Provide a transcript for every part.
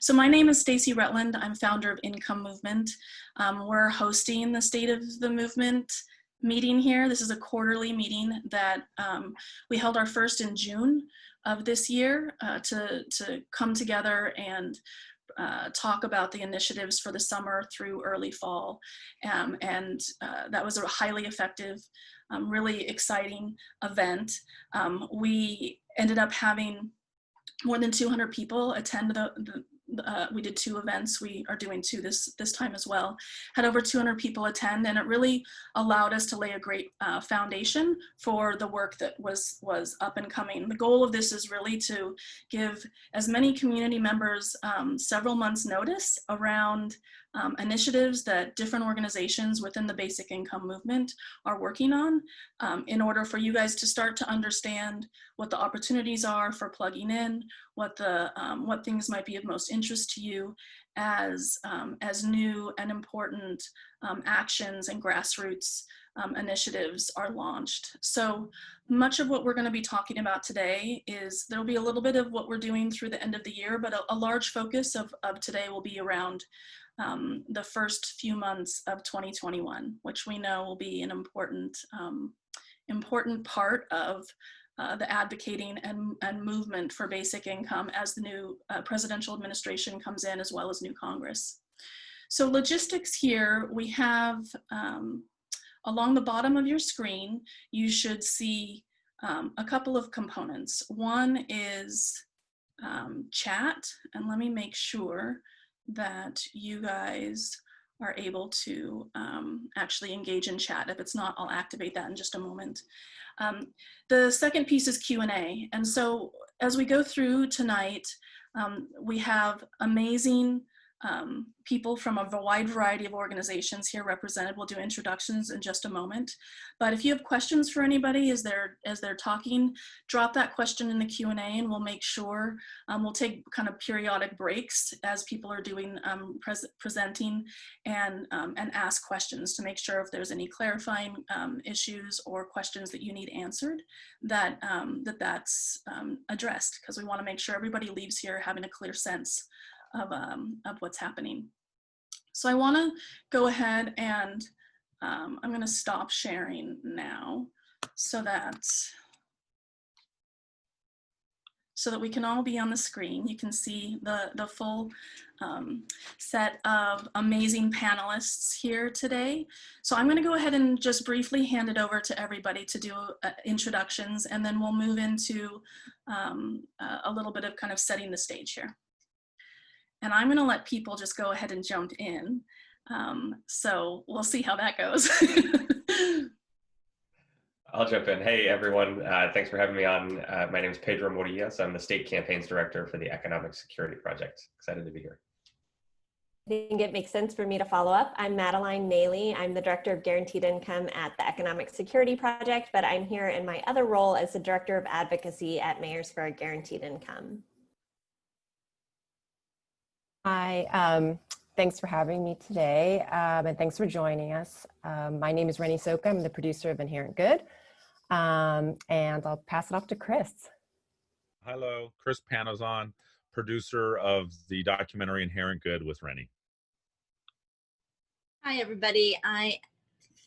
So my name is Stacy Rutland. I'm founder of Income Movement. We're hosting the State of the Movement meeting here. This is a quarterly meeting that we held our first in June of this year to come together and talk about the initiatives for the summer through early fall. That was a highly effective, really exciting event. We ended up having more than 200 people attend we did 2 events. We are doing 2 this time as well. Had over 200 people attend, and it really allowed us to lay a great foundation for the work that was up and coming. The goal of this is really to give as many community members several months notice around initiatives that different organizations within the basic income movement are working on in order for you guys to start to understand what the opportunities are for plugging in, what things might be of most interest to you as new and important actions and grassroots initiatives are launched. So much of what we're going to be talking about today is there'll be a little bit of what we're doing through the end of the year, but a large focus of today will be around the first few months of 2021, which we know will be an important part of the advocating and movement for basic income as the new presidential administration comes in, as well as new Congress. So logistics here, we have along the bottom of your screen, you should see a couple of components. One is chat, and let me make sure that you guys are able to actually engage in chat. If it's not, I'll activate that in just a moment. The second piece is Q&A. And so as we go through tonight, we have amazing people from a wide variety of organizations here represented. We'll do introductions in just a moment. But if you have questions for anybody as they're talking, drop that question in the Q&A, and we'll make sure we'll take kind of periodic breaks as people are doing presenting and ask questions to make sure if there's any clarifying issues or questions that you need answered, that's addressed, because we want to make sure everybody leaves here having a clear sense of what's happening. So I want to go ahead and I'm going to stop sharing now so that we can all be on the screen. You can see the full set of amazing panelists here today. So I'm going to go ahead and just briefly hand it over to everybody to do introductions, and then we'll move into a little bit of kind of setting the stage here. And I'm going to let people just go ahead and jump in. So we'll see how that goes. I'll jump in. Hey, everyone. Thanks for having me on. My name is Pedro Morillas. I'm the State Campaigns Director for the Economic Security Project. Excited to be here. I think it makes sense for me to follow up. I'm Madeline Naley. I'm the Director of Guaranteed Income at the Economic Security Project, but I'm here in my other role as the Director of Advocacy at Mayors for Guaranteed Income. Hi, thanks for having me today, and thanks for joining us. My name is Rennie Soka. I'm the producer of Inherent Good, and I'll pass it off to Chris. Hello, Chris Panozon, producer of the documentary Inherent Good with Rennie. Hi, everybody.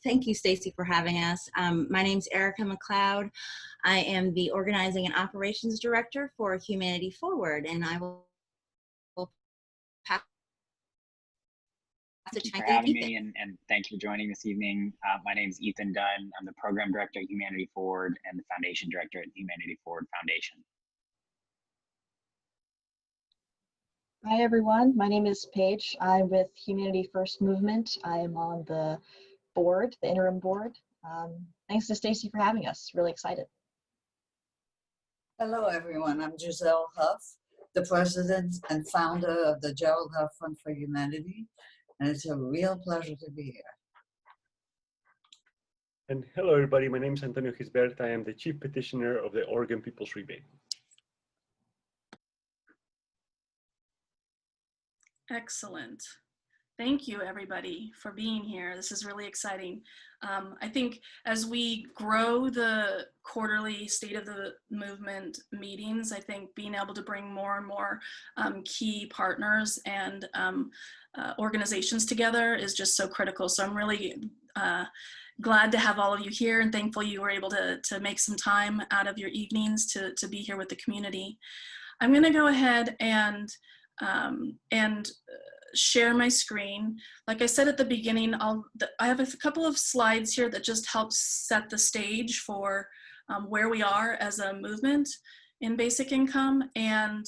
Thank you, Stacy, for having us. My name's Erica McLeod. I am the Organizing and Operations Director for Humanity Forward, and I will Thank you for having me, and thank you for joining this evening. My name is Ethan Dunn. I'm the Program Director at Humanity Forward and the Foundation Director at Humanity Forward Foundation. Hi, everyone. My name is Paige. I'm with Humanity First Movement. I am on the board, the interim board. Thanks to Stacy for having us. Really excited. Hello, everyone. I'm Gisele Huff, the president and founder of the Gerald Huff Fund for Humanity. And it's a real pleasure to be here. And hello, everybody. My name is Antonio Gisbert. I am the Chief Petitioner of the Oregon People's Rebate. Excellent. Thank you, everybody, for being here. This is really exciting. I think as we grow the quarterly State of the Movement meetings, I think being able to bring more and more key partners and organizations together is just so critical. So I'm really glad to have all of you here and thankful you were able to make some time out of your evenings to be here with the community. I'm going to go ahead and share my screen. Like I said at the beginning, I have a couple of slides here that just help set the stage for where we are as a movement in basic income, and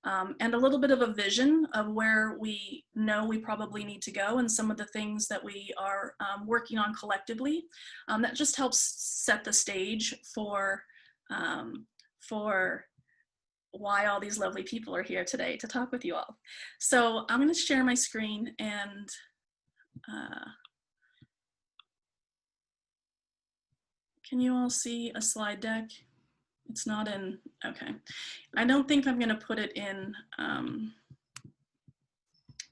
a little bit of a vision of where we know we probably need to go and some of the things that we are working on collectively. That just helps set the stage for why all these lovely people are here today to talk with you all. So I'm going to share my screen, and can you all see a slide deck? It's not in, okay. I don't think I'm going to put it in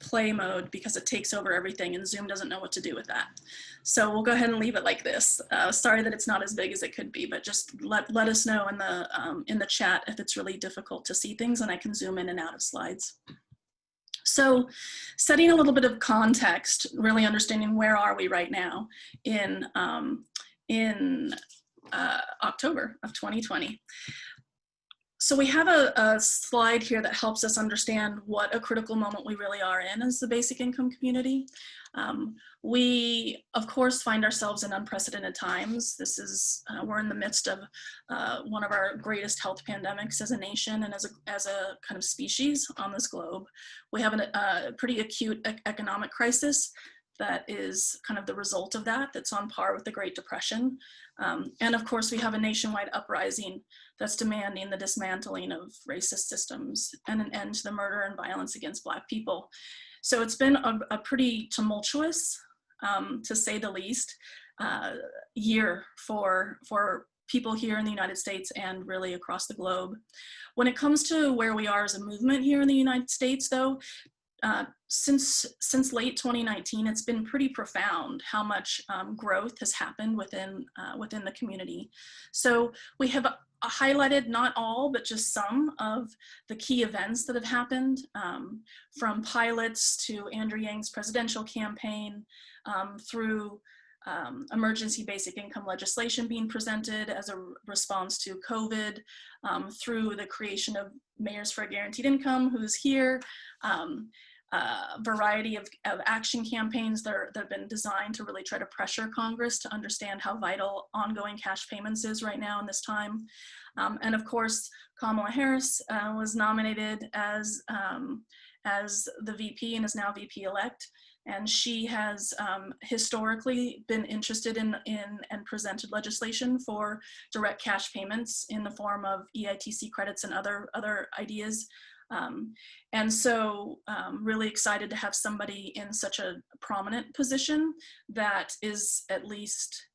play mode because it takes over everything and Zoom doesn't know what to do with that. So we'll go ahead and leave it like this. Sorry that it's not as big as it could be, but just let us know in the chat if it's really difficult to see things, and I can zoom in and out of slides. So setting a little bit of context, really understanding where are we right now in October of 2020. So we have a slide here that helps us understand what a critical moment we really are in as the basic income community. We, of course, find ourselves in unprecedented times. This is, we're in the midst of one of our greatest health pandemics as a nation and as a kind of species on this globe. We have a pretty acute economic crisis that is kind of the result of that, that's on par with the Great Depression. And of course, we have a nationwide uprising that's demanding the dismantling of racist systems and an end to the murder and violence against Black people. So it's been a pretty tumultuous, to say the least, year for people here in the United States and really across the globe. When it comes to where we are as a movement here in the United States, though, since late 2019, it's been pretty profound how much growth has happened within the community. So we have highlighted not all, but just some of the key events that have happened, from pilots to Andrew Yang's presidential campaign, through emergency basic income legislation being presented as a response to COVID, through the creation of Mayors for a Guaranteed Income, who's here, variety of action campaigns that have been designed to really try to pressure Congress to understand how vital ongoing cash payments is right now in this time. And of course, Kamala Harris was nominated as the VP and is now VP-elect. And she has historically been interested in and presented legislation for direct cash payments in the form of EITC credits and other ideas. And so really excited to have somebody in such a prominent position that is at least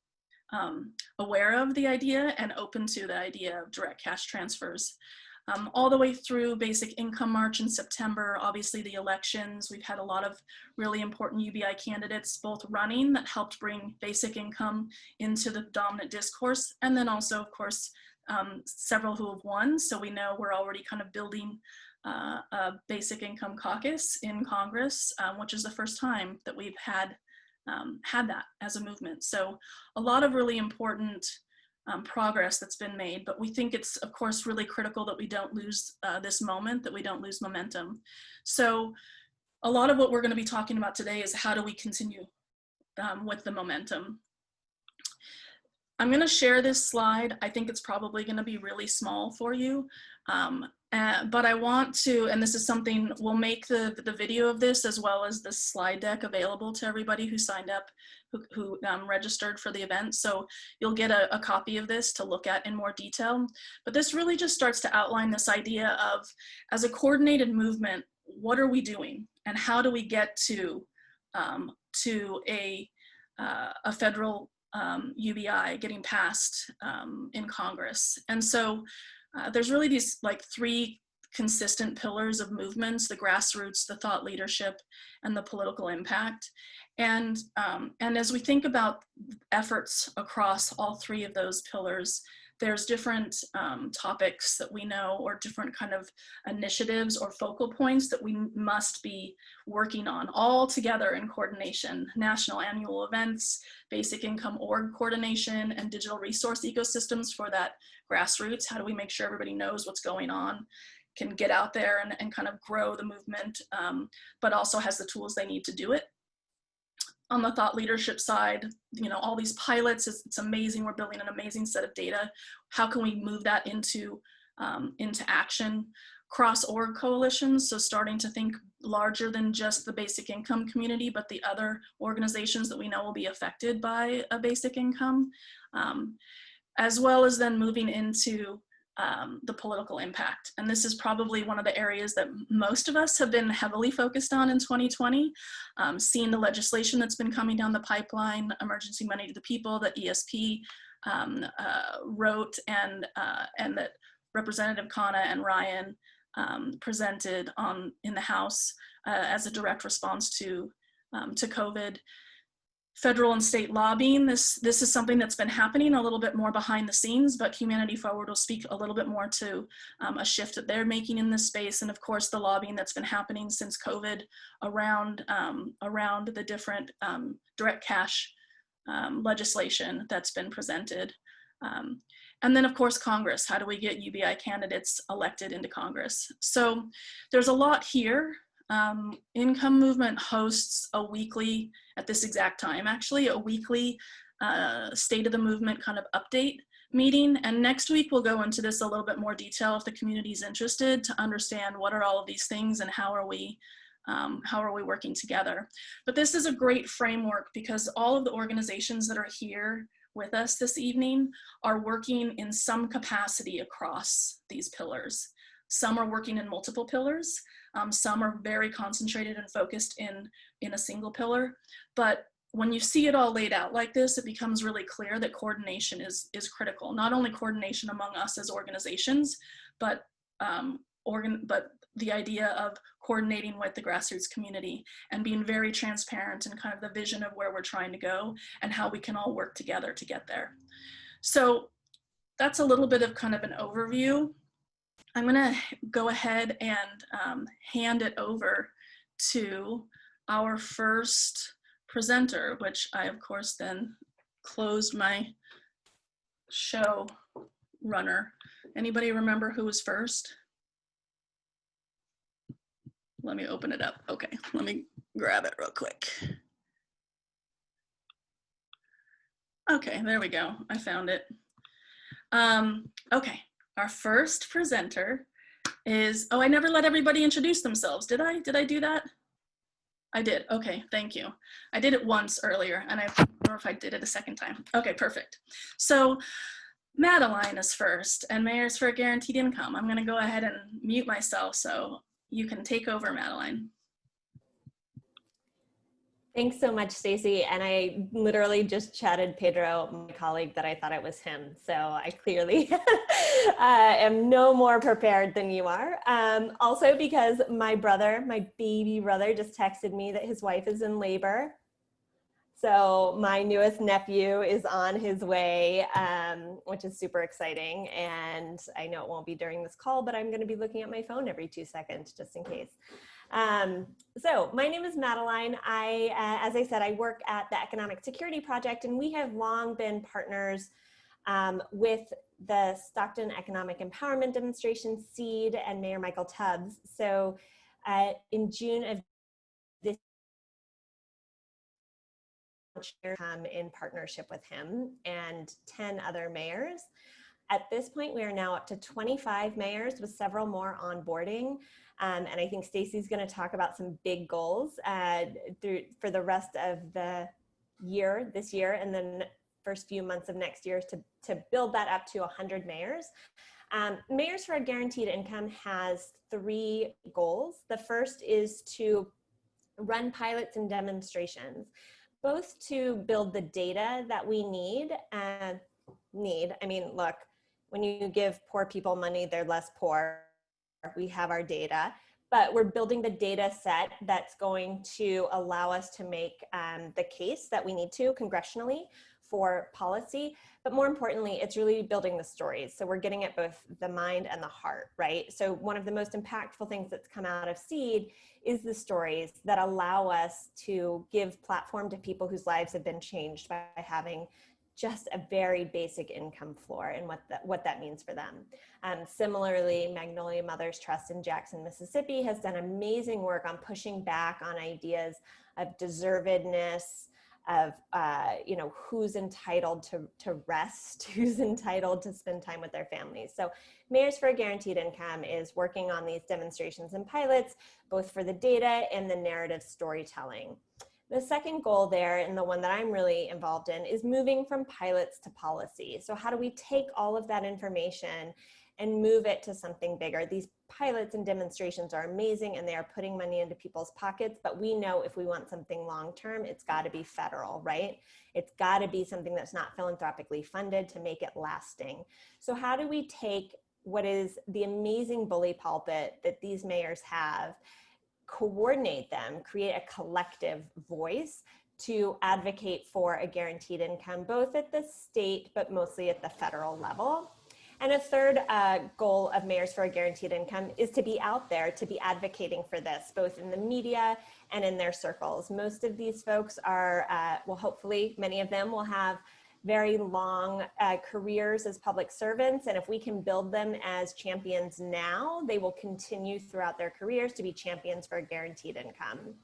aware of the idea and open to the idea of direct cash transfers. All the way through Basic Income March in September, obviously the elections, we've had a lot of really important UBI candidates both running that helped bring basic income into the dominant discourse, and then also, of course, several who have won. So we know we're already kind of building a basic income caucus in Congress, which is the first time that we've had that as a movement. So a lot of really important progress that's been made, but we think it's, of course, really critical that we don't lose this moment, that we don't lose momentum. So a lot of what we're going to be talking about today is how do we continue with the momentum. I'm going to share this slide. I think it's probably going to be really small for you, but I want to, and this is something, we'll make the video of this as well as the slide deck available to everybody who signed up, who registered for the event. So you'll get a copy of this to look at in more detail. But this really just starts to outline this idea of, as a coordinated movement, what are we doing? And how do we get to a federal UBI getting passed in Congress? And so there's really these like three consistent pillars of movements: the grassroots, the thought leadership, and the political impact. And as we think about efforts across all three of those pillars, there's different topics that we know, or different kind of initiatives or focal points that we must be working on all together in coordination: national annual events, basic income org coordination, and digital resource ecosystems for that grassroots. How do we make sure everybody knows what's going on, can get out there and kind of grow the movement, but also has the tools they need to do it? On the thought leadership side, you know, all these pilots, it's amazing. We're building an amazing set of data. How can we move that into action? Cross-org coalitions, so starting to think larger than just the basic income community, but the other organizations that we know will be affected by a basic income, as well as then moving into the political impact. And this is probably one of the areas that most of us have been heavily focused on in 2020, seeing the legislation that's been coming down the pipeline, emergency money to the people, that ESP wrote, and that Representative Kana and Ryan presented in the House as a direct response to COVID. Federal and state lobbying, this is something that's been happening a little bit more behind the scenes, but Humanity Forward will speak a little bit more to a shift that they're making in this space. And of course, the lobbying that's been happening since COVID around the different direct cash legislation that's been presented. And then of course, Congress, how do we get UBI candidates elected into Congress? So there's a lot here. Income Movement hosts a weekly, at this exact time actually, a weekly State of the Movement kind of update meeting. And next week we'll go into this a little bit more detail if the community is interested, to understand what are all of these things and how are we working together. But this is a great framework because all of the organizations that are here with us this evening are working in some capacity across these pillars. Some are working in multiple pillars. Some are very concentrated and focused in a single pillar. But when you see it all laid out like this, it becomes really clear that coordination is critical. Not only coordination among us as organizations, but the idea of coordinating with the grassroots community and being very transparent and kind of the vision of where we're trying to go and how we can all work together to get there. So that's a little bit of kind of an overview. I'm gonna go ahead and hand it over to our first presenter, which I of course then closed my show runner. Anybody remember who was first? Let me open it up. Okay, let me grab it real quick. Okay, there we go. I found it. Okay, our first presenter is, oh, I never let everybody introduce themselves. Did I? Did I do that? I did. Okay, thank you. I did it once earlier, and I don't know if I did it a second time. Okay, perfect. So Madeline is first, and Mayors for Guaranteed Income. I'm going to go ahead and mute myself so you can take over, Madeline. Thanks so much, Stacy. And I literally just chatted Pedro, my colleague, that I thought it was him. So I clearly am no more prepared than you are. Also because my brother, my baby brother, just texted me that his wife is in labor. So my newest nephew is on his way, which is super exciting. And I know it won't be during this call, but I'm going to be looking at my phone every 2 seconds, just in case. So my name is Madeline. As I said, I work at the Economic Security Project, and we have long been partners with the Stockton Economic Empowerment Demonstration, SEED, and Mayor Michael Tubbs. So in June of this year, in partnership with him and 10 other mayors. At this point, we are now up to 25 mayors with several more onboarding. And I think Stacy's going to talk about some big goals for the rest of the year, this year, and then first few months of next year to build that up to 100 mayors. Mayors for a Guaranteed Income has 3 goals. The first is to run pilots and demonstrations, both to build the data that we need. I mean, look, when you give poor people money, they're less poor. we have our data, but we're building the data set that's going to allow us to make the case that we need to congressionally for policy. But more importantly, it's really building the stories. So we're getting at both the mind and the heart, right? So one of the most impactful things that's come out of SEED is the stories that allow us to give platform to people whose lives have been changed by having just a very basic income floor and what that means for them. Similarly, Magnolia Mothers Trust in Jackson, Mississippi has done amazing work on pushing back on ideas of deservedness, of who's entitled to rest, who's entitled to spend time with their families. So Mayors for a Guaranteed Income is working on these demonstrations and pilots, both for the data and the narrative storytelling. The second goal there, and the one that I'm really involved in, is moving from pilots to policy. So how do we take all of that information and move it to something bigger? These pilots and demonstrations are amazing and they are putting money into people's pockets, but we know if we want something long-term, it's gotta be federal, right? It's gotta be something that's not philanthropically funded to make it lasting. So how do we take what is the amazing bully pulpit that these mayors have, coordinate them, create a collective voice to advocate for a guaranteed income, both at the state, but mostly at the federal level? And a third goal of Mayors for a Guaranteed Income is to be out there, to be advocating for this, both in the media and in their circles. Most of these folks are, well, hopefully many of them will have very long careers as public servants. And if we can build them as champions now, they will continue throughout their careers to be champions for a guaranteed income.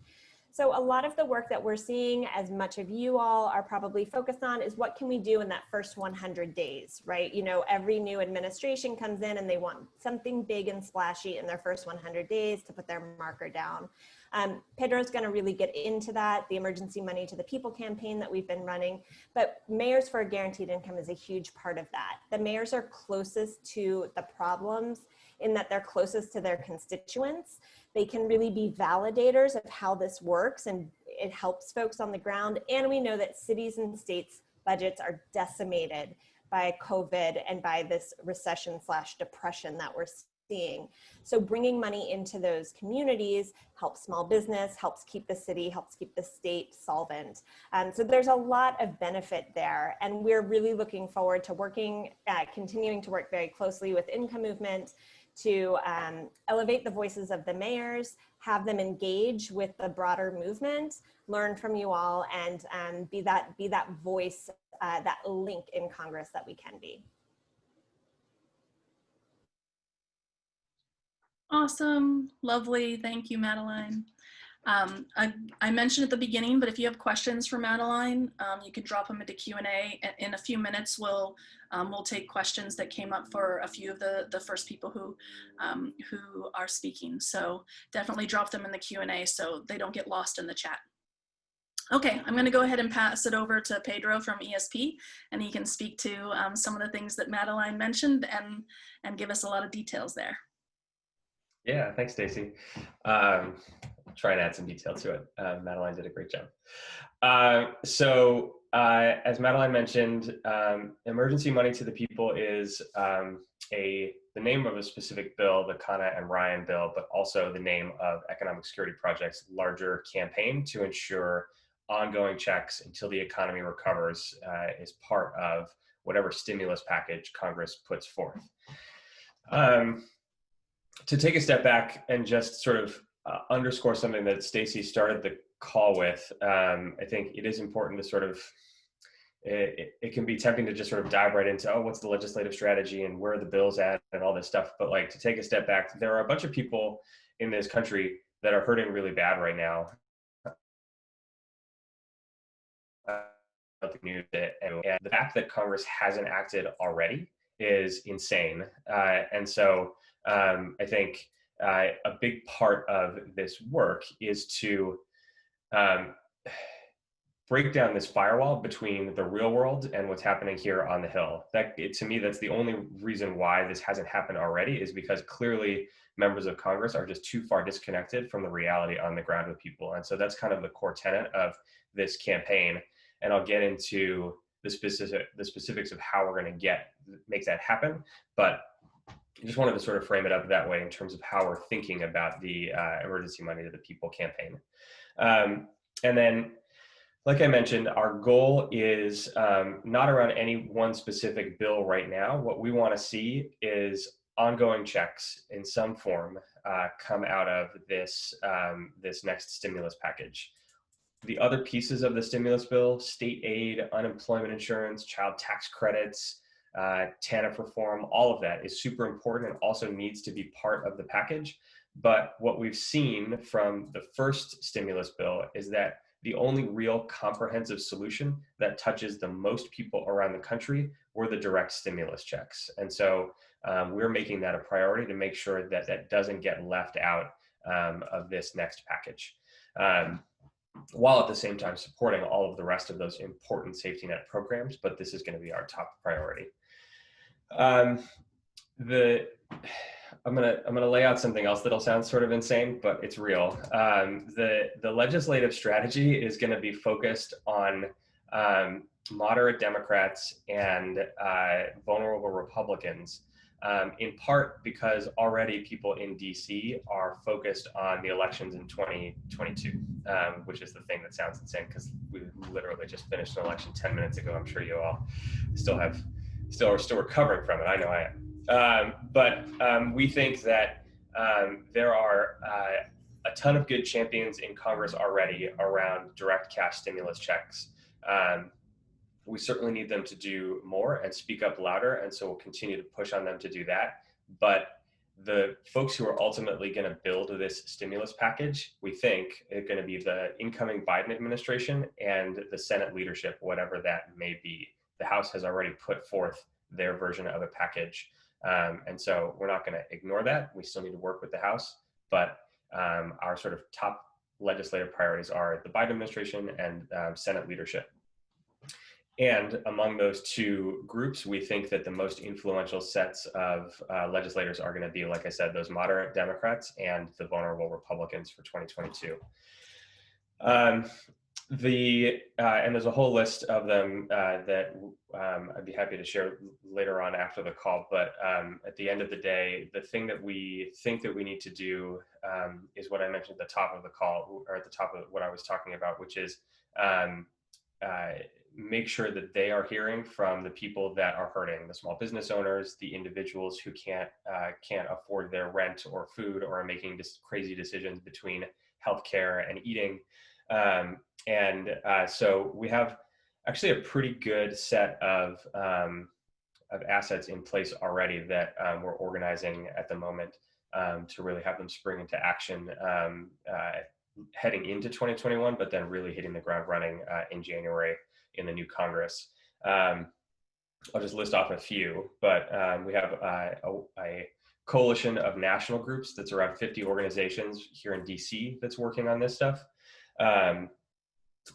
So a lot of the work that we're seeing, as much of you all are probably focused on, is what can we do in that first 100 days, right? You know, every new administration comes in and they want something big and splashy in their first 100 days to put their marker down. Pedro's gonna really get into that, the Emergency Money to the People campaign that we've been running, but Mayors for a Guaranteed Income is a huge part of that. The mayors are closest to the problems in that they're closest to their constituents. They can really be validators of how this works, and it helps folks on the ground. And we know that cities and states' budgets are decimated by COVID and by this recession/depression that we're seeing. So bringing money into those communities helps small business, helps keep the city, helps keep the state solvent. So there's a lot of benefit there. And we're really looking forward to working, continuing to work very closely with Income Movement to elevate the voices of the mayors, have them engage with the broader movement, learn from you all, and be that voice, that link in Congress that we can be. Awesome, lovely, thank you, Madeline. I mentioned at the beginning, but if you have questions for Madeline, you can drop them into Q&A. In a few minutes, we'll take questions that came up for a few of the first people who are speaking. So definitely drop them in the Q&A so they don't get lost in the chat. Okay, I'm gonna go ahead and pass it over to Pedro from ESP, and he can speak to some of the things that Madeline mentioned and give us a lot of details there. Yeah, thanks, Stacy. Try and add some detail to it. Madeline did a great job. As Madeline mentioned, Emergency Money to the People is the name of a specific bill, the Kana and Ryan bill, but also the name of Economic Security Project's larger campaign to ensure ongoing checks until the economy recovers is part of whatever stimulus package Congress puts forth. To take a step back and just sort of underscore something that Stacy started the call with, I think it is important to sort of, it can be tempting to just sort of dive right into, oh, what's the legislative strategy and where are the bills at and all this stuff. But like, to take a step back, there are a bunch of people in this country that are hurting really bad right now. And the fact that Congress hasn't acted already is insane. And so I think a big part of this work is to break down this firewall between the real world and what's happening here on the Hill. To me, that's the only reason why this hasn't happened already, is because clearly members of Congress are just too far disconnected from the reality on the ground with people. And so that's kind of the core tenet of this campaign. And I'll get into the specifics of how we're going to make that happen. But just wanted to sort of frame it up that way in terms of how we're thinking about the emergency money to the people campaign. And then, like I mentioned, our goal is not around any one specific bill right now. What we want to see is ongoing checks in some form come out of this, this next stimulus package. The other pieces of the stimulus bill, state aid, unemployment insurance, child tax credits, TANF reform, all of that is super important and also needs to be part of the package. But what we've seen from the first stimulus bill is that the only real comprehensive solution that touches the most people around the country were the direct stimulus checks. And so we're making that a priority to make sure that that doesn't get left out of this next package, while at the same time supporting all of the rest of those important safety net programs. But this is going to be our top priority. I'm gonna lay out something else that'll sound sort of insane, but it's real. The legislative strategy is going to be focused on moderate Democrats and vulnerable Republicans, in part because already people in DC are focused on the elections in 2022, which is the thing that sounds insane because we literally just finished an election 10 minutes ago. I'm sure you all still are recovering from it. I know I am. But we think that there are a ton of good champions in Congress already around direct cash stimulus checks. We certainly need them to do more and speak up louder, and so we'll continue to push on them to do that. But the folks who are ultimately going to build this stimulus package, we think, are going to be the incoming Biden administration and the Senate leadership, whatever that may be. The House has already put forth their version of a package. And so we're not going to ignore that. We still need to work with the House, but our sort of top legislative priorities are the Biden administration and Senate leadership. And among those two groups, we think that the most influential sets of legislators are going to be, like I said, those moderate Democrats and the vulnerable Republicans for 2022. And there's a whole list of them that I'd be happy to share later on after the call. But at the end of the day, the thing that we think that we need to do is what I mentioned at the top of the call, or at the top of what I was talking about, which is make sure that they are hearing from the people that are hurting, the small business owners, the individuals who can't afford their rent or food, or are making just crazy decisions between healthcare and eating. So we have actually a pretty good set of assets in place already that we're organizing at the moment to really have them spring into action heading into 2021, but then really hitting the ground running in January in the new Congress. I'll just list off a few, but we have a coalition of national groups that's around 50 organizations here in DC that's working on this stuff.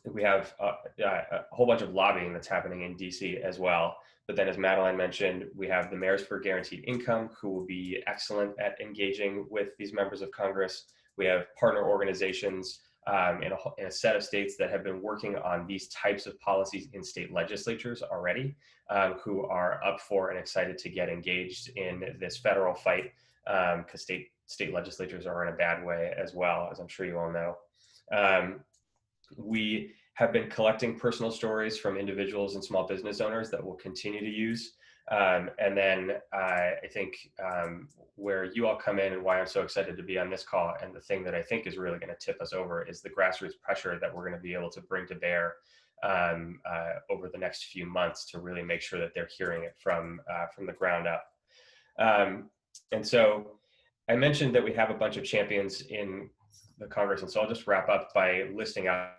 We have a whole bunch of lobbying that's happening in DC as well. But then, as Madeline mentioned, we have the Mayors for Guaranteed Income, who will be excellent at engaging with these members of Congress. We have partner organizations in a set of states that have been working on these types of policies in state legislatures already, who are up for and excited to get engaged in this federal fight, because state legislatures are in a bad way as well, as I'm sure you all know. We have been collecting personal stories from individuals and small business owners that we'll continue to use. And then I think where you all come in and why I'm so excited to be on this call, and the thing that I think is really going to tip us over, is the grassroots pressure that we're going to be able to bring to bear over the next few months to really make sure that they're hearing it from the ground up. And so I mentioned that we have a bunch of champions in the Congress, and so I'll just wrap up by listing out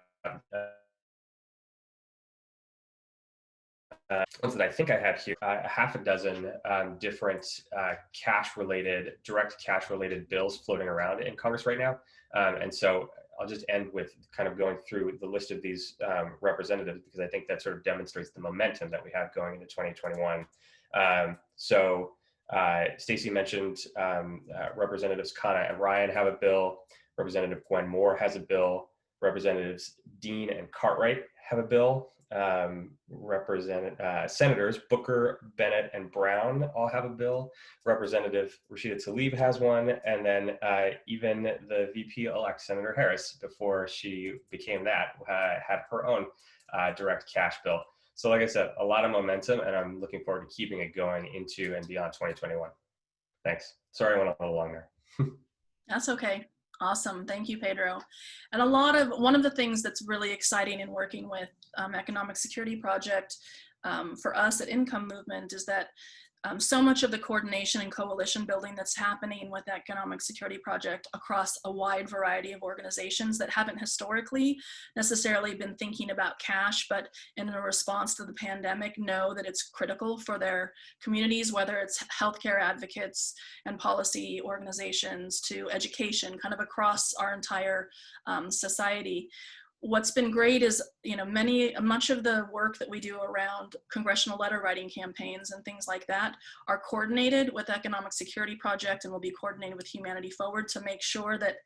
ones that I think I have here, a half a dozen different direct cash-related bills floating around in Congress right now. And so I'll just end with kind of going through the list of these representatives, because I think that sort of demonstrates the momentum that we have going into 2021. So Stacey mentioned Representatives Clara and Ryan have a bill. Representative Gwen Moore has a bill. Representatives Dean and Cartwright have a bill. Senators Booker, Bennett, and Brown all have a bill. Representative Rashida Tlaib has one, and then even the VP-elect Senator Harris, before she became that, had her own direct cash bill. So like I said, a lot of momentum, and I'm looking forward to keeping it going into and beyond 2021. Thanks. Sorry I went a little long there. That's okay. Awesome. Thank you, Pedro. And one of the things that's really exciting in working with Economic Security Project for us at Income Movement is that so much of the coordination and coalition building that's happening with Economic Security Project across a wide variety of organizations that haven't historically necessarily been thinking about cash, but in a response to the pandemic know that it's critical for their communities, whether it's healthcare advocates and policy organizations to education, kind of across our entire society. What's been great is, much of the work that we do around congressional letter writing campaigns and things like that are coordinated with Economic Security Project and will be coordinated with Humanity Forward to make sure that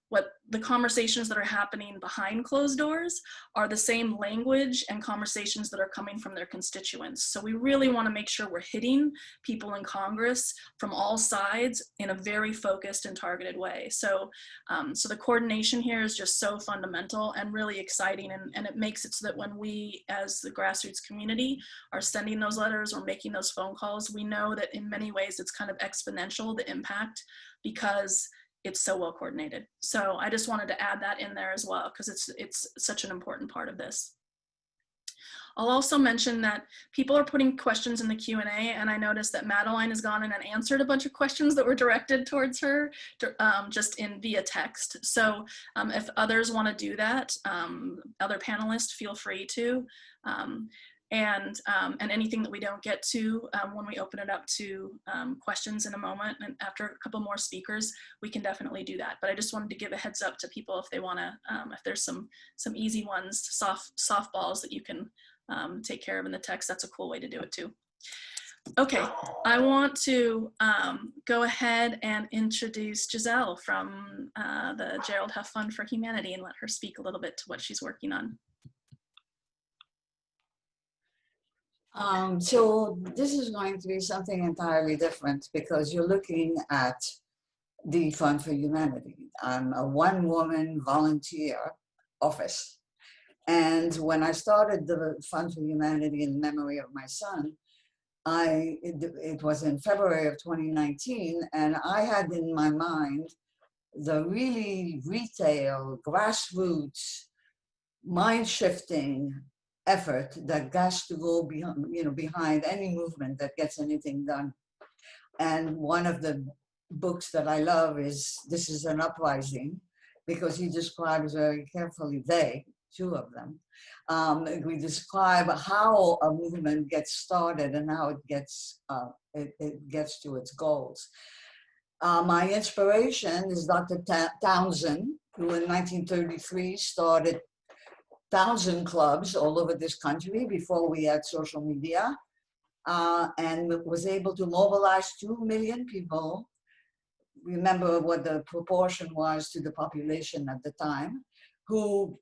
what the conversations that are happening behind closed doors are the same language and conversations that are coming from their constituents. So we really want to make sure we're hitting people in Congress from all sides in a very focused and targeted way. So, so the coordination here is just so fundamental and really exciting, and it makes it so that when we, as the grassroots community, are sending those letters or making those phone calls, we know that in many ways it's kind of exponential, the impact, because it's so well coordinated. So I just wanted to add that in there as well, because it's such an important part of this. I'll also mention that people are putting questions in the Q&A, and I noticed that Madeline has gone in and answered a bunch of questions that were directed towards her just via text. So if others want to do that, other panelists, feel free to. And anything that we don't get to when we open it up to questions in a moment, and after a couple more speakers, we can definitely do that. But I just wanted to give a heads up to people if they want to, if there's some easy ones, softballs that you can take care of in the text. That's a cool way to do it too. Okay, I want to go ahead and introduce Gisele from the Gerald Huff Fund for Humanity and let her speak a little bit to what she's working on. So this is going to be something entirely different because you're looking at the Fund for Humanity. I'm a one-woman volunteer office. And when I started the Fund for Humanity in memory of my son, it was in February of 2019, and I had in my mind the really retail, grassroots, mind-shifting effort that has to go behind any movement that gets anything done. And one of the books that I love is This Is an Uprising, because he describes very carefully, two of them, we describe how a movement gets started and how it gets to its goals. My inspiration is Dr. Townsend, who in 1933 started Townsend clubs all over this country before we had social media, and was able to mobilize 2 million people. Remember what the proportion was to the population at the time, who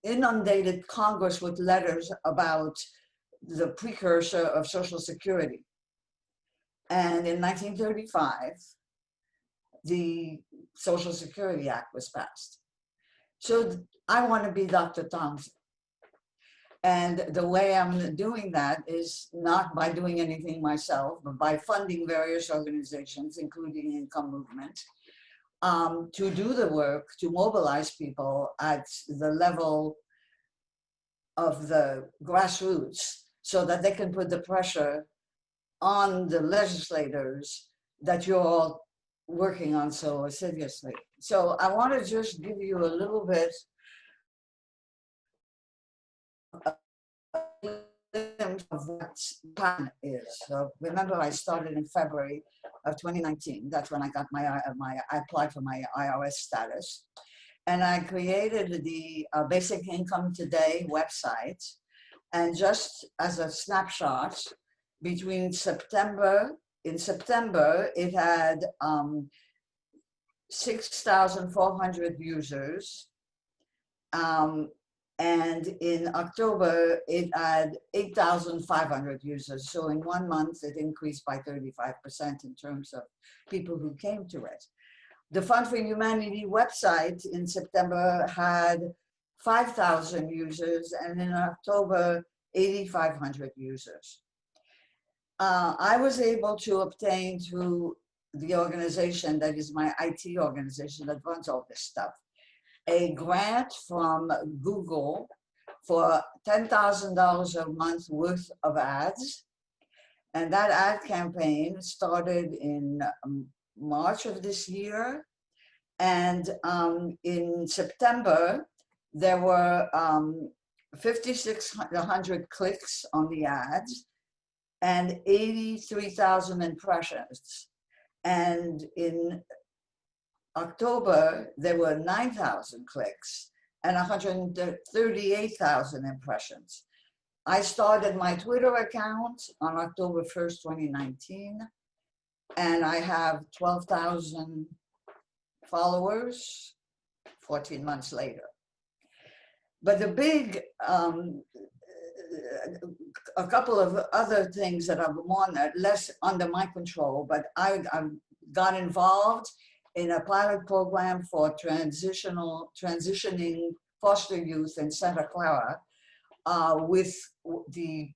inundated Congress with letters about the precursor of Social Security. And in 1935, the Social Security Act was passed. So I want to be Dr. Townsend. And the way I'm doing that is not by doing anything myself, but by funding various organizations, including Income Movement, to do the work, to mobilize people at the level of the grassroots so that they can put the pressure on the legislators that you're all working on so assiduously. So I want to just give you a little bit of what plan is. So remember, I started in February of 2019. That's when I got I applied for my IRS status, and I created the Basic Income Today website. And just as a snapshot, between in September, it had 6,400 users. And in October, it had 8,500 users. So in 1 month, it increased by 35% in terms of people who came to it. The Fund for Humanity website in September had 5,000 users, and in October, 8,500 users. I was able to obtain through the organization that is my IT organization that runs all this stuff, a grant from Google for $10,000 a month worth of ads. And that ad campaign started in March of this year. And in September, there were 5,600 clicks on the ads and 83,000 impressions. And in October, there were 9,000 clicks and 138,000 impressions. I started my Twitter account on October 1st, 2019, and I have 12,000 followers 14 months later. But the big, a couple of other things that are more less under my control, but I got involved in a pilot program for transitioning foster youth in Santa Clara with the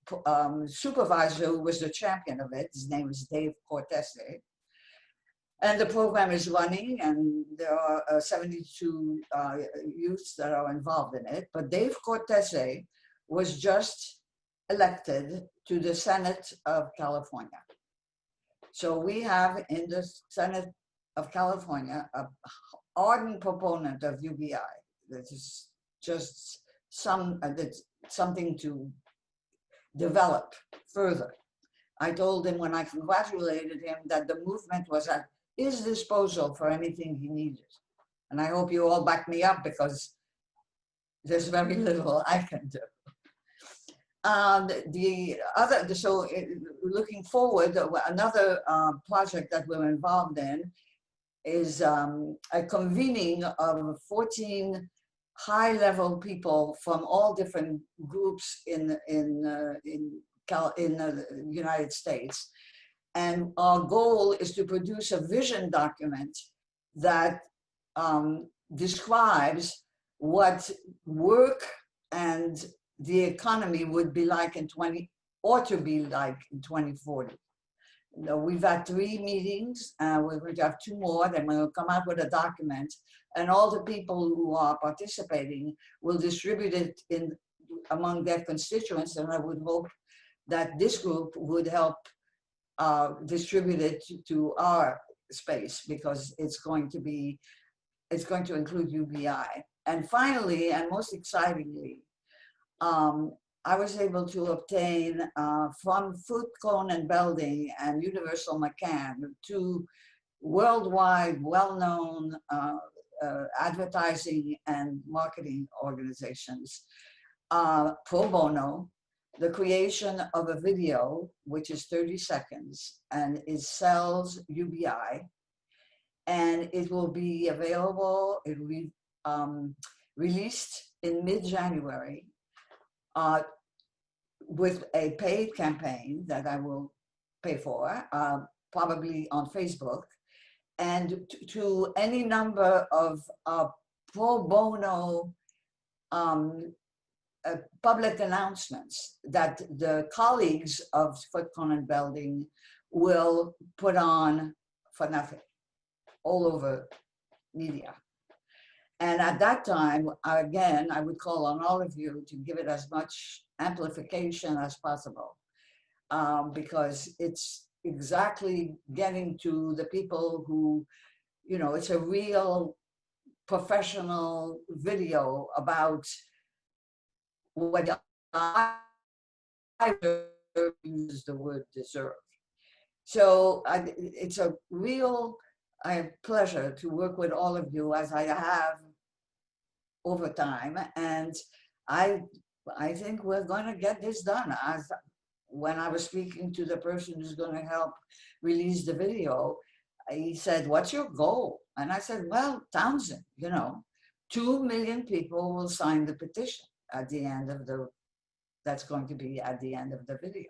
supervisor who was the champion of it. His name is Dave Cortese. And the program is running, and there are 72 youths that are involved in it. But Dave Cortese was just elected to the Senate of California. So we have in the Senate of California an ardent proponent of UBI. That is just something to develop further. I told him when I congratulated him that the movement was at his disposal for anything he needed. And I hope you all back me up, because there's very little I can do. So looking forward, another project that we're involved in is a convening of 14 high-level people from all different groups in the United States. And our goal is to produce a vision document that describes what work and the economy would be like ought to be like in 2040. We've had 3 meetings, we're going to have 2 more, then we'll come out with a document, and all the people who are participating will distribute it among their constituents, and I would hope that this group would help distribute it to our space, because it's going to include UBI. And finally, and most excitingly, I was able to obtain from Food, Cone and Belding and Universal McCann, 2 worldwide well-known advertising and marketing organizations, pro bono, the creation of a video, which is 30 seconds, and it sells UBI, and it will be available, it will be released in mid-January with a paid campaign that I will pay for, probably on Facebook, and to any number of pro bono public announcements that the colleagues of Food, Cone and Belding will put on for nothing all over media. And at that time, again, I would call on all of you to give it as much amplification as possible, because it's exactly getting to the people who, it's a real professional video about what I use the word deserve. So it's a real pleasure to work with all of you, as I have over time, and I think we're going to get this done. When I was speaking to the person who's going to help release the video, he said, "What's your goal?" And I said, "Well, 1,000, 2 million people will sign the petition." at the end of that's going to be at the end of the video.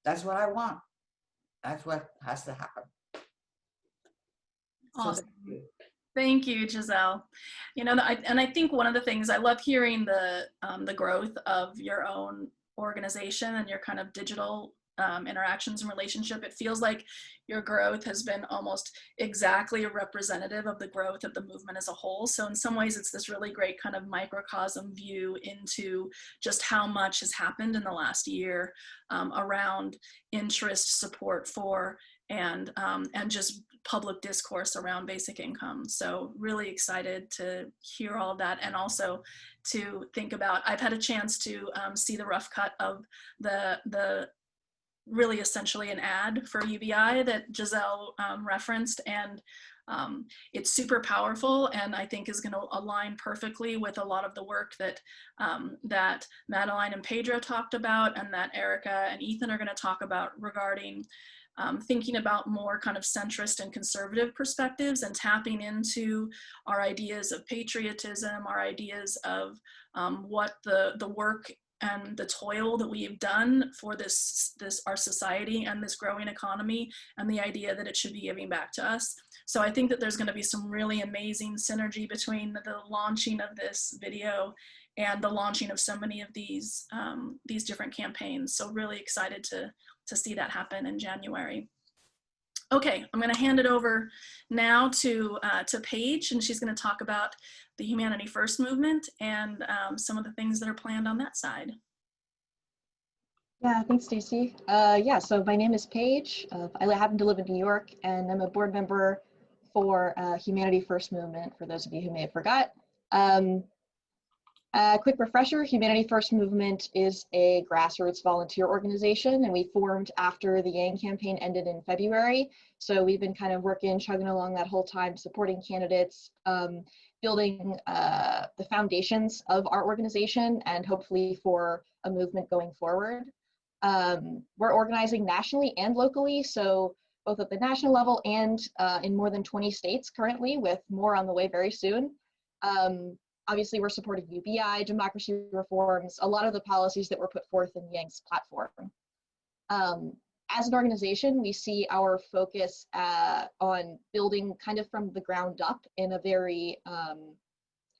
That's what I want. That's what has to happen. Awesome. So Thank you, Gisele. You know, I think one of the things I love hearing the growth of your own organization and your kind of digital interactions and relationship. It feels like your growth has been almost exactly representative of the growth of the movement as a whole. So in some ways, it's this really great kind of microcosm view into just how much has happened in the last year around interest, support for, and just public discourse around basic income. So really excited to hear all of that, and also to think about, I've had a chance to see the rough cut of the really essentially an ad for UBI that Gisele referenced, and it's super powerful, and I think is going to align perfectly with a lot of the work that that Madeline and Pedro talked about, and that Erica and Ethan are going to talk about regarding thinking about more kind of centrist and conservative perspectives, and tapping into our ideas of patriotism, our ideas of what the work and the toil that we have done for our society and this growing economy, and the idea that it should be giving back to us. So I think that there's going to be some really amazing synergy between the launching of this video and the launching of so many of these different campaigns. So really excited to see that happen in January. Okay, I'm going to hand it over now to Paige, and she's going to talk about the Humanity First movement and some of the things that are planned on that side. Yeah, thanks, Stacy. Yeah, so my name is Paige. I happen to live in New York, and I'm a board member for Humanity First movement, for those of you who may have forgot. Quick refresher, Humanity First movement is a grassroots volunteer organization, and we formed after the Yang campaign ended in February. So we've been kind of chugging along that whole time, supporting candidates, building the foundations of our organization, and hopefully for a movement going forward. We're organizing nationally and locally, so both at the national level and in more than 20 states currently, with more on the way very soon. Obviously, we're supporting UBI, democracy reforms, a lot of the policies that were put forth in Yang's platform. As an organization, we see our focus on building kind of from the ground up in a very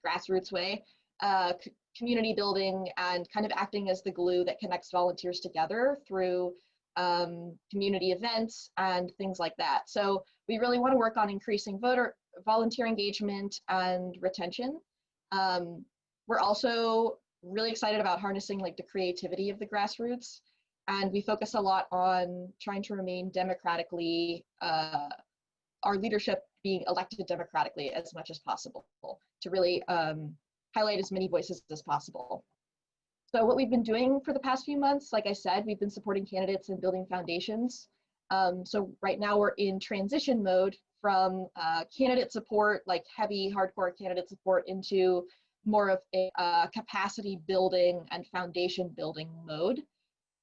grassroots way, community building, and kind of acting as the glue that connects volunteers together through community events and things like that. So we really want to work on increasing volunteer engagement and retention. We're also really excited about harnessing like the creativity of the grassroots, and we focus a lot on trying to remain democratically, our leadership being elected democratically as much as possible, to really highlight as many voices as possible. So what we've been doing for the past few months, like I said, we've been supporting candidates and building foundations. So right now we're in transition mode from candidate support, like heavy, hardcore candidate support, into more of a capacity building and foundation building mode.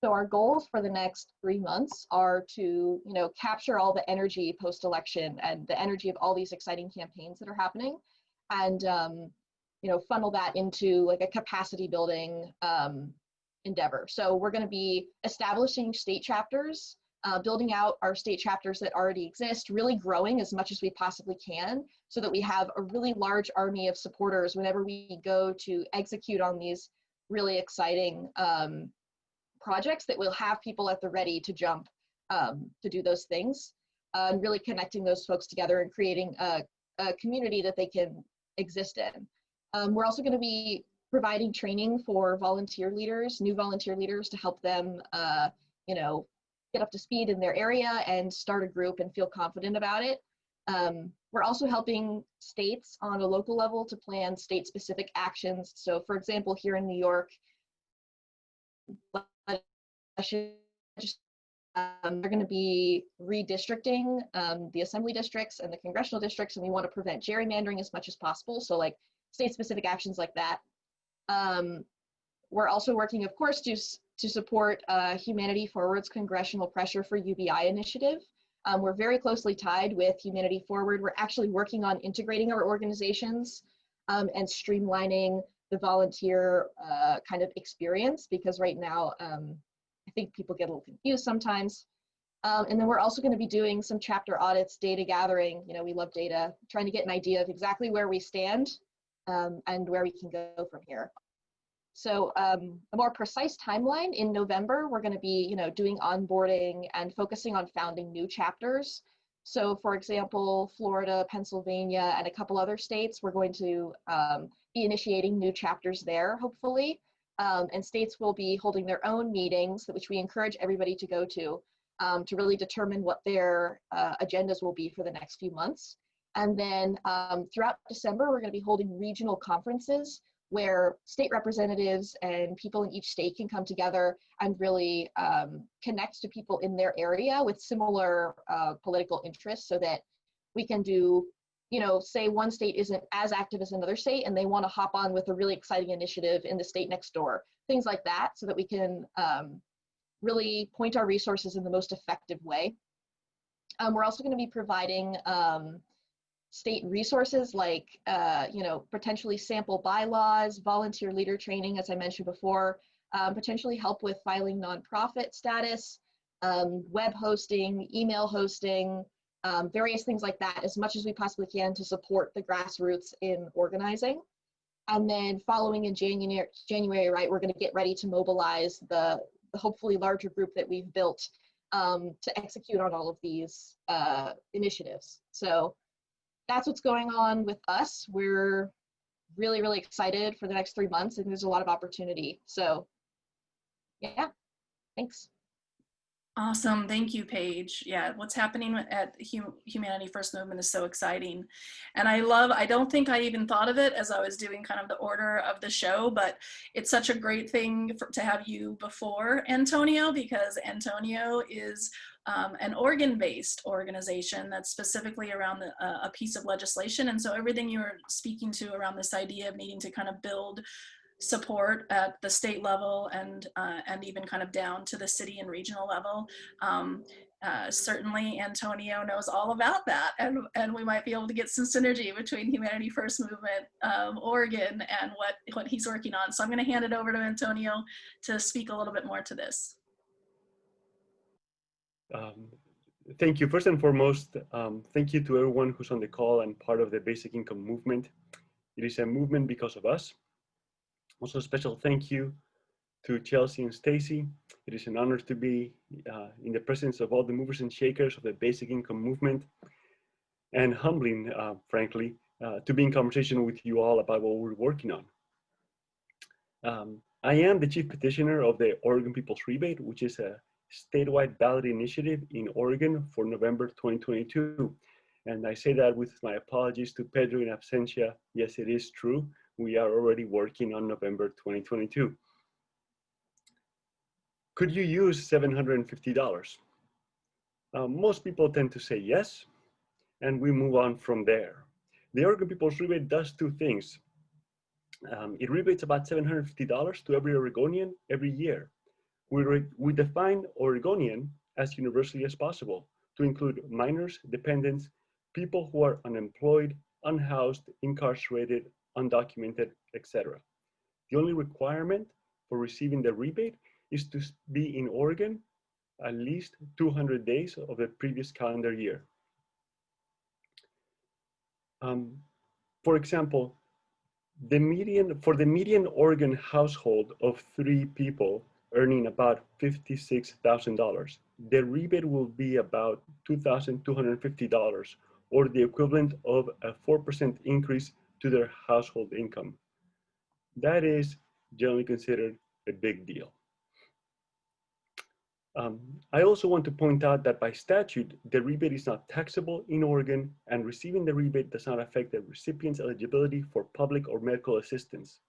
So our goals for the next 3 months are to, capture all the energy post-election and the energy of all these exciting campaigns that are happening, and funnel that into like a capacity building endeavor. So we're going to be establishing state chapters, building out our state chapters that already exist, really growing as much as we possibly can, so that we have a really large army of supporters whenever we go to execute on these really exciting projects, that will have people at the ready to jump to do those things, and really connecting those folks together and creating a community that they can exist in. We're also going to be providing training for volunteer leaders, new volunteer leaders, to help them, get up to speed in their area and start a group and feel confident about it. We're also helping states on a local level to plan state-specific actions. So for example, here in New York, they're going to be redistricting the assembly districts and the congressional districts, and we want to prevent gerrymandering as much as possible. So like state-specific actions like that. We're also working, of course, to support Humanity Forward's congressional pressure for UBI initiative. We're very closely tied with Humanity Forward. We're actually working on integrating our organizations and streamlining the volunteer kind of experience, because right now I think people get a little confused sometimes. And then we're also going to be doing some chapter audits, data gathering. You know, we love data, trying to get an idea of exactly where we stand and where we can go from here. So a more precise timeline, in November, we're going to be, doing onboarding and focusing on founding new chapters. So for example, Florida, Pennsylvania, and a couple other states, we're going to be initiating new chapters there, hopefully. And states will be holding their own meetings, which we encourage everybody to go to really determine what their agendas will be for the next few months. And then throughout December, we're going to be holding regional conferences where state representatives and people in each state can come together and really connect to people in their area with similar political interests, so that we can do, say one state isn't as active as another state and they want to hop on with a really exciting initiative in the state next door, things like that, so that we can really point our resources in the most effective way. We're also going to be providing state resources like, potentially sample bylaws, volunteer leader training, as I mentioned before, potentially help with filing nonprofit status, web hosting, email hosting, various things like that, as much as we possibly can to support the grassroots in organizing. And then following in January, right, we're going to get ready to mobilize the hopefully larger group that we've built to execute on all of these initiatives. So that's what's going on with us. We're really, really excited for the next 3 months, and there's a lot of opportunity. So yeah, thanks. Awesome. Thank you, Paige. Yeah, what's happening at Humanity First Movement is so exciting. And I don't think I even thought of it as I was doing kind of the order of the show, but it's such a great thing to have you before Antonio, because Antonio is an Oregon-based organization that's specifically around a piece of legislation. And so everything you were speaking to around this idea of needing to kind of build support at the state level and even kind of down to the city and regional level. Certainly Antonio knows all about that, and we might be able to get some synergy between Humanity First Movement Oregon and what he's working on. So I'm going to hand it over to Antonio to speak a little bit more to this. Thank you. First and foremost, thank you to everyone who's on the call and part of the basic income movement. It is a movement because of us. Also, a special thank you to Chelsea and Stacy. It is an honor to be in the presence of all the movers and shakers of the basic income movement, and humbling, frankly, to be in conversation with you all about what we're working on. I am the chief petitioner of the Oregon People's Rebate, which is a statewide ballot initiative in Oregon for November 2022. And I say that with my apologies to Pedro in absentia. Yes, it is true. We are already working on November 2022. Could you use $750? Most people tend to say yes, and we move on from there. The Oregon People's Rebate does two things. It rebates about $750 to every Oregonian every year. We define Oregonian as universally as possible to include minors, dependents, people who are unemployed, unhoused, incarcerated, undocumented, etc. The only requirement for receiving the rebate is to be in Oregon at least 200 days of the previous calendar year. For example, for the median Oregon household of 3 people earning about $56,000, the rebate will be about $2,250, or the equivalent of a 4% increase to their household income. That is generally considered a big deal. I also want to point out that by statute, the rebate is not taxable in Oregon, and receiving the rebate does not affect the recipient's eligibility for public or medical assistance.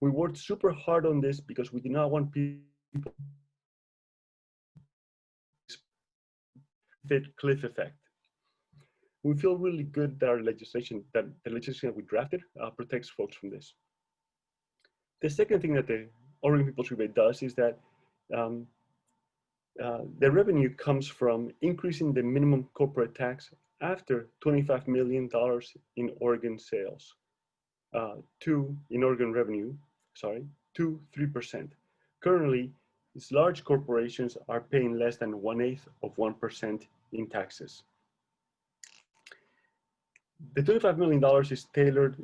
We worked super hard on this because we do not want people to cliff effect. We feel really good that the legislation that we drafted protects folks from this. The second thing that the Oregon People's Rebate does is that the revenue comes from increasing the minimum corporate tax after $25 million in Oregon sales. to in-Oregon revenue, sorry, to 3%. Currently, these large corporations are paying less than 1/8 of 1% in taxes. The $25 million is tailored,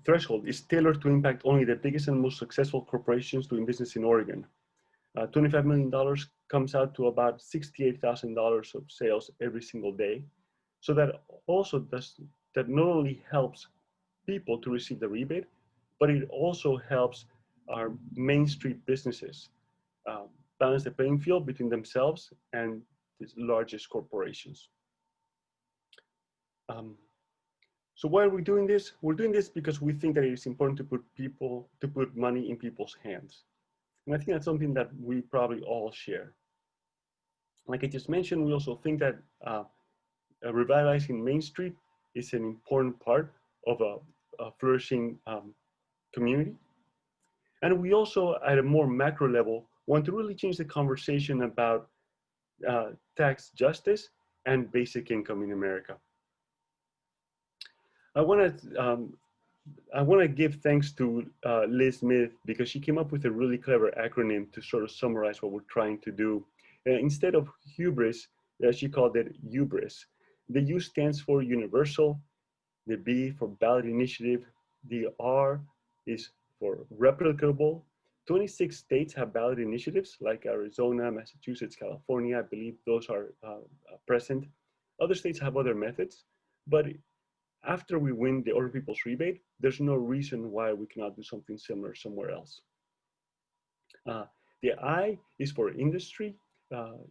threshold is tailored to impact only the biggest and most successful corporations doing business in Oregon. $25 million comes out to about $68,000 of sales every single day. So that also that not only helps people to receive the rebate, but it also helps our Main Street businesses balance the playing field between themselves and the largest corporations. So why are we doing this? We're doing this because we think that it is important to put money in people's hands. And I think that's something that we probably all share. Like I just mentioned, we also think that revitalizing Main Street is an important part of a flourishing community. And we also, at a more macro level, want to really change the conversation about tax justice and basic income in America. I want to give thanks to Liz Smith because she came up with a really clever acronym to sort of summarize what we're trying to do. Instead of hubris, she called it Ubris. The U stands for universal, the B for ballot initiative, the R is for replicable. 26 states have ballot initiatives like Arizona, Massachusetts, California. I believe those are present. Other states have other methods, but after we win the Oregon People's Rebate, there's no reason why we cannot do something similar somewhere else. The I is for industry.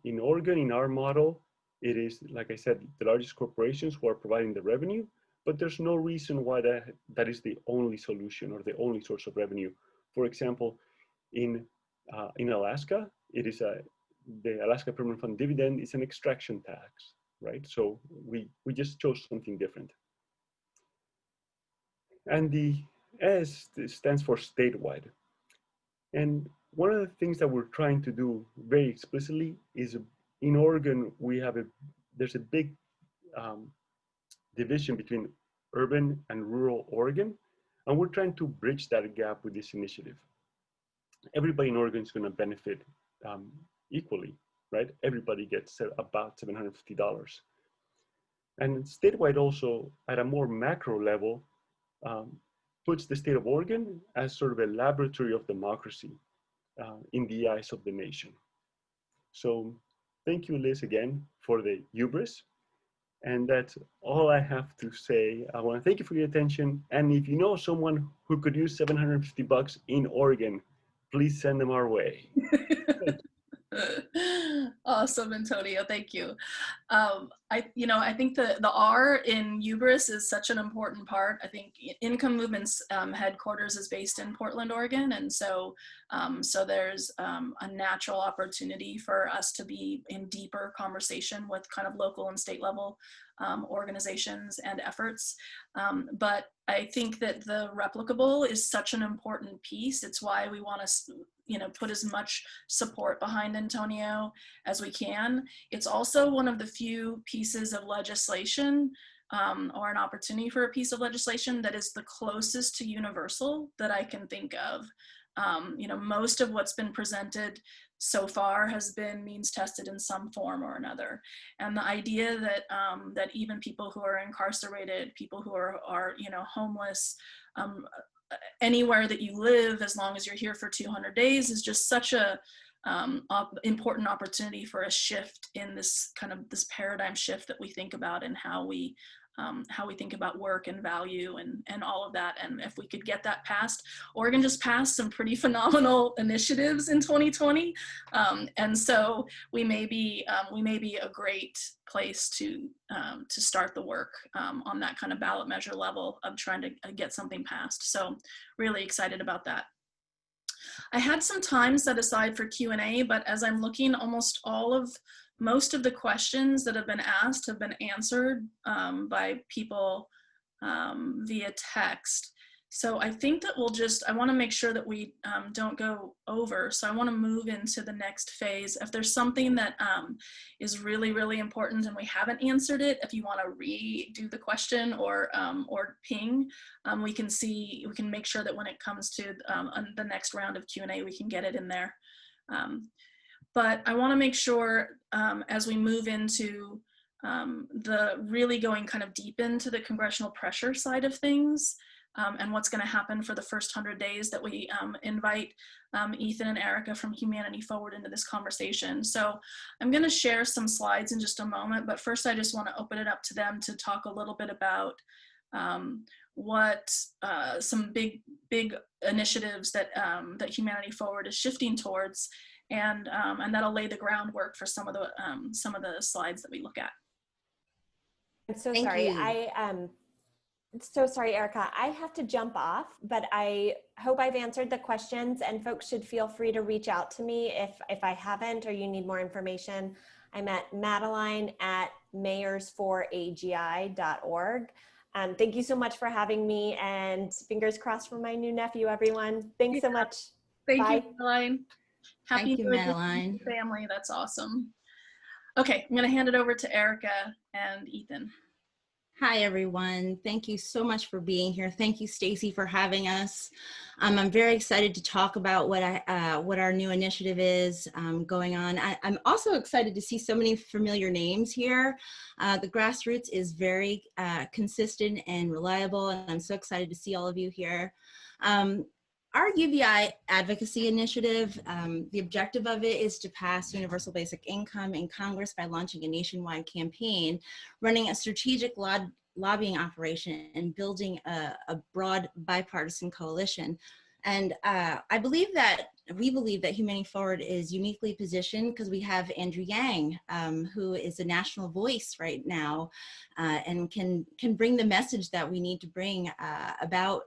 In Oregon, in our model, it is, like I said, the largest corporations who are providing the revenue, but there's no reason why that is the only solution or the only source of revenue. For example, in Alaska, it is the Alaska Permanent Fund dividend is an extraction tax, right? So we just chose something different. And the S stands for statewide. And one of the things that we're trying to do very explicitly is in Oregon, there's a big division between urban and rural Oregon. And we're trying to bridge that gap with this initiative. Everybody in Oregon is going to benefit equally, right? Everybody gets about $750. And statewide also, at a more macro level, puts the state of Oregon as sort of a laboratory of democracy in the eyes of the nation. So thank you, Liz, again, for the hubris. And that's all I have to say. I want to thank you for your attention. And if you know someone who could use $750 in Oregon, please send them our way. Awesome, Antonio. Thank you. I think the R in hubris is such an important part. I think Income Movement's headquarters is based in Portland, Oregon, and so there's a natural opportunity for us to be in deeper conversation with kind of local and state level organizations and efforts. But I think that the replicable is such an important piece. It's why we want to put as much support behind Antonio as we can. It's also one of the few pieces of legislation or an opportunity for a piece of legislation that is the closest to universal that I can think of. Most of what's been presented so far has been means tested in some form or another. And the idea that that even people who are incarcerated, people who are homeless, anywhere that you live, as long as you're here for 200 days, is just such a important opportunity for a shift in this paradigm shift that we think about and how we think about work and value and all of that. And if we could get that passed, Oregon just passed some pretty phenomenal initiatives in 2020. And so we may be a great place to start the work on that kind of ballot measure level of trying to get something passed. So really excited about that. I had some time set aside for Q&A, but as I'm looking, most of the questions that have been asked have been answered by people via text. So I think that I want to make sure that we don't go over. So I want to move into the next phase. If there's something that is really, really important and we haven't answered it, if you want to redo the question or ping, we can make sure that when it comes to the next round of Q&A, we can get it in there. But I want to make sure as we move into the really going kind of deep into the congressional pressure side of things, and what's going to happen for the first 100 days, that we invite Ethan and Erica from Humanity Forward into this conversation. So I'm going to share some slides in just a moment, but first I just want to open it up to them to talk a little bit about what some big initiatives that that Humanity Forward is shifting towards, and that'll lay the groundwork for some of the slides that we look at. I'm so Thank sorry. you. So sorry, Erica, I have to jump off, but I hope I've answered the questions, and folks should feel free to reach out to me if I haven't or you need more information. I'm at madeline@mayorsforagi.org. Thank you so much for having me, and fingers crossed for my new nephew, everyone. Thanks so much. Thank Bye. you, Madeline. Happy Thank you, New Year to Madeline. your family. That's awesome. Okay, I'm going to hand it over to Erica and Ethan. Hi, everyone. Thank you so much for being here. Thank you, Stacy, for having us. I'm very excited to talk about what our new initiative is going on. I'm also excited to see so many familiar names here. The Grassroots is very consistent and reliable, and I'm so excited to see all of you here. Our Ubi Advocacy Initiative, the objective of it is to pass universal basic income in Congress by launching a nationwide campaign, running a strategic lobbying operation, and building a broad bipartisan coalition. And we believe that Humanity Forward is uniquely positioned because we have Andrew Yang, who is a national voice right now, and can bring the message that we need to bring about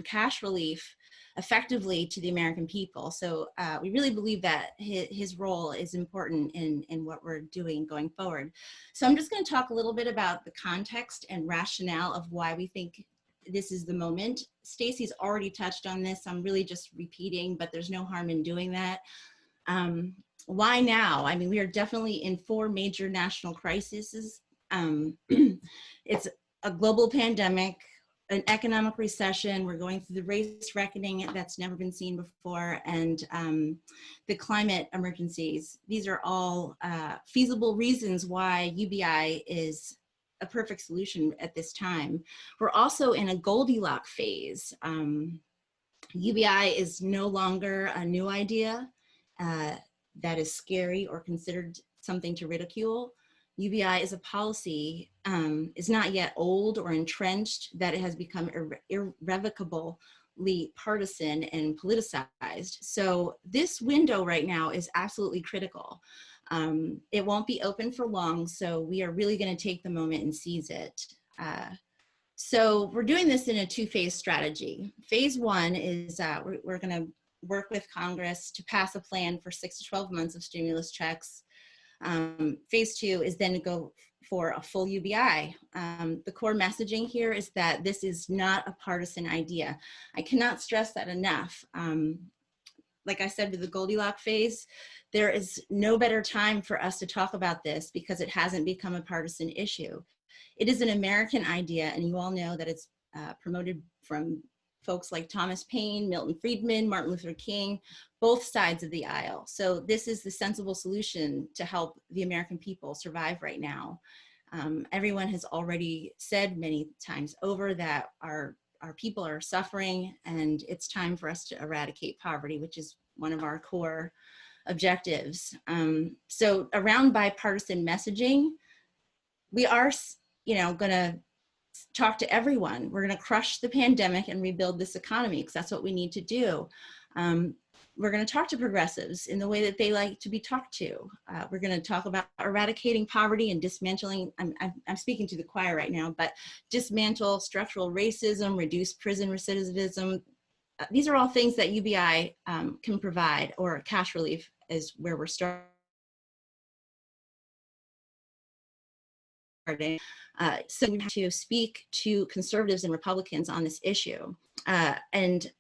cash relief effectively to the American people. So we really believe that his role is important in what we're doing going forward. So I'm just going to talk a little bit about the context and rationale of why we think this is the moment. Stacy's already touched on this. I'm really just repeating, but there's no harm in doing that. Why now? I mean, we are definitely in 4 major national crises. It's a global pandemic, an economic recession, we're going through the race reckoning that's never been seen before, and the climate emergencies. These are all feasible reasons why UBI is a perfect solution at this time. We're also in a Goldilocks phase. UBI is no longer a new idea that is scary or considered something to ridicule. UBI is a policy, is not yet old or entrenched, that it has become irrevocably partisan and politicized. So this window right now is absolutely critical. It won't be open for long, so we are really going to take the moment and seize it. So we're doing this in a 2-phase strategy. Phase 1 is we're going to work with Congress to pass a plan for 6 to 12 months of stimulus checks. Phase 2 is then to go for a full UBI. The core messaging here is that this is not a partisan idea. I cannot stress that enough. Like I said with the Goldilocks phase, there is no better time for us to talk about this because it hasn't become a partisan issue. It is an American idea, and you all know that it's promoted from folks like Thomas Paine, Milton Friedman, Martin Luther King, both sides of the aisle. So this is the sensible solution to help the American people survive right now. Everyone has already said many times over that our people are suffering, and it's time for us to eradicate poverty, which is one of our core objectives. So around bipartisan messaging, we are, going to talk to everyone. We're going to crush the pandemic and rebuild this economy because that's what we need to do. We're going to talk to progressives in the way that they like to be talked to. We're going to talk about eradicating poverty and dismantling, I'm speaking to the choir right now, but dismantle structural racism, reduce prison recidivism. These are all things that UBI can provide, or cash relief is where we're starting. So we have to speak to conservatives and Republicans on this issue. And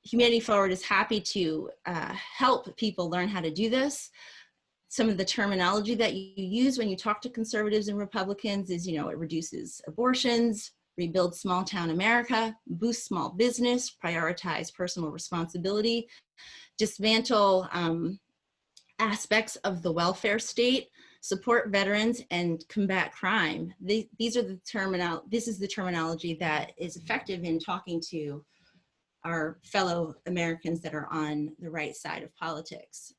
Humanity Forward is happy to help people learn how to do this. Some of the terminology that you use when you talk to conservatives and Republicans is, it reduces abortions, rebuild small town America, boost small business, prioritize personal responsibility, dismantle aspects of the welfare state, support veterans, and combat crime. This is the terminology that is effective in talking to our fellow Americans that are on the right side of politics.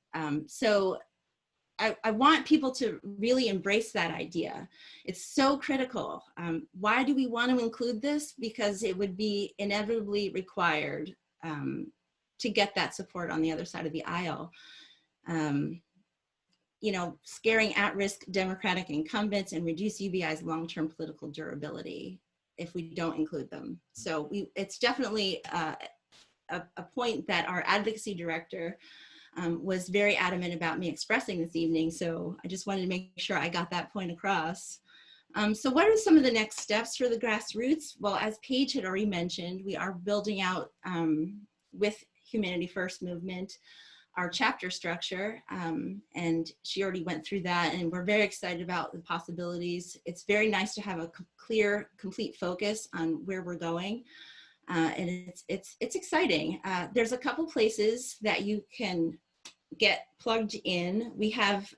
So I want people to really embrace that idea. It's so critical. Why do we want to include this? Because it would be inevitably required to get that support on the other side of the aisle. Scaring at-risk Democratic incumbents and reduce UBI's long-term political durability if we don't include them. So it's definitely a point that our advocacy director was very adamant about me expressing this evening. So I just wanted to make sure I got that point across. So what are some of the next steps for the Grassroots? Well, as Paige had already mentioned, we are building out with Humanity First Movement our chapter structure, and she already went through that, and we're very excited about the possibilities. It's very nice to have a clear, complete focus on where we're going. And it's exciting. There's a couple places that you can get plugged in. We have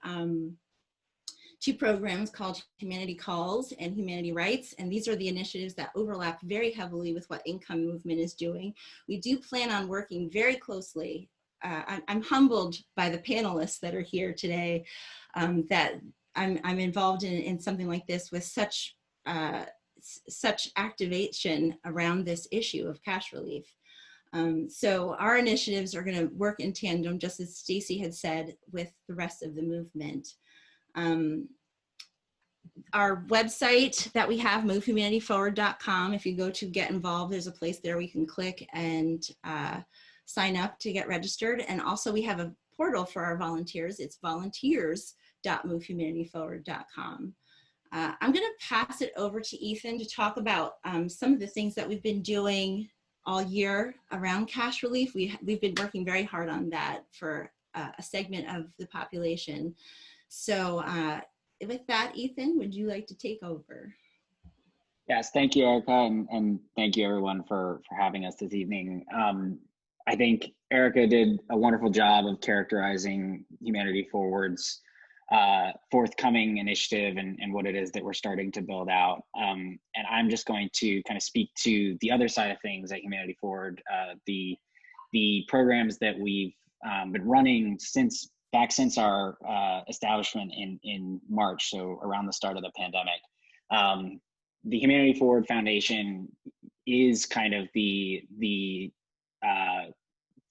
two programs called Humanity Calls and Humanity Rights, and these are the initiatives that overlap very heavily with what Income Movement is doing. We do plan on working very closely. I'm humbled by the panelists that are here today, that I'm involved in something like this with such activation around this issue of cash relief. So our initiatives are going to work in tandem, just as Stacy had said, with the rest of the movement. Our website that we have, movehumanityforward.com, if you go to get involved, there's a place there we can click and sign up to get registered. And also we have a portal for our volunteers. It's volunteers.movehumanityforward.com. I'm going to pass it over to Ethan to talk about some of the things that we've been doing all year around cash relief. We've been working very hard on that for a segment of the population. So with that, Ethan, would you like to take over? Yes, thank you, Erica, and thank you everyone for having us this evening. I think Erica did a wonderful job of characterizing Humanity Forward's forthcoming initiative and what it is that we're starting to build out. And I'm just going to kind of speak to the other side of things at Humanity Forward, the programs that we've been running since our establishment in March, so around the start of the pandemic. The Humanity Forward Foundation is kind of the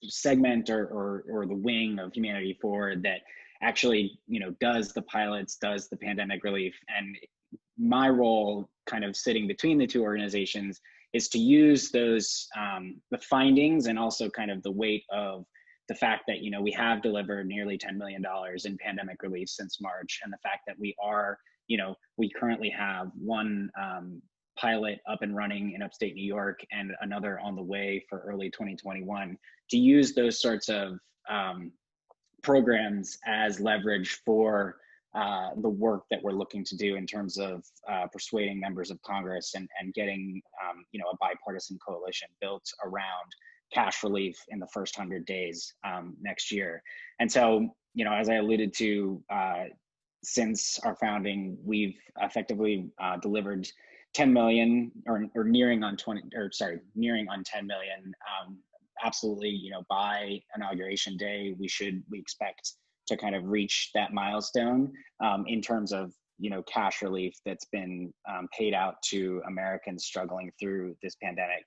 segment or the wing of Humanity Forward that actually, does the pilots, does the pandemic relief. And my role, kind of sitting between the two organizations, is to use those, the findings and also kind of the weight of the fact that, we have delivered nearly $10 million in pandemic relief since March, and the fact that we are, we currently have one pilot up and running in upstate New York and another on the way for early 2021, to use those sorts of programs as leverage for the work that we're looking to do in terms of persuading members of Congress and getting a bipartisan coalition built around cash relief in the first 100 days next year. And so, as I alluded to, since our founding, we've effectively delivered 10 million or nearing on 10 million. Absolutely, by inauguration day, we expect to kind of reach that milestone in terms of, cash relief that's been paid out to Americans struggling through this pandemic.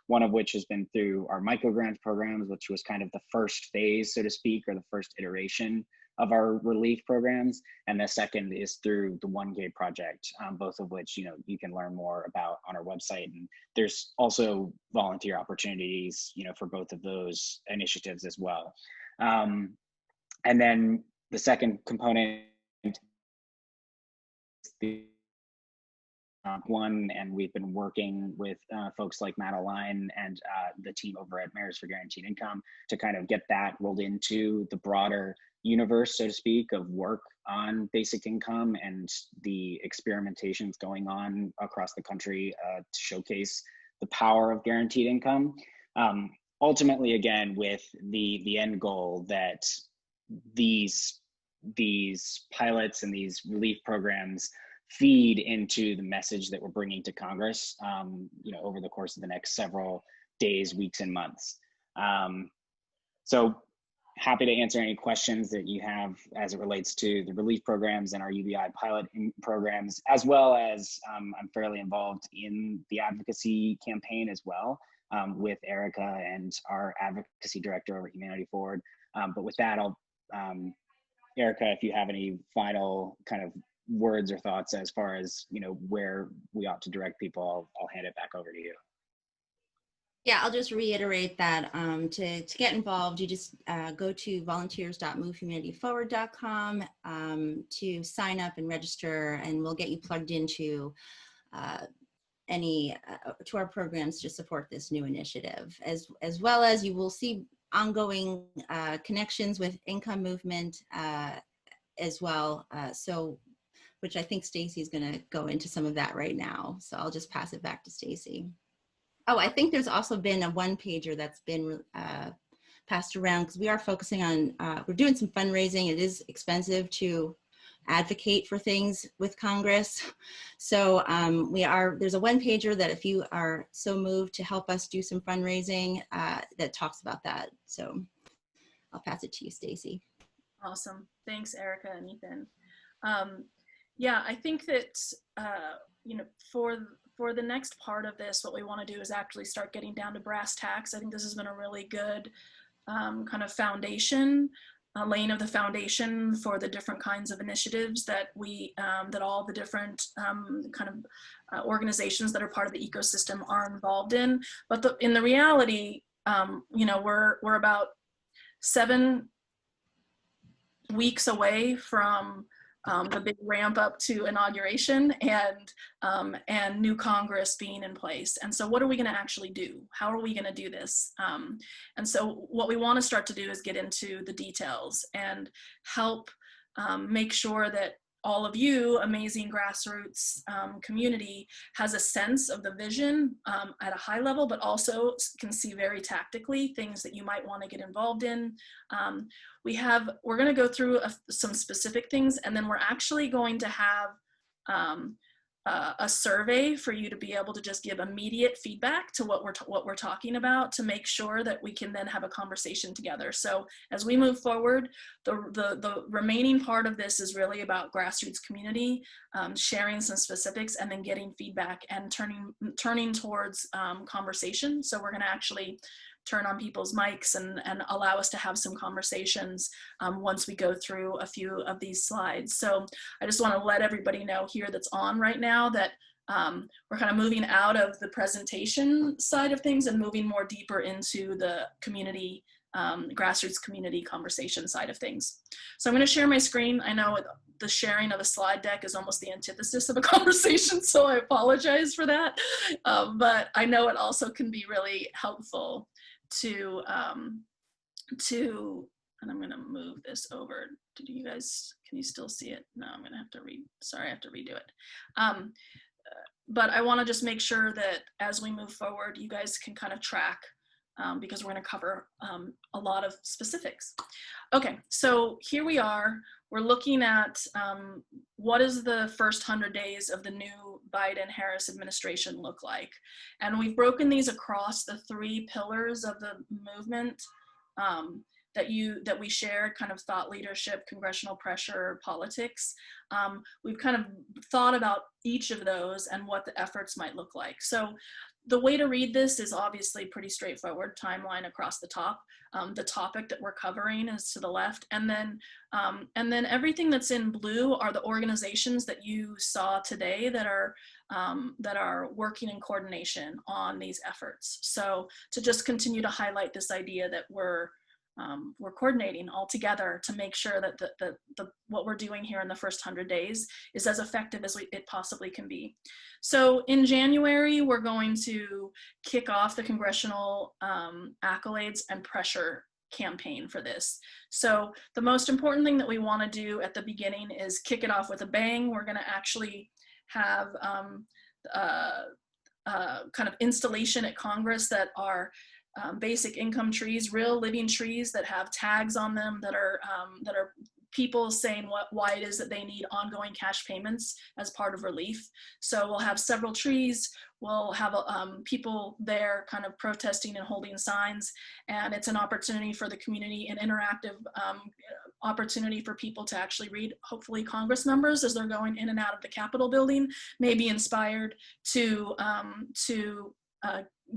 One of which has been through our microgrant programs, which was kind of the first phase, so to speak, or the first iteration of our relief programs. And the second is through the 1K project, both of which, you can learn more about on our website. And there's also volunteer opportunities, for both of those initiatives as well. And then the second component, the one, and we've been working with folks like Madeline and the team over at Mayors for Guaranteed Income to kind of get that rolled into the broader universe, so to speak, of work on basic income and the experimentations going on across the country to showcase the power of guaranteed income. Ultimately, again, with the end goal that these pilots and these relief programs feed into the message that we're bringing to Congress, over the course of the next several days, weeks, and months. So happy to answer any questions that you have as it relates to the relief programs and our UBI pilot programs, as well as I'm fairly involved in the advocacy campaign as well, with Erica and our advocacy director over Humanity Forward. But with that, Erica, if you have any final kind of words or thoughts as far as where we ought to direct people, I'll hand it back over to you. Yeah, I'll just reiterate that to get involved, you just go to volunteers.movehumanityforward.com to sign up and register, and we'll get you plugged into to our programs to support this new initiative, as well as you will see ongoing connections with Income Movement as well. Which I think Stacy's going to go into some of that right now. So I'll just pass it back to Stacy. Oh, I think there's also been a one-pager that's been passed around, because we are focusing on, we're doing some fundraising. It is expensive to advocate for things with Congress. So there's a one-pager that if you are so moved to help us do some fundraising, that talks about that. So I'll pass it to you, Stacy. Awesome. Thanks, Erica and Ethan. Yeah, I think that, for the next part of this, what we want to do is actually start getting down to brass tacks. I think this has been a really good kind of foundation, laying of the foundation for the different kinds of initiatives that that all the different kind of organizations that are part of the ecosystem are involved in. But in the reality, we're about 7 weeks away from the big ramp up to inauguration and new Congress being in place. And so what are we going to actually do? How are we going to do this? And so what we want to start to do is get into the details and help make sure that all of you, amazing grassroots community, has a sense of the vision at a high level, but also can see very tactically things that you might want to get involved in. We're going to go through some specific things, and then we're actually going to have a survey for you to be able to just give immediate feedback to what we're talking about, to make sure that we can then have a conversation together. So as we move forward, the remaining part of this is really about grassroots community, sharing some specifics, and then getting feedback and turning towards conversation. So we're going to actually turn on people's mics and allow us to have some conversations once we go through a few of these slides. So I just want to let everybody know here that's on right now that we're kind of moving out of the presentation side of things and moving more deeper into the community, grassroots community conversation side of things. So I'm going to share my screen. I know the sharing of a slide deck is almost the antithesis of a conversation, so I apologize for that. But I know it also can be really helpful to and I'm going to move this over. Can you still see it? No, I'm going to have to I have to redo it. But I want to just make sure that as we move forward, you guys can kind of track, because we're going to cover a lot of specifics. Okay, so here we are. We're looking at what does the first 100 days of the new Biden-Harris administration look like? And we've broken these across the 3 pillars of the movement that we shared, kind of thought leadership, congressional pressure, politics. We've kind of thought about each of those and what the efforts might look like. So the way to read this is obviously pretty straightforward, timeline across the top. The topic that we're covering is to the left, and then everything that's in blue are the organizations that you saw today that are working in coordination on these efforts. So to just continue to highlight this idea that we're we're coordinating all together to make sure that what we're doing here in the first 100 days is as effective as it possibly can be. So in January, we're going to kick off the Congressional Accolades and Pressure campaign for this. So the most important thing that we want to do at the beginning is kick it off with a bang. We're going to actually have kind of installation at Congress that are basic income trees, real living trees that have tags on them that are people saying why it is that they need ongoing cash payments as part of relief. So we'll have several trees. We'll have people there kind of protesting and holding signs, and it's an opportunity for the community, an interactive opportunity for people to actually read, hopefully Congress members as they're going in and out of the Capitol building, may be inspired to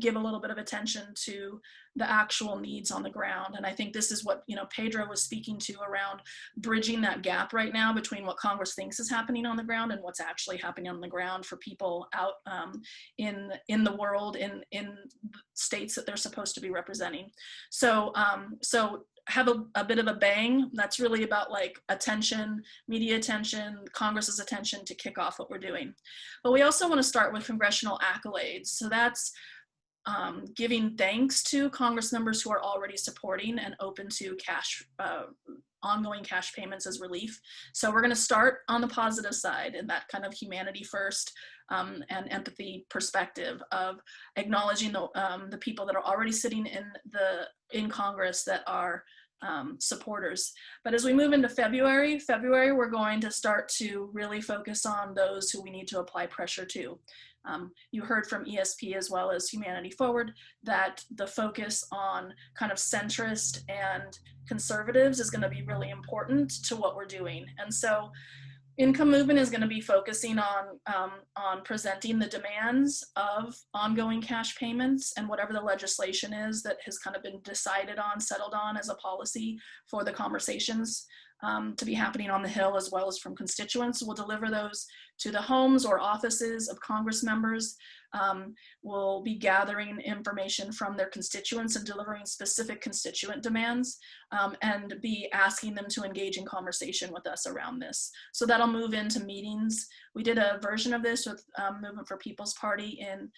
give a little bit of attention to the actual needs on the ground. And I think this is what, Pedro was speaking to around bridging that gap right now between what Congress thinks is happening on the ground and what's actually happening on the ground for people out in the world, in states that they're supposed to be representing. So have a bit of a bang. That's really about like attention, media attention, Congress's attention to kick off what we're doing. But we also want to start with congressional accolades. So that's giving thanks to Congress members who are already supporting and open to ongoing cash payments as relief. So we're going to start on the positive side in that kind of humanity first and empathy perspective of acknowledging the people that are already sitting in Congress that are supporters. But as we move into February, we're going to start to really focus on those who we need to apply pressure to. You heard from ESP as well as Humanity Forward that the focus on kind of centrist and conservatives is going to be really important to what we're doing. And so Income Movement is going to be focusing on presenting the demands of ongoing cash payments and whatever the legislation is that has kind of been decided on, settled on as a policy for the conversations to be happening on the Hill as well as from constituents. We'll deliver those to the homes or offices of Congress members. We'll be gathering information from their constituents and delivering specific constituent demands and be asking them to engage in conversation with us around this. So that'll move into meetings. We did a version of this with Movement for People's Party in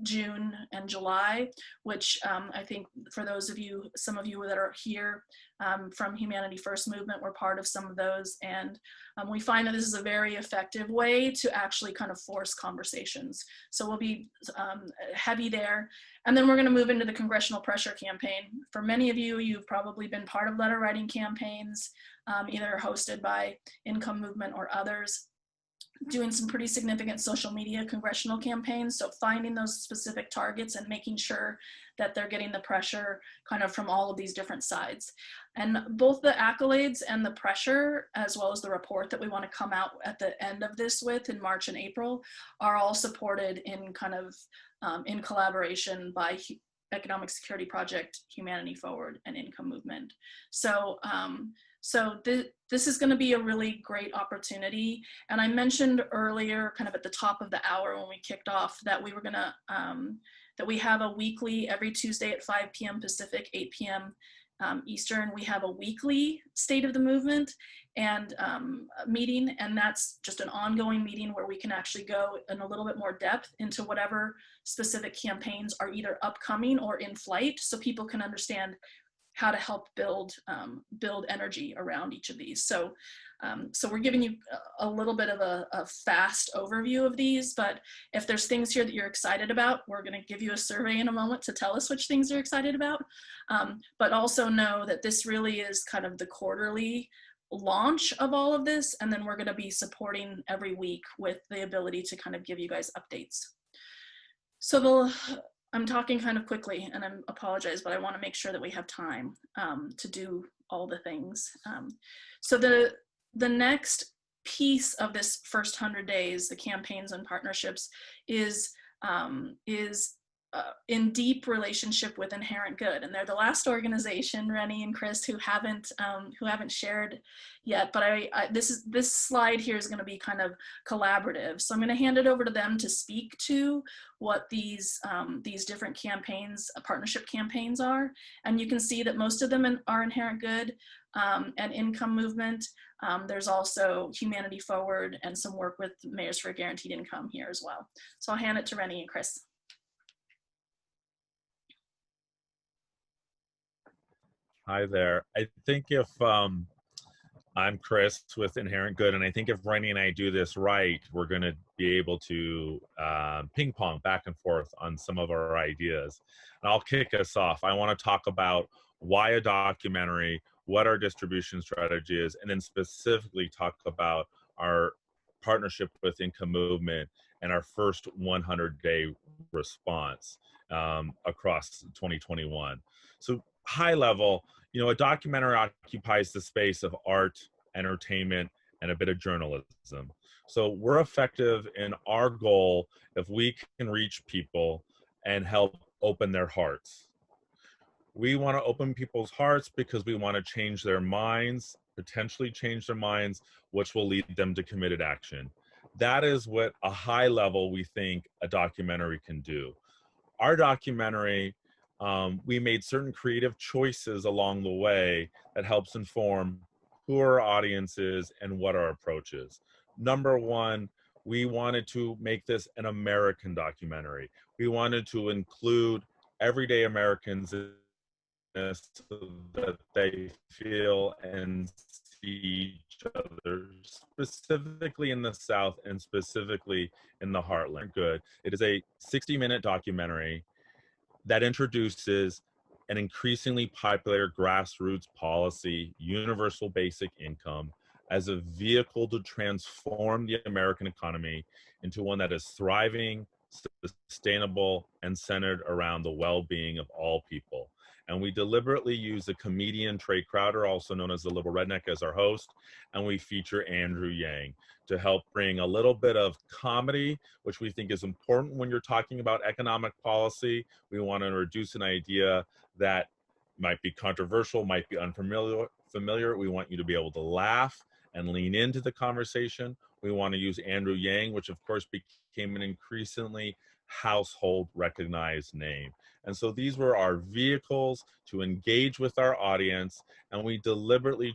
June and July, which I think for those of you, some of you that are here from Humanity First Movement, we're part of some of those. And we find that this is a very effective way to actually kind of force conversations. So we'll be heavy there. And then we're going to move into the Congressional Pressure Campaign. For many of you, you've probably been part of letter writing campaigns, either hosted by Income Movement or others, doing some pretty significant social media congressional campaigns. So finding those specific targets and making sure that they're getting the pressure kind of from all of these different sides. And both the accolades and the pressure, as well as the report that we want to come out at the end of this with in March and April, are all supported in kind of in collaboration by Economic Security Project, Humanity Forward, and Income Movement. So this is going to be a really great opportunity. And I mentioned earlier, kind of at the top of the hour when we kicked off, that we were going to, that we have a weekly, every Tuesday at 5 p.m. Pacific, 8 p.m. Eastern, we have a weekly State of the Movement and meeting, and that's just an ongoing meeting where we can actually go in a little bit more depth into whatever specific campaigns are either upcoming or in flight, so people can understand how to help build energy around each of these. So we're giving you a little bit of a fast overview of these, but if there's things here that you're excited about, we're gonna give you a survey in a moment to tell us which things you're excited about. But also know that this really is kind of the quarterly launch of all of this, and then we're gonna be supporting every week with the ability to kind of give you guys updates. So I'm talking kind of quickly, and I apologize, but I want to make sure that we have time to do all the things. So the next piece of this first 100 days, the campaigns and partnerships, is in deep relationship with Inherent Good, and they're the last organization, Rennie and Chris, who haven't shared yet. But this slide here is going to be kind of collaborative, so I'm going to hand it over to them to speak to what these different campaigns, partnership campaigns are, and you can see that most of them are Inherent Good and Income Movement. There's also Humanity Forward and some work with Mayors for a Guaranteed Income here as well. So I'll hand it to Rennie and Chris. Hi there. I think if I'm Chris with Inherent Good, and I think if Rennie and I do this right, we're going to be able to ping pong back and forth on some of our ideas. And I'll kick us off. I want to talk about why a documentary, what our distribution strategy is, and then specifically talk about our partnership with Income Movement and our first 100-day response across 2021. So high level, you know, a documentary occupies the space of art, entertainment, and a bit of journalism. So we're effective in our goal if we can reach people and help open their hearts. We want to open people's hearts because we want to change their minds, potentially change their minds, which will lead them to committed action. That is what a high level we think a documentary can do. Our documentary, we made certain creative choices along the way that helps inform who our audience is and what our approach is. Number one, we wanted to make this an American documentary. We wanted to include everyday Americans so that they feel and see each other, specifically in the South and specifically in the heartland. Good. It is a 60-minute documentary that introduces an increasingly popular grassroots policy, universal basic income, as a vehicle to transform the American economy into one that is thriving, sustainable, and centered around the well-being of all people. And we deliberately use the comedian Trey Crowder, also known as the Liberal Redneck, as our host, and we feature Andrew Yang to help bring a little bit of comedy, which we think is important when you're talking about economic policy. We want to introduce an idea that might be controversial, might be unfamiliar. We want you to be able to laugh and lean into the conversation. We want to use Andrew Yang, which of course became an increasingly household recognized name. And so these were our vehicles to engage with our audience, and we deliberately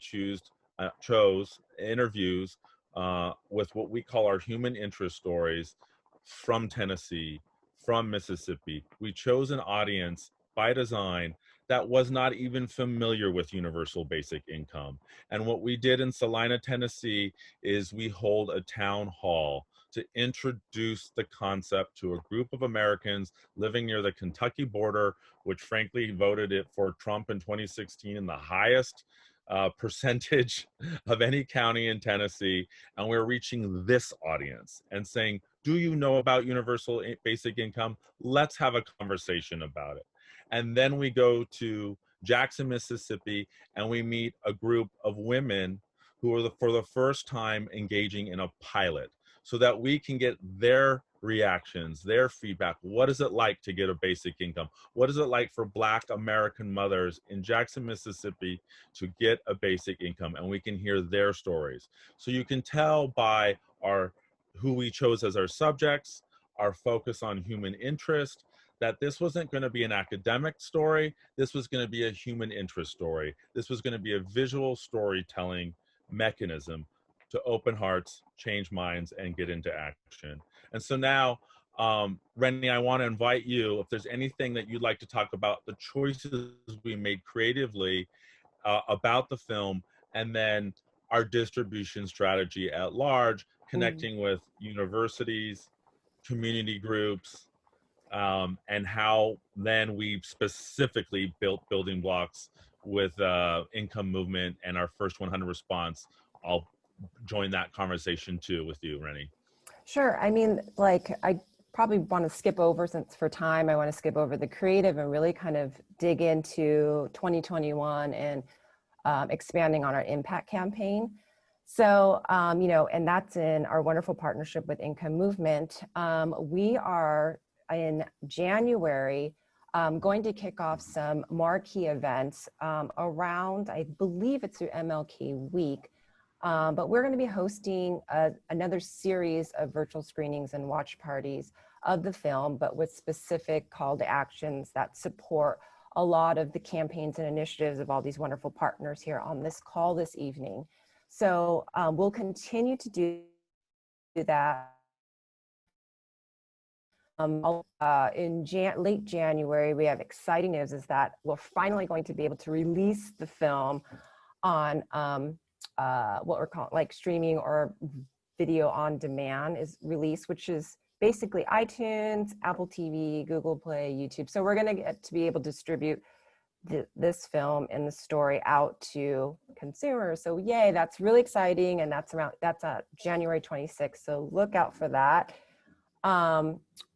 chose interviews with what we call our human interest stories from Tennessee, from Mississippi. We chose an audience by design that was not even familiar with universal basic income. And what we did in Salina, Tennessee, is we hold a town hall to introduce the concept to a group of Americans living near the Kentucky border, which frankly voted it for Trump in 2016 in the highest percentage of any county in Tennessee. And we're reaching this audience and saying, do you know about universal basic income? Let's have a conversation about it. And then we go to Jackson, Mississippi, and we meet a group of women who are for the first time engaging in a pilot so that we can get their reactions, their feedback. What is it like to get a basic income? What is it like for Black American mothers in Jackson, Mississippi to get a basic income? And we can hear their stories. So you can tell by who we chose as our subjects, our focus on human interest, that this wasn't going to be an academic story. This was going to be a human interest story. This was going to be a visual storytelling mechanism to open hearts, change minds, and get into action. And so now, Rennie, I want to invite you, if there's anything that you'd like to talk about, the choices we made creatively about the film, and then our distribution strategy at large, connecting with universities, community groups, and how then we specifically built building blocks with Income Movement and our first 100 response. I'll join that conversation too with you, Rennie. Sure. I mean, like, I probably want to skip over, since for time, I want to skip over the creative and really kind of dig into 2021 and expanding on our impact campaign. So, you know, and that's in our wonderful partnership with Income Movement. We are in January, going to kick off some marquee events around, I believe it's through MLK Week, but we're going to be hosting another series of virtual screenings and watch parties of the film, but with specific call to actions that support a lot of the campaigns and initiatives of all these wonderful partners here on this call this evening. So we'll continue to do that. In late January, we have exciting news is that we're finally going to be able to release the film on what we're calling like streaming or video on demand is released, which is basically iTunes, Apple TV, Google Play, YouTube. So we're going to get to be able to distribute this film and the story out to consumers. So yay, that's really exciting. And that's January 26th. So look out for that.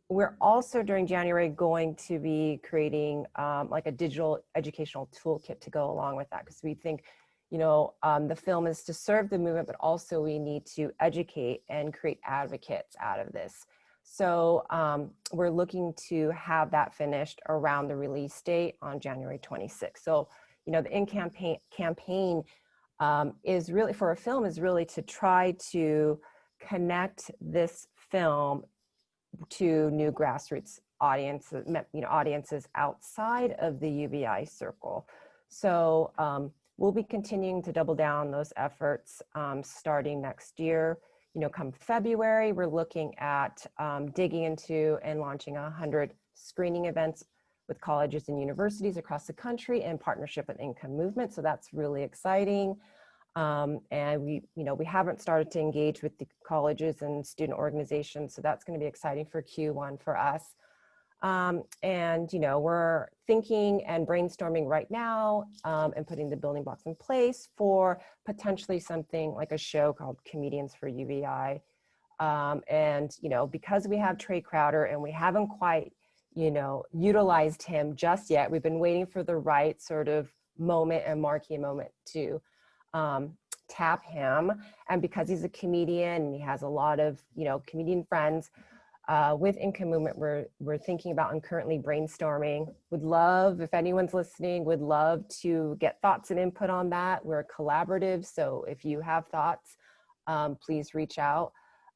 We're also during January going to be creating like a digital educational toolkit to go along with that, because we think, you know, the film is to serve the movement, but also we need to educate and create advocates out of this. So we're looking to have that finished around the release date on January 26th. So, you know, the campaign is really, for a film, is really to try to connect this film to new grassroots audiences, you know, audiences outside of the UBI circle. So we'll be continuing to double down those efforts starting next year. You know, come February, we're looking at digging into and launching 100 screening events with colleges and universities across the country in partnership with Income Movement. So that's really exciting. And we haven't started to engage with the colleges and student organizations. So that's going to be exciting for Q1 for us. And, you know, we're thinking and brainstorming right now and putting the building blocks in place for potentially something like a show called Comedians for UBI. And, you know, because we have Trey Crowder and we haven't quite, you know, utilized him just yet, we've been waiting for the right sort of moment and marquee moment to tap him. And because he's a comedian and he has a lot of, you know, comedian friends, with Income Movement, we're thinking about and currently brainstorming. Would love, if anyone's listening, would love to get thoughts and input on that. We're collaborative, so if you have thoughts, please reach out.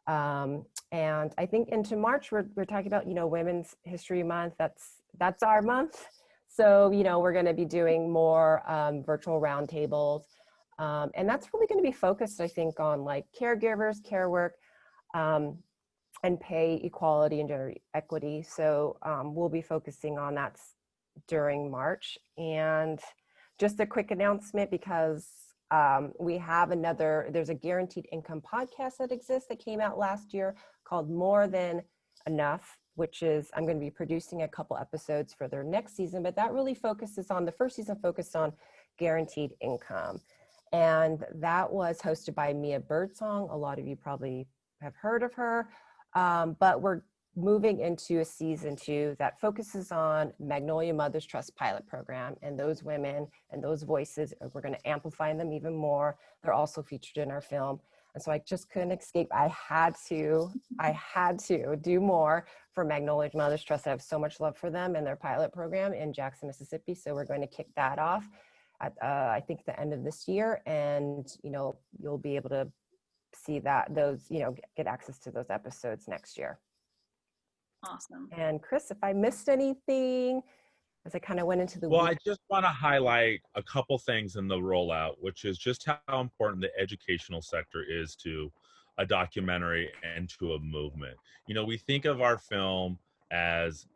And I think into March, we're talking about, you know, Women's History Month. That's our month. So, you know, we're going to be doing more virtual roundtables. And that's really going to be focused, I think, on like caregivers, care work, and pay equality and gender equity. So we'll be focusing on that during March. And just a quick announcement, because we have there's a guaranteed income podcast that exists that came out last year called More Than Enough, which is, I'm going to be producing a couple episodes for their next season, but that really focuses on, the first season focused on guaranteed income. And that was hosted by Mia Birdsong. A lot of you probably have heard of her. But we're moving into a season 2 that focuses on Magnolia Mothers Trust pilot program and those women and those voices. We're going to amplify them even more. They're also featured in our film. And so I just couldn't escape. I had to do more for Magnolia Mothers Trust. I have so much love for them and their pilot program in Jackson, Mississippi. So we're going to kick that off at, I think, the end of this year. And, you know, you'll be able to see those, you know, get access to those episodes next year. Awesome. And Chris, if I missed anything, as I kind of went into the Well, I just want to highlight a couple things in the rollout, which is just how important the educational sector is to a documentary and to a movement. You know, we think of our film as,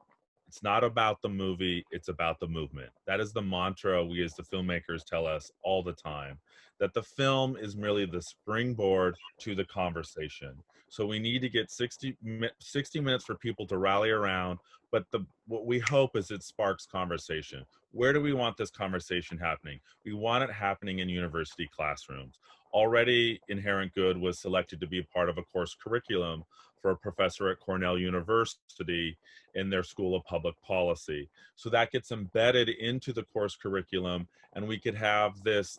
it's not about the movie, it's about the movement. That is the mantra we as the filmmakers tell us all the time, that the film is merely the springboard to the conversation. So we need to get 60 minutes for people to rally around, but what we hope is it sparks conversation. Where do we want this conversation happening? We want it happening in university classrooms. Already, Inherent Good was selected to be part of a course curriculum for a professor at Cornell University in their School of Public Policy. So that gets embedded into the course curriculum, and we could have this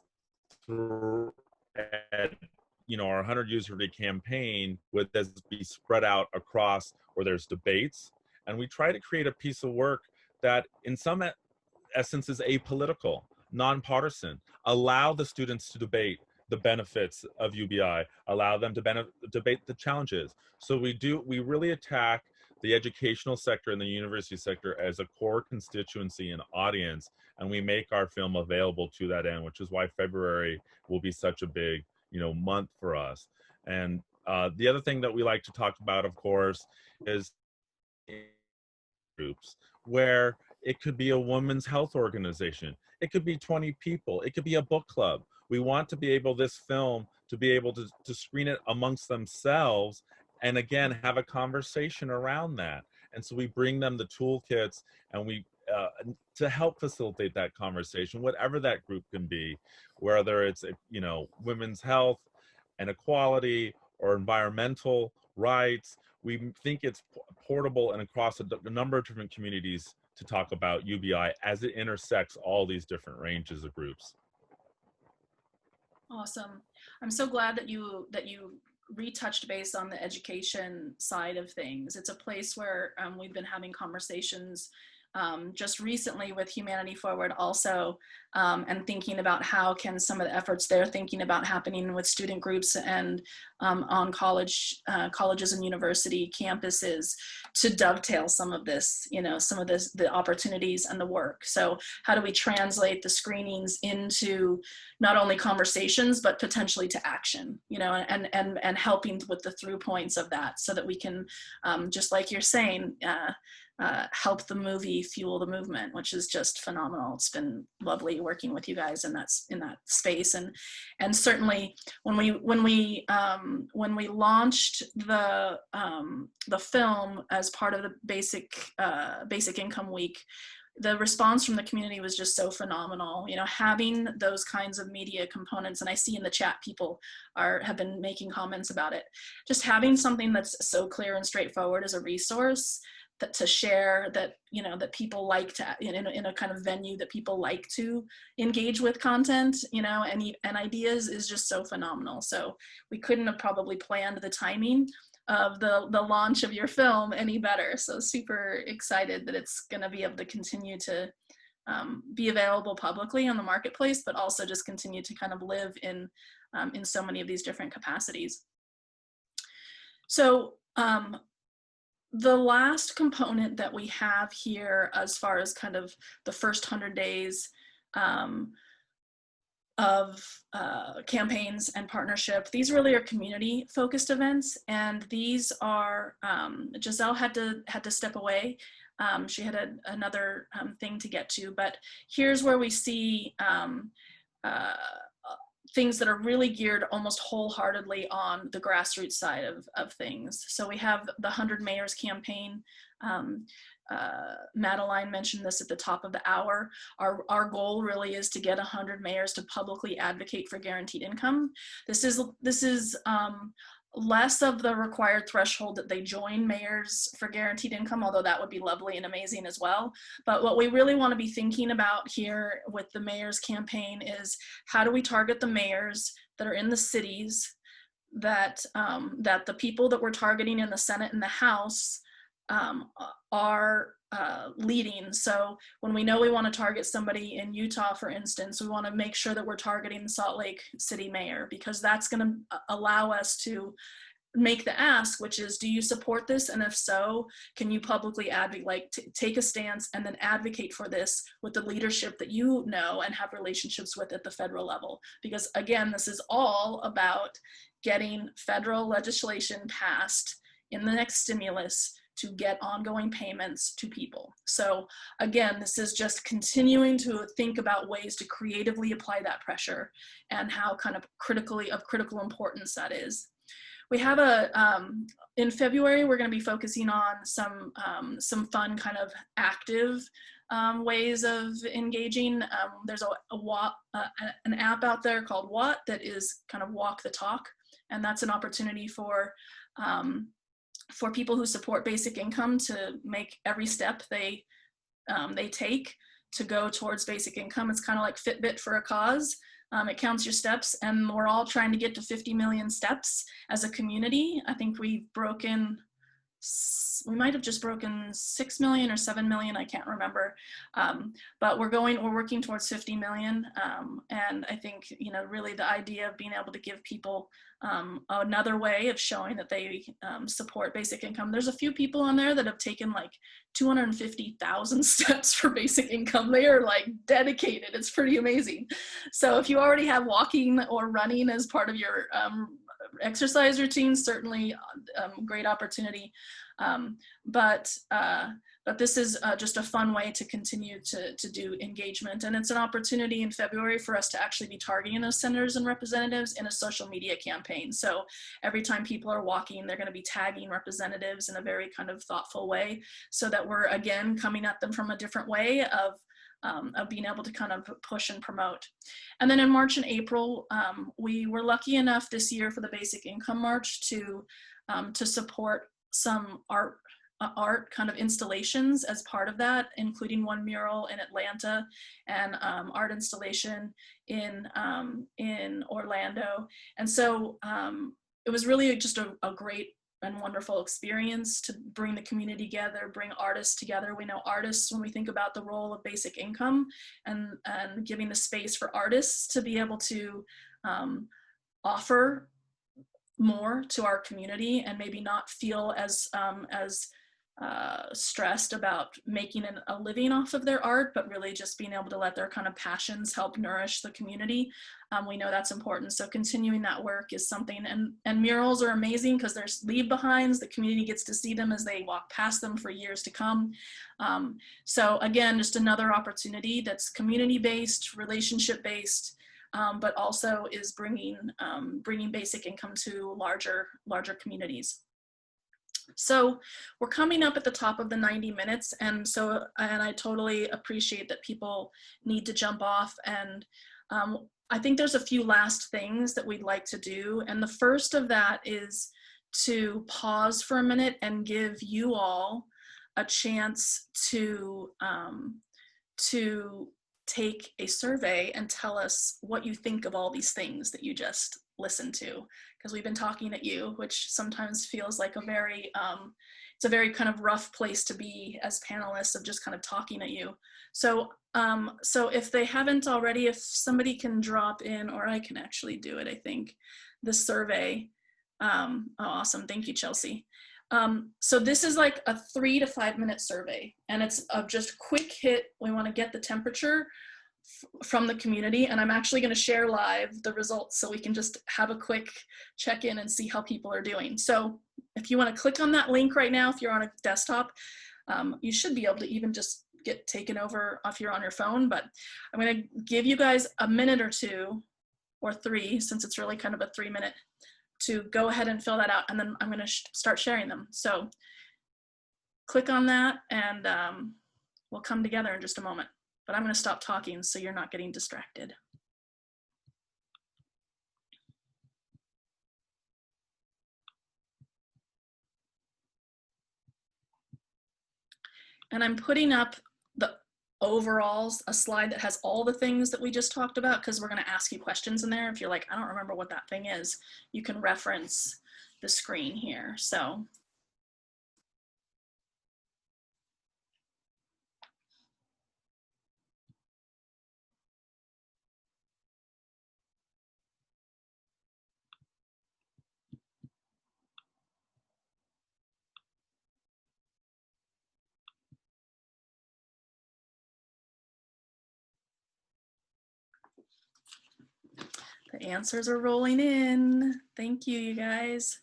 at, you know, our 100 User campaign would this be spread out across where there's debates And we try to create a piece of work that in some essence is apolitical, nonpartisan, allow the students to debate the benefits of UBI, allow them to debate the challenges. So we really attack the educational sector and the university sector as a core constituency and audience, and we make our film available to that end, which is why February will be such a big, month for us. And the other thing that we like to talk about, of course, is groups where it could be a women's health organization, it could be 20 people, it could be a book club. We want to be able, this film, to be able to screen it amongst themselves and again have a conversation around that. And so we bring them the toolkits and we to help facilitate that conversation, whatever that group can be, whether it's women's health and equality or environmental rights. We think it's portable and across a number of different communities to talk about UBI as it intersects all these different ranges of groups. Awesome. I'm so glad that you retouched base on the education side of things. It's a place where we've been having conversations just recently with Humanity Forward also, and thinking about how can some of the efforts they're thinking about happening with student groups and on colleges and university campuses to dovetail some of this, the opportunities and the work. So how do we translate the screenings into not only conversations, but potentially to action, and helping with the through points of that so that we can, just like you're saying, help the movie fuel the movement, which is just phenomenal. It's been lovely working with you guys in that space, and certainly when we launched the film as part of the basic income week, the response from the community was just so phenomenal. Having those kinds of media components, and I see in the chat people have been making comments about it. Just having something that's so clear and straightforward as a resource to share, that that people like to in a kind of venue that people like to engage with content, and ideas, is just so phenomenal. So we couldn't have probably planned the timing of the launch of your film any better. So super excited that it's going to be able to continue to be available publicly on the marketplace, but also just continue to kind of live in so many of these different capacities. So the last component that we have here, as far as kind of the first 100 days of campaigns and partnership, these really are community focused events, and these are, Gisele had to step away. She had another thing to get to, but here's where we see things that are really geared almost wholeheartedly on the grassroots side of things. So we have the 100 Mayors campaign. Madeline mentioned this at the top of the hour. Our goal really is to get 100 mayors to publicly advocate for guaranteed income. This is less of the required threshold that they join mayors for guaranteed income, although that would be lovely and amazing as well. But what we really want to be thinking about here with the mayors campaign is, how do we target the mayors that are in the cities that the people that we're targeting in the Senate and the House are leading. So when we know we want to target somebody in Utah, for instance, we want to make sure that we're targeting the Salt Lake City mayor, because that's going to allow us to make the ask, which is, do you support this? And if so, can you publicly advocate, take a stance and then advocate for this with the leadership that you know and have relationships with at the federal level? Because again, this is all about getting federal legislation passed in the next stimulus to get ongoing payments to people. So again, this is just continuing to think about ways to creatively apply that pressure and how kind of critical importance that is. We have in February, we're going to be focusing on some fun kind of active ways of engaging. There's an app out there called What that is kind of walk the talk, and that's an opportunity for people who support basic income to make every step they take to go towards basic income. It's kind of like Fitbit for a cause. It counts your steps, and we're all trying to get to 50 million steps as a community. I think we've broken we might have just broken 6 million or 7 million, I can't remember. But we're working towards 50 million. And I think, you know, really the idea of being able to give people another way of showing that they support basic income. There's a few people on there that have taken like 250,000 steps for basic income. They are like dedicated. It's pretty amazing. So if you already have walking or running as part of your exercise routine, certainly great opportunity. But this is just a fun way to continue to do engagement. And it's an opportunity in February for us to actually be targeting those senators and representatives in a social media campaign. So every time people are walking, they're going to be tagging representatives in a very kind of thoughtful way, so that we're, again, coming at them from a different way of being able to kind of push and promote. And then in March and April, we were lucky enough this year for the Basic Income March to support some art kind of installations as part of that, including one mural in Atlanta and art installation in Orlando. And so it was really just a great and wonderful experience to bring the community together, bring artists together. We know artists, when we think about the role of basic income and giving the space for artists to be able to offer more to our community and maybe not feel as stressed about making a living off of their art, but really just being able to let their kind of passions help nourish the community. We know that's important. So continuing that work is something, and murals are amazing because there's leave behinds. The community gets to see them as they walk past them for years to come. So again, just another opportunity that's community-based, relationship-based, but also is bringing basic income to larger communities. So we're coming up at the top of the 90 minutes. And I totally appreciate that people need to jump off. And I think there's a few last things that we'd like to do. And the first of that is to pause for a minute and give you all a chance to take a survey and tell us what you think of all these things that you just listened to, because we've been talking at you, which sometimes feels like it's a very kind of rough place to be as panelists, of just kind of talking at you. So if they haven't already, if somebody can drop in, or I can actually do it, I think, the survey. Oh, awesome, thank you, Chelsea. So this is like a 3 to 5 minute survey, and it's a just quick hit. We want to get the temperature from the community, and I'm actually going to share live the results so we can just have a quick check-in and see how people are doing. So if you want to click on that link right now, if you're on a desktop, you should be able to even just get taken over if you're on your phone. But I'm going to give you guys a minute or 2 or 3, since it's really kind of a 3-minute, to go ahead and fill that out, and then I'm going to start sharing them. So click on that, and we'll come together in just a moment. But I'm going to stop talking so you're not getting distracted. And I'm putting up the overalls, a slide that has all the things that we just talked about, because we're going to ask you questions in there. If you're like, I don't remember what that thing is, you can reference the screen here. So the answers are rolling in. Thank you, you guys.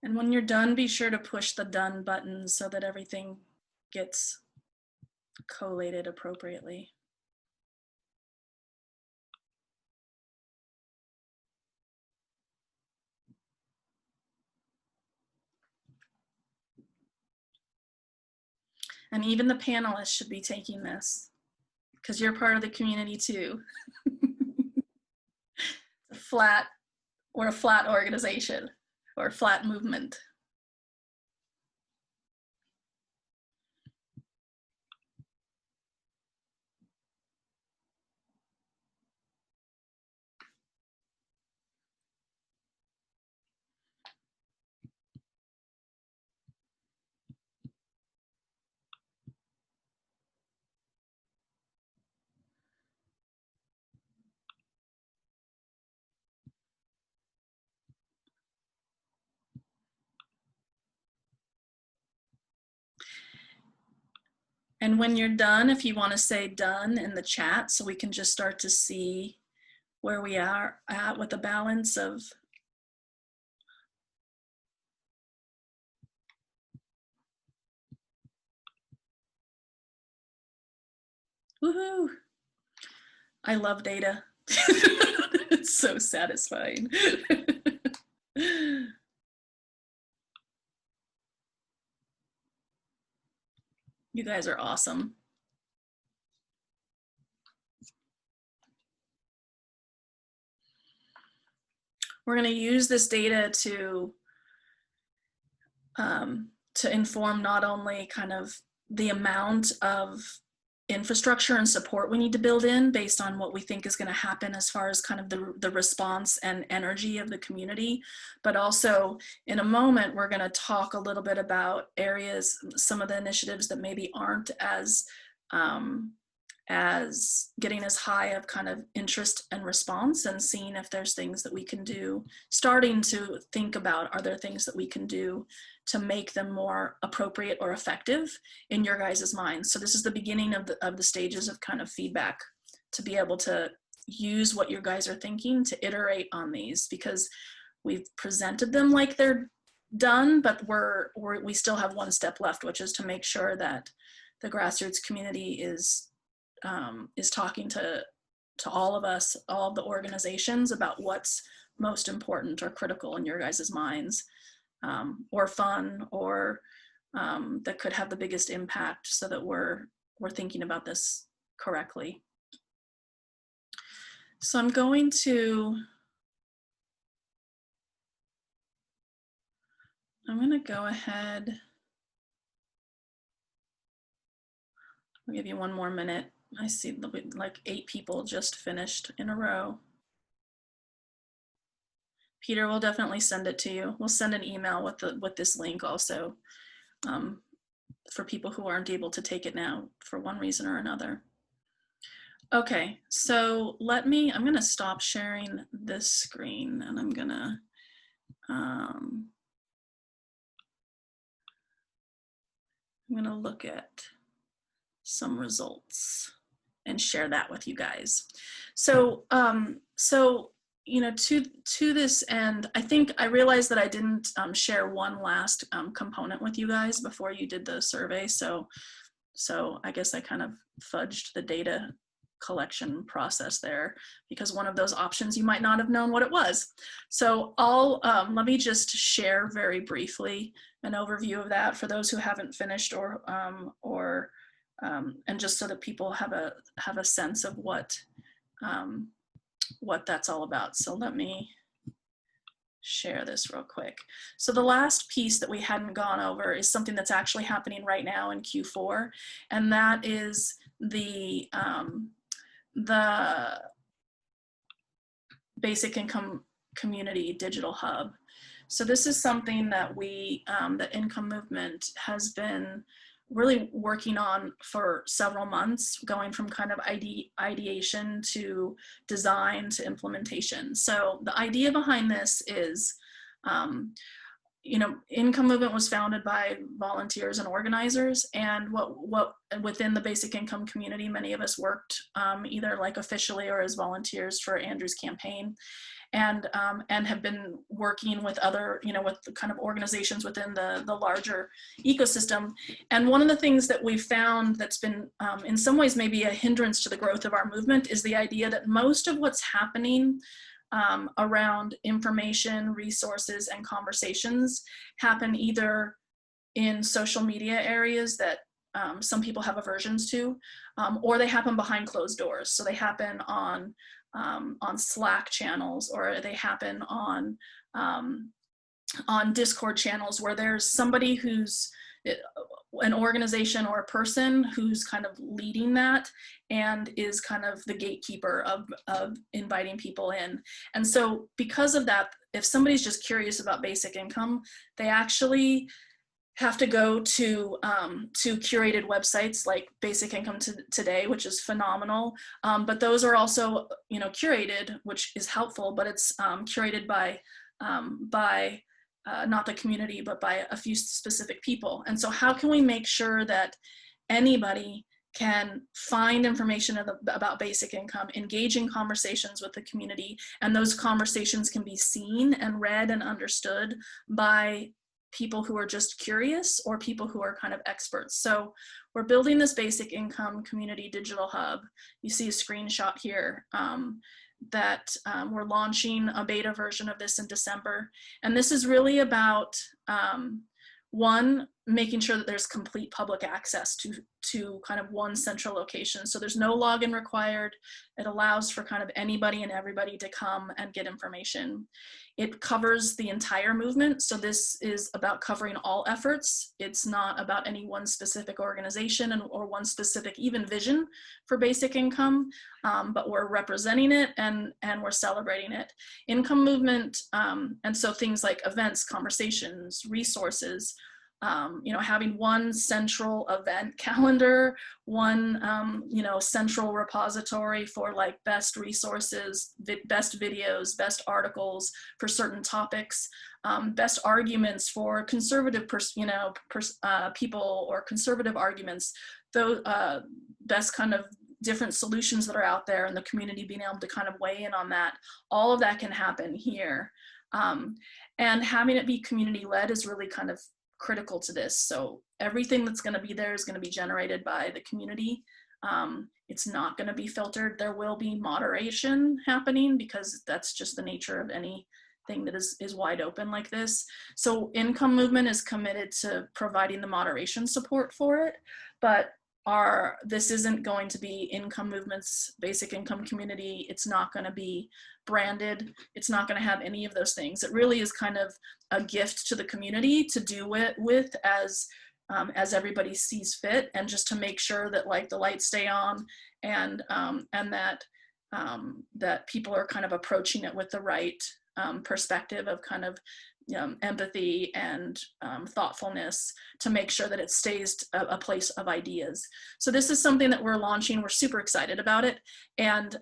And when you're done, be sure to push the done button so that everything gets collated appropriately. And even the panelists should be taking this because you're part of the community too. We're a flat organization or a flat movement. And when you're done, if you want to say done in the chat so we can just start to see where we are at with the balance of woohoo. I love data. It's so satisfying. You guys are awesome. We're going to use this data to inform not only kind of the amount of infrastructure and support we need to build in based on what we think is going to happen as far as kind of the response and energy of the community, but also in a moment we're going to talk a little bit about areas, some of the initiatives that maybe aren't as getting as high of kind of interest and response, and seeing if there's things that we can do, starting to think about, are there things that we can do to make them more appropriate or effective in your guys' minds. So this is the beginning of the stages of kind of feedback, to be able to use what your guys are thinking to iterate on these, because we've presented them like they're done, but we still have one step left, which is to make sure that the grassroots community is talking to all of us, all of the organizations, about what's most important or critical in your guys' minds, or fun, or that could have the biggest impact, so that we're thinking about this correctly. So I'm going to go ahead. I'll give you one more minute. I see like 8 people just finished in a row. Peter, we'll definitely send it to you. We'll send an email with this link also, for people who aren't able to take it now for one reason or another. Okay, so I'm gonna stop sharing this screen, and I'm gonna look at some results and share that with you guys. So, you know, to this end, I think I realized that I didn't share one last component with you guys before you did the survey. So I guess I kind of fudged the data collection process there, because one of those options you might not have known what it was. So let me just share very briefly an overview of that for those who haven't finished, and just so that people have a sense of what that's all about. So let me share this real quick. So the last piece that we hadn't gone over is something that's actually happening right now in Q4, and that is the Basic Income Community Digital Hub. So this is something that the Income Movement has been really working on for several months, going from kind of ideation to design to implementation. So the idea behind this is Income Movement was founded by volunteers and organizers, and what within the basic income community, many of us worked either like officially or as volunteers for Andrew's campaign, and have been working with other, with the kind of organizations within the larger ecosystem. And one of the things that we found that's been in some ways maybe a hindrance to the growth of our movement is the idea that most of what's happening around information, resources, and conversations happen either in social media areas that some people have aversions to, or they happen behind closed doors. So they happen on Slack channels, or they happen on Discord channels where there's somebody who's an organization or a person who's kind of leading that and is kind of the gatekeeper of inviting people in. And so because of that, if somebody's just curious about basic income, they actually have to go to curated websites like Basic Income Today, which is phenomenal. But those are also, curated, which is helpful, but it's curated by not the community, but by a few specific people. And so how can we make sure that anybody can find information about basic income, engage in conversations with the community, and those conversations can be seen and read and understood by people who are just curious or people who are kind of experts. So we're building this basic income community digital hub. You see a screenshot here that we're launching a beta version of this in December. And this is really about, one, making sure that there's complete public access to kind of one central location. So there's no login required. It allows for kind of anybody and everybody to come and get information. It covers the entire movement. So this is about covering all efforts. It's not about any one specific organization or one specific even vision for basic income, but we're representing it and we're celebrating it. Income movement, and so things like events, conversations, resources, having one central event calendar, one, central repository for like best resources, best videos, best articles for certain topics, best arguments for conservative, people or conservative arguments, those best kind of different solutions that are out there, and the community being able to kind of weigh in on that. All of that can happen here. And having it be community led is really kind of critical to this. So everything that's going to be there is going to be generated by the community. It's not going to be filtered. There will be moderation happening because that's just the nature of anything that is wide open like this. So Income Movement is committed to providing the moderation support for it, but this isn't going to be Income Movement's basic income community. It's not going to be branded. It's not going to have any of those things. It really is kind of a gift to the community to do it with as everybody sees fit, and just to make sure that like the lights stay on and that people are kind of approaching it with the right perspective of kind of empathy and thoughtfulness to make sure that it stays a place of ideas. So this is something that we're launching. We're super excited about it, and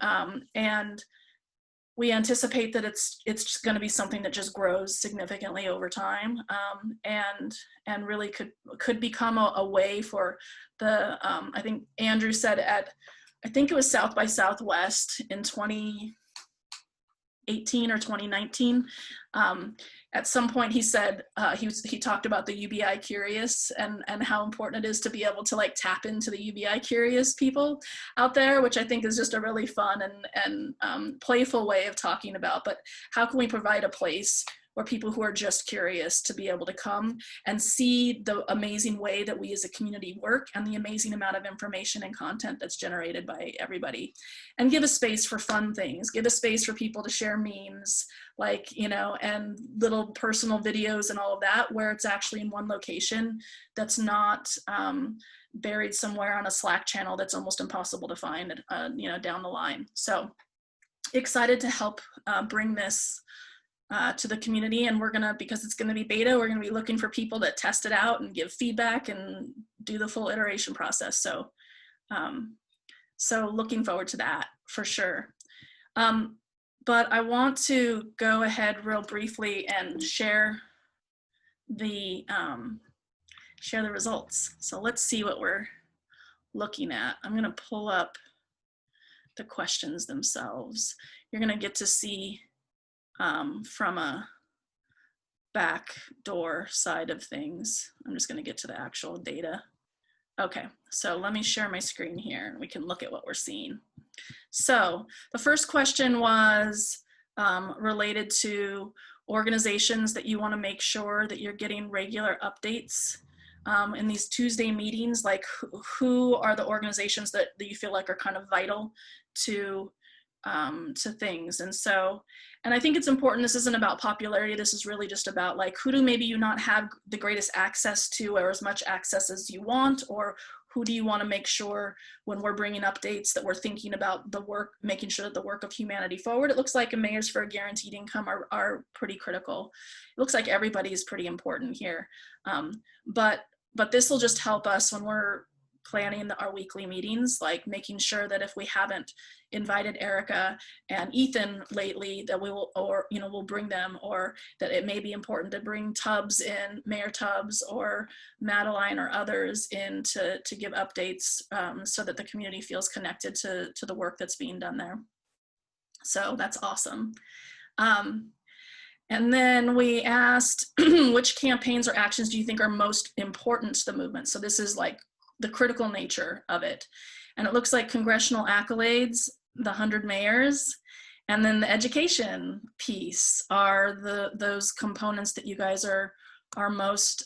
we anticipate that it's going to be something that just grows significantly over time, and really could become a way for the I think Andrew said I think it was South by Southwest in 2018 or 2019. At some point he said, he talked about the UBI curious and how important it is to be able to like tap into the UBI curious people out there, which I think is just a really fun and playful way of talking about, but how can we provide a place where people who are just curious to be able to come and see the amazing way that we as a community work and the amazing amount of information and content that's generated by everybody, and give a space for fun things, give a space for people to share memes, like, and little personal videos and all of that, where it's actually in one location that's not buried somewhere on a Slack channel that's almost impossible to find, down the line. So excited to help bring this to the community, and because it's gonna be beta, we're gonna be looking for people that test it out and give feedback and do the full iteration process. So, so looking forward to that for sure. But I want to go ahead real briefly and share share the results. So let's see what we're looking at. I'm gonna pull up the questions themselves. You're gonna get to see from a back door side of things. I'm just gonna get to the actual data. Okay, so let me share my screen here and we can look at what we're seeing. So the first question was related to organizations that you want to make sure that you're getting regular updates in these Tuesday meetings, like who are the organizations that you feel like are kind of vital to things. And I think it's important, this isn't about popularity, this is really just about like, who do maybe you not have the greatest access to or as much access as you want, or who do you want to make sure when we're bringing updates that we're thinking about the work, making sure that the work of humanity forward. It looks like Mayors for a Guaranteed Income are pretty critical. It looks like everybody is pretty important here. But this will just help us when we're planning our weekly meetings, like making sure that if we haven't invited Erica and Ethan lately, that we will, or, you know, we'll bring them, or that it may be important to bring Tubbs in, Mayor Tubbs or Madeline or others in to give updates so that the community feels connected to the work that's being done there. So that's awesome. And then we asked, which campaigns or actions do you think are most important to the movement? So this is like the critical nature of it. And it looks like Congressional Accolades, the 100 mayors, and then the education piece are those components that you guys are most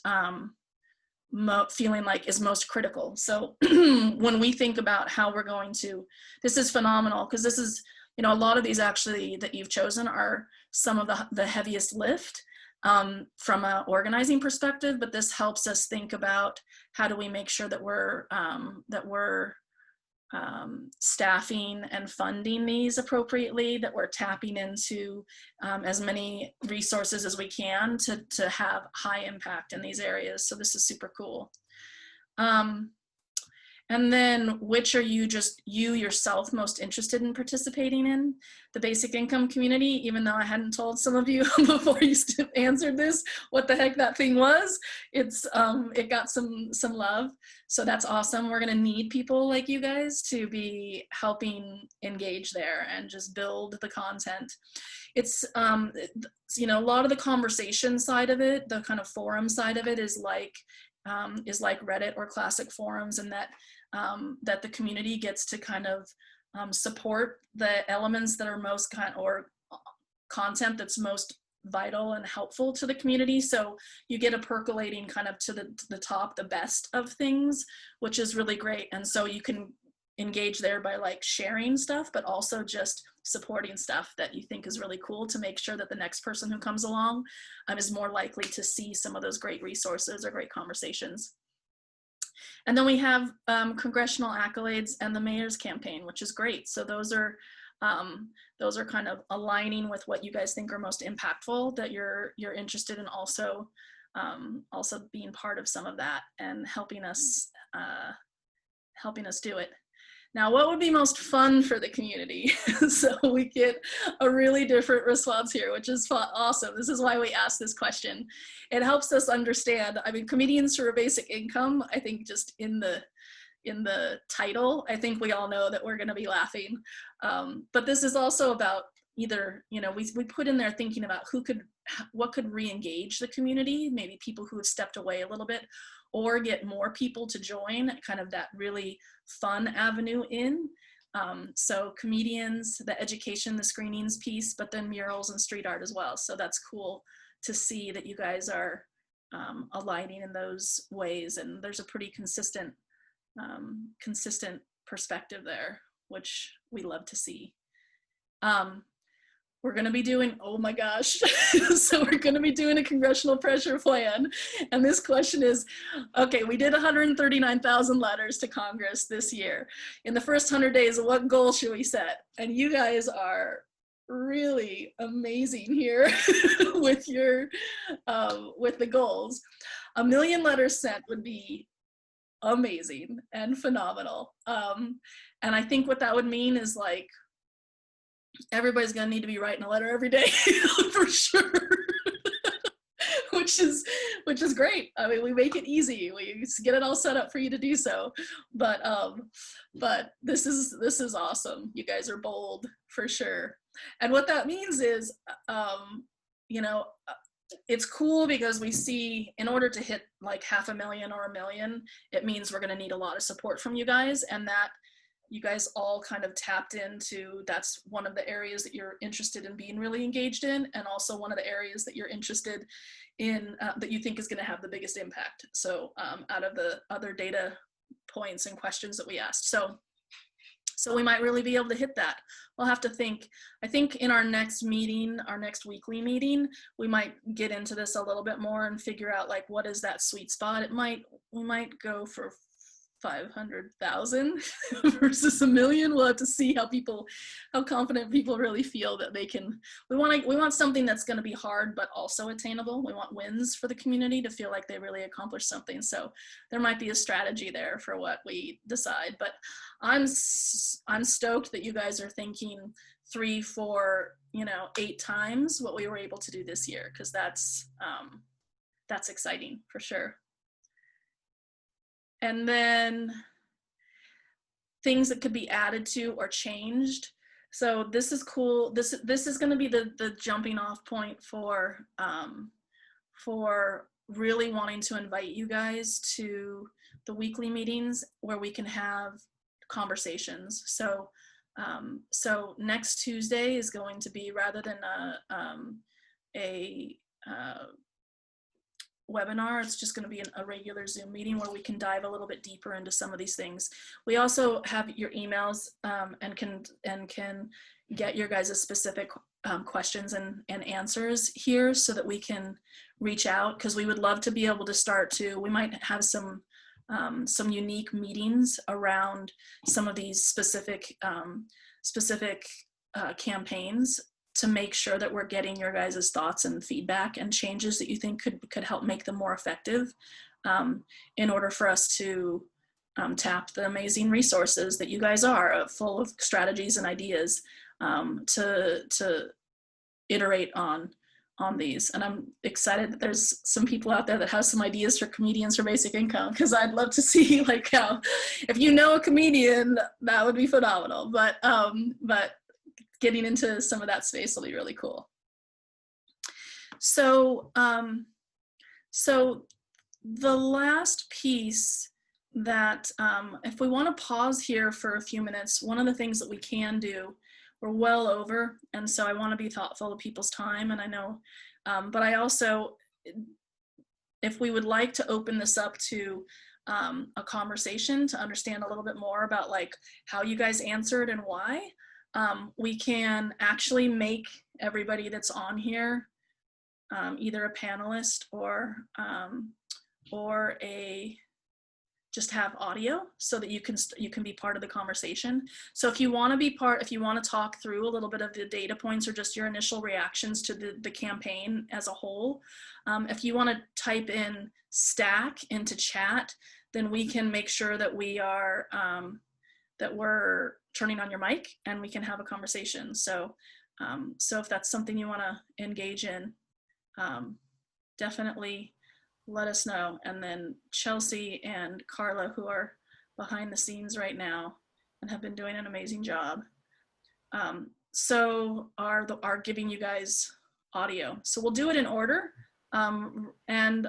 feeling like is most critical. So when we think about how we're going to, this is phenomenal, because this is, you know, a lot of these actually that you've chosen are some of the heaviest lift from an organizing perspective, but this helps us think about how do we make sure that we're staffing and funding these appropriately, that we're tapping into as many resources as we can to have high impact in these areas. So this is super cool. And then which are you yourself most interested in participating in? The basic income community, even though I hadn't told some of you before you answered this, what the heck that thing was. It got some love. So that's awesome. We're gonna need people like you guys to be helping engage there and just build the content. It's, you know, a lot of the conversation side of it, the kind of forum side of it is like Reddit or classic forums, and that the community gets to kind of support the elements that are most or content that's most vital and helpful to the community. So you get a percolating kind of to the top, the best of things, which is really great. And so you can engage there by like sharing stuff, but also just supporting stuff that you think is really cool to make sure that the next person who comes along is more likely to see some of those great resources or great conversations. And then we have Congressional Accolades and the Mayor's Campaign, which is great. So those are kind of aligning with what you guys think are most impactful, that you're interested in also being part of some of that and helping us do it. Now, what would be most fun for the community? So we get a really different response here, which is awesome. This is why we asked this question. It helps us understand, I mean, comedians for a basic income, I think just in the title, I think we all know that we're gonna be laughing. But this is also about either, you know, we put in there thinking about what could re-engage the community, maybe people who have stepped away a little bit, or get more people to join, kind of that really fun avenue in. So comedians, the education, the screenings piece, but then murals and street art as well. So that's cool to see that you guys are aligning in those ways. And there's a pretty consistent perspective there, which we love to see. We're gonna be doing, oh my gosh. So we're gonna be doing a congressional pressure plan. And this question is, okay, we did 139,000 letters to Congress this year. In the first 100 days, what goal should we set? And you guys are really amazing here with the goals. 1 million letters sent would be amazing and phenomenal. And I think what that would mean is like, everybody's gonna need to be writing a letter every day for sure. which is great. I mean, we make it easy. We get it all set up for you to do so. But this is awesome. You guys are bold for sure. And what that means is, it's cool because we see in order to hit like 500,000 or 1 million, it means we're going to need a lot of support from you guys, and that you guys all kind of tapped into, that's one of the areas that you're interested in being really engaged in, and also one of the areas that you're interested in that you think is going to have the biggest impact. So out of the other data points and questions that we asked. So we might really be able to hit that. We'll have to think. I think in our next meeting, our next weekly meeting, we might get into this a little bit more and figure out like what is that sweet spot. We might go for 500,000 versus 1 million. We'll have to see how confident people really feel that they can. We want something that's going to be hard but also attainable. We want wins for the community to feel like they really accomplished something. So there might be a strategy there for what we decide. But I'm stoked that you guys are thinking 3, 4, 8 times what we were able to do this year, because that's exciting for sure. And then things that could be added to or changed. So this is cool. This is going to be the jumping off point for really wanting to invite you guys to the weekly meetings where we can have conversations. So next Tuesday is going to be, rather than a webinar, it's just going to be a regular Zoom meeting where we can dive a little bit deeper into some of these things. We also have your emails and can get your guys' specific questions and answers here so that we can reach out, because we would love to be able to start to, we might have some unique meetings around some of these specific campaigns, to make sure that we're getting your guys' thoughts and feedback and changes that you think could help make them more effective, in order for us to tap the amazing resources that you guys are, full of strategies and ideas, to iterate on these. And I'm excited that there's some people out there that have some ideas for comedians for basic income, because I'd love to see like how, if you know a comedian, that would be phenomenal. But getting into some of that space will be really cool. So the last piece that, if we want to pause here for a few minutes, one of the things that we can do, we're well over, and so I want to be thoughtful of people's time, and I know, but I also, if we would like to open this up to a conversation to understand a little bit more about like how you guys answered and why, we can actually make everybody that's on here either a panelist or just have audio, so that you can be part of the conversation. So if you want to talk through a little bit of the data points or just your initial reactions to the campaign as a whole, if you want to type in stack into chat, then we can make sure that we are that we're turning on your mic and we can have a conversation. So if that's something you want to engage in, definitely let us know. And then Chelsea and Carla, who are behind the scenes right now and have been doing an amazing job, so are giving you guys audio. So we'll do it in order. And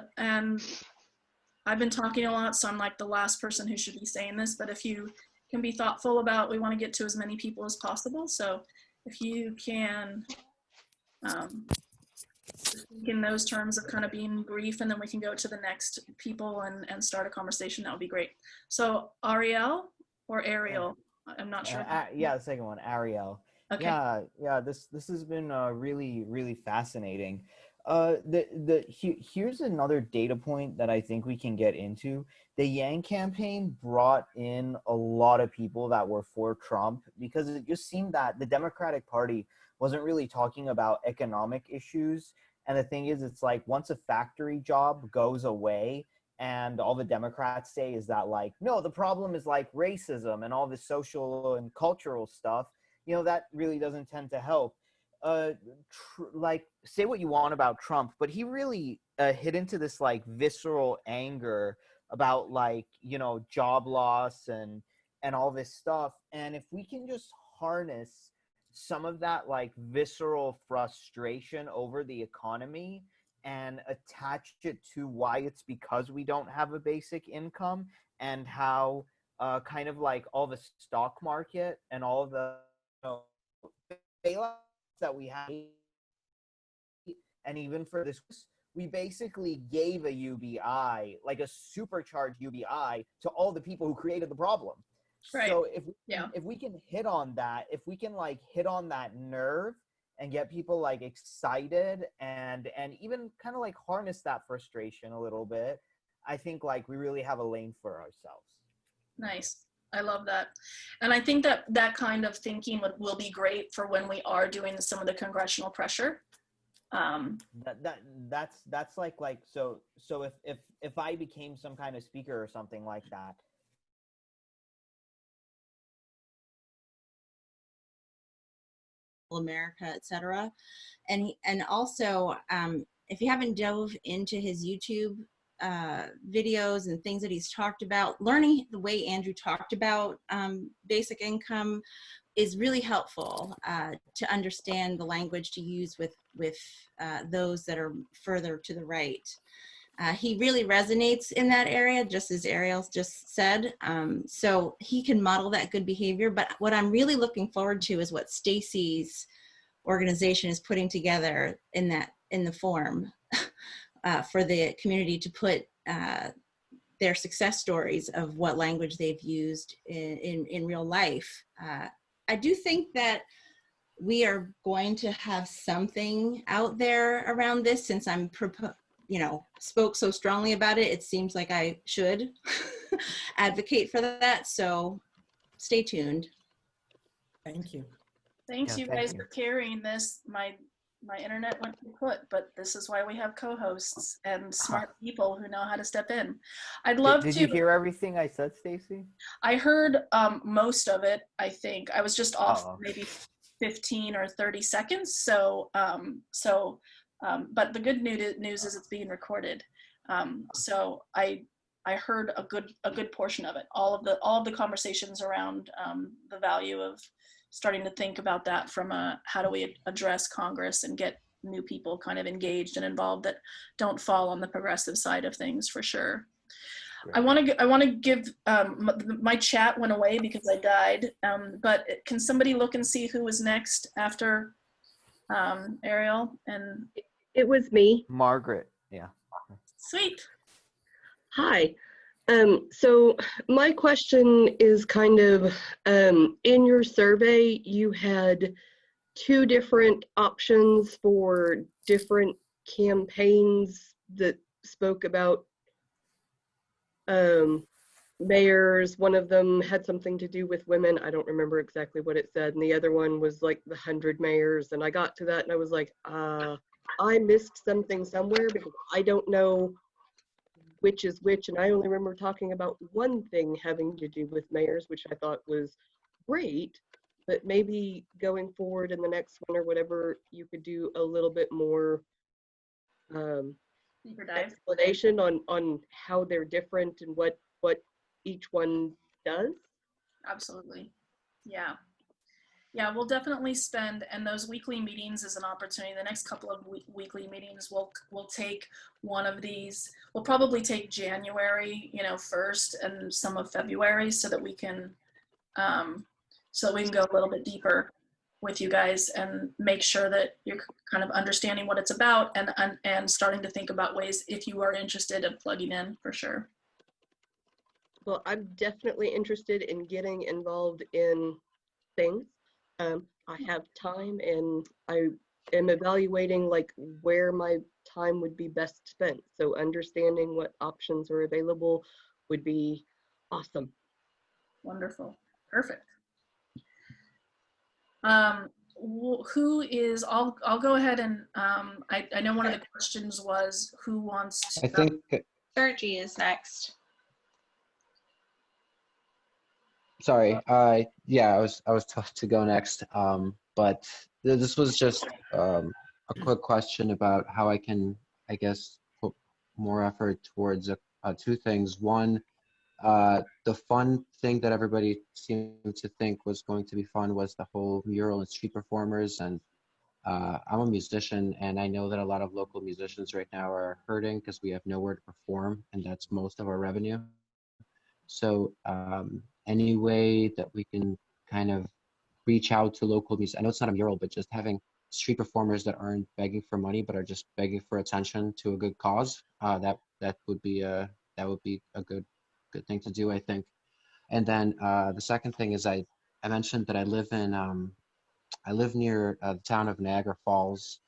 I've been talking a lot, so I'm like the last person who should be saying this, but if you can be thoughtful about, we want to get to as many people as possible. So if you can, in those terms of kind of being brief, and then we can go to the next people and start a conversation, that would be great. So Ariel or Ariel, I'm not sure. Yeah, the second one, Ariel. Okay. Yeah. This has been really fascinating. Here's another data point that I think we can get into. The Yang campaign brought in a lot of people that were for Trump, because it just seemed that the Democratic Party wasn't really talking about economic issues. And the thing is, it's like once a factory job goes away, and all the Democrats say is that like, no, the problem is like racism and all this social and cultural stuff, that really doesn't tend to help. like, say what you want about Trump, but he really hit into this like visceral anger about, like, you know, job loss and all this stuff. And if we can just harness some of that like visceral frustration over the economy and attach it to why it's because we don't have a basic income, and how kind of like all the stock market and all the, you know, bailouts that we have, and even for this, we basically gave a UBI, like a supercharged UBI, to all the people who created the problem. Right. So if we can hit on that, if we can like hit on that nerve and get people like excited and even kind of like harness that frustration a little bit, I think like we really have a lane for ourselves. Nice. I love that. And I think that that kind of thinking will be great for when we are doing some of the congressional pressure. That's like so if I became some kind of speaker or something like that, America, etc. And also, if you haven't dove into his YouTube videos and things that he's talked about, learning the way Andrew talked about basic income is really helpful to understand the language to use with those that are further to the right. He really resonates in that area, just as Ariel just said. So he can model that good behavior. But what I'm really looking forward to is what Stacy's organization is putting together in the form for the community to put their success stories of what language they've used in real life. I do think that we are going to have something out there around this, since I'm spoke so strongly about it. It seems like I should advocate for that. So stay tuned. Thank you. Thanks, Yeah, you thank guys you. for carrying this. My internet went kaput, but this is why we have co-hosts and smart people who know how to step in. I'd love did to. you hear everything I said, Stacy? I heard most of it. I think I was just off Uh-oh. maybe 15 or 30 seconds. So but the good news is it's being recorded. So I heard a good portion of it. All of the conversations around the value of starting to think about that from how do we address Congress and get new people kind of engaged and involved that don't fall on the progressive side of things, for sure. Great. I want to give my chat went away because I died. But can somebody look and see who was next after Ariel? And it was me, Margaret. Yeah. Sweet. Hi. So my question is kind of, in your survey, you had 2 different options for different campaigns that spoke about mayors. One of them had something to do with women. I don't remember exactly what it said. And the other one was like the 100 mayors. And I got to that and I was like, I missed something somewhere because I don't know which is which, and I only remember talking about one thing having to do with mayors, which I thought was great, but maybe going forward in the next one or whatever, you could do a little bit more explanation on how they're different and what each one does. Absolutely. Yeah, we'll definitely spend, and those weekly meetings is an opportunity. The next couple of weekly meetings, we'll take one of these. We'll probably take January, first, and some of February, so that we can go a little bit deeper with you guys and make sure that you're kind of understanding what it's about and starting to think about ways, if you are interested in plugging in, for sure. Well, I'm definitely interested in getting involved in things. I have time and I am evaluating like where my time would be best spent. So understanding what options are available would be awesome. Wonderful. Perfect. Who is, I'll go ahead and I know one of the questions was who wants to. I think Sergi is next. Sorry, yeah, I was tough to go next, but This was just a quick question about how I can, I guess, put more effort towards two things. One, the fun thing that everybody seemed to think was going to be fun was the whole mural and street performers. And I'm a musician, and I know that a lot of local musicians right now are hurting because we have nowhere to perform, and that's most of our revenue. So any way that we can kind of reach out to local music. I know it's not a mural, but just having street performers that aren't begging for money, but are just begging for attention to a good cause. That would be a good thing to do, I think. And then the second thing is I mentioned that I live near the town of Niagara Falls,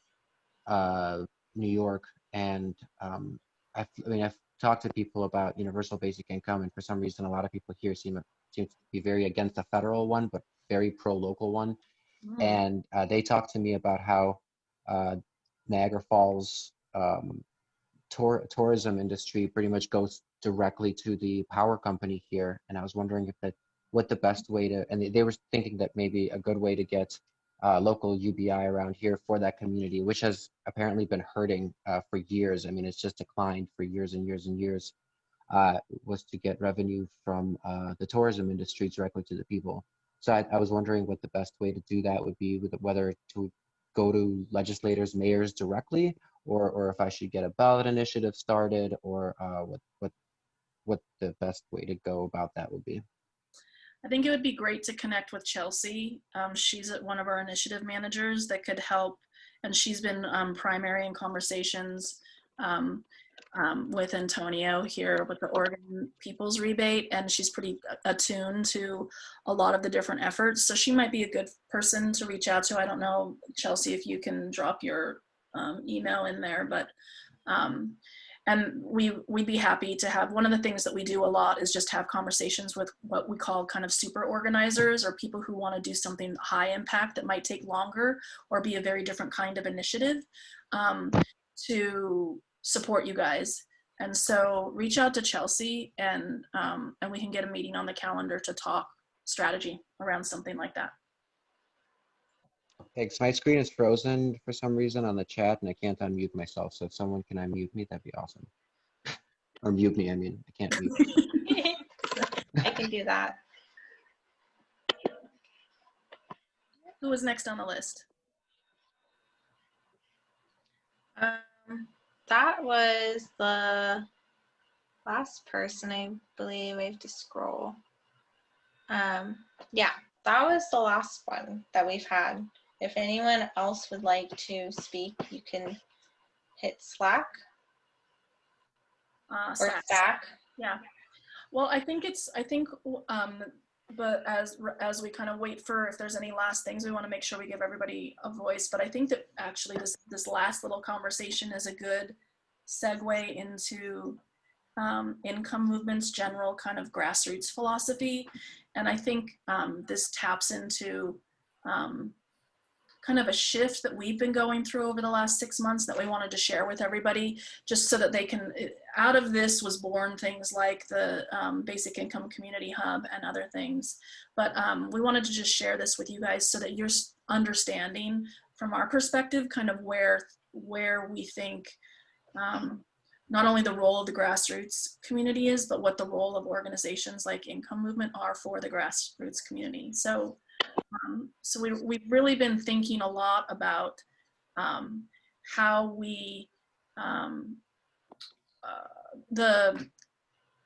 New York, and I've talked to people about universal basic income, and for some reason, a lot of people here seem to be very against the federal one, but very pro-local one. And they talked to me about how Niagara Falls tourism industry pretty much goes directly to the power company here. And I was wondering what the best way to, and they were thinking that maybe a good way to get local UBI around here for that community, which has apparently been hurting for years. I mean, it's just declined for years and years and years, was to get revenue from the tourism industry directly to the people. So I was wondering what the best way to do that would be, whether to go to legislators, mayors directly, or if I should get a ballot initiative started, or what the best way to go about that would be. I think it would be great to connect with Chelsea. She's one of our initiative managers that could help, and she's been primary in conversations with Antonio here with the Oregon People's Rebate, and she's pretty attuned to a lot of the different efforts. So she might be a good person to reach out to. I don't know, Chelsea, if you can drop your email in there, but and we'd be happy to have, one of the things that we do a lot is just have conversations with what we call kind of super organizers, or people who want to do something high impact that might take longer or be a very different kind of initiative to support you guys. And so reach out to Chelsea, and we can get a meeting on the calendar to talk strategy around something like that. Thanks. My screen is frozen for some reason on the chat, and I can't unmute myself. So if someone can unmute me, that'd be awesome. Or mute me, I mean, I can't mute. I can do that. Who was next on the list? That was the last person, I believe. I have to scroll. Yeah, that was the last one that we've had. If anyone else would like to speak, you can hit Slack or stack. Yeah. Well, but as we kind of wait for if there's any last things, we want to make sure we give everybody a voice. But I think that actually this last little conversation is a good segue into income movement's general kind of grassroots philosophy. And I think this taps into kind of a shift that we've been going through over the last 6 months that we wanted to share with everybody, just so that they can, out of this was born things like the Basic Income Community Hub and other things. But we wanted to just share this with you guys so that you're understanding from our perspective kind of where we think not only the role of the grassroots community is, but what the role of organizations like Income Movement are for the grassroots community. So we've really been thinking a lot about how we,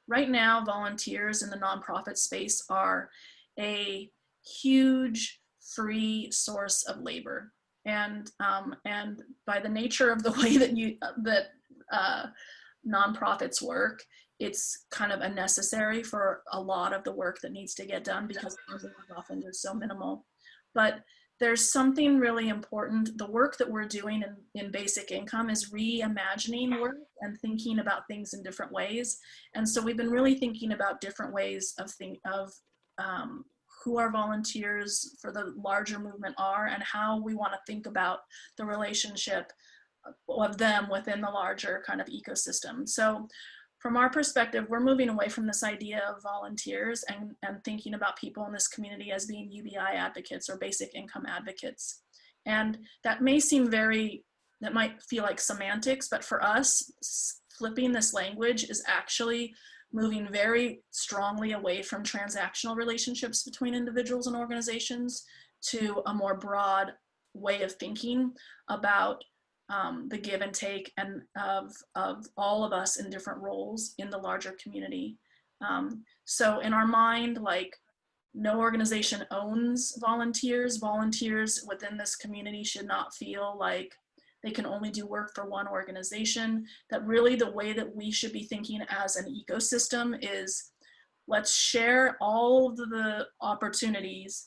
right now volunteers in the nonprofit space are a huge free source of labor. And by the nature of the way that nonprofits work, it's kind of unnecessary for a lot of the work that needs to get done because often is so minimal. But there's something really important. The work that we're doing in basic income is reimagining work and thinking about things in different ways. And so we've been really thinking about different ways of who our volunteers for the larger movement are and how we want to think about the relationship of them within the larger kind of ecosystem. So from our perspective, we're moving away from this idea of volunteers and thinking about people in this community as being UBI advocates or basic income advocates. And that may seem that might feel like semantics, but for us, flipping this language is actually moving very strongly away from transactional relationships between individuals and organizations to a more broad way of thinking about the give and take and of all of us in different roles in the larger community. So in our mind, like, no organization owns volunteers. Volunteers within this community should not feel like they can only do work for one organization. That really the way that we should be thinking as an ecosystem is, let's share all of the opportunities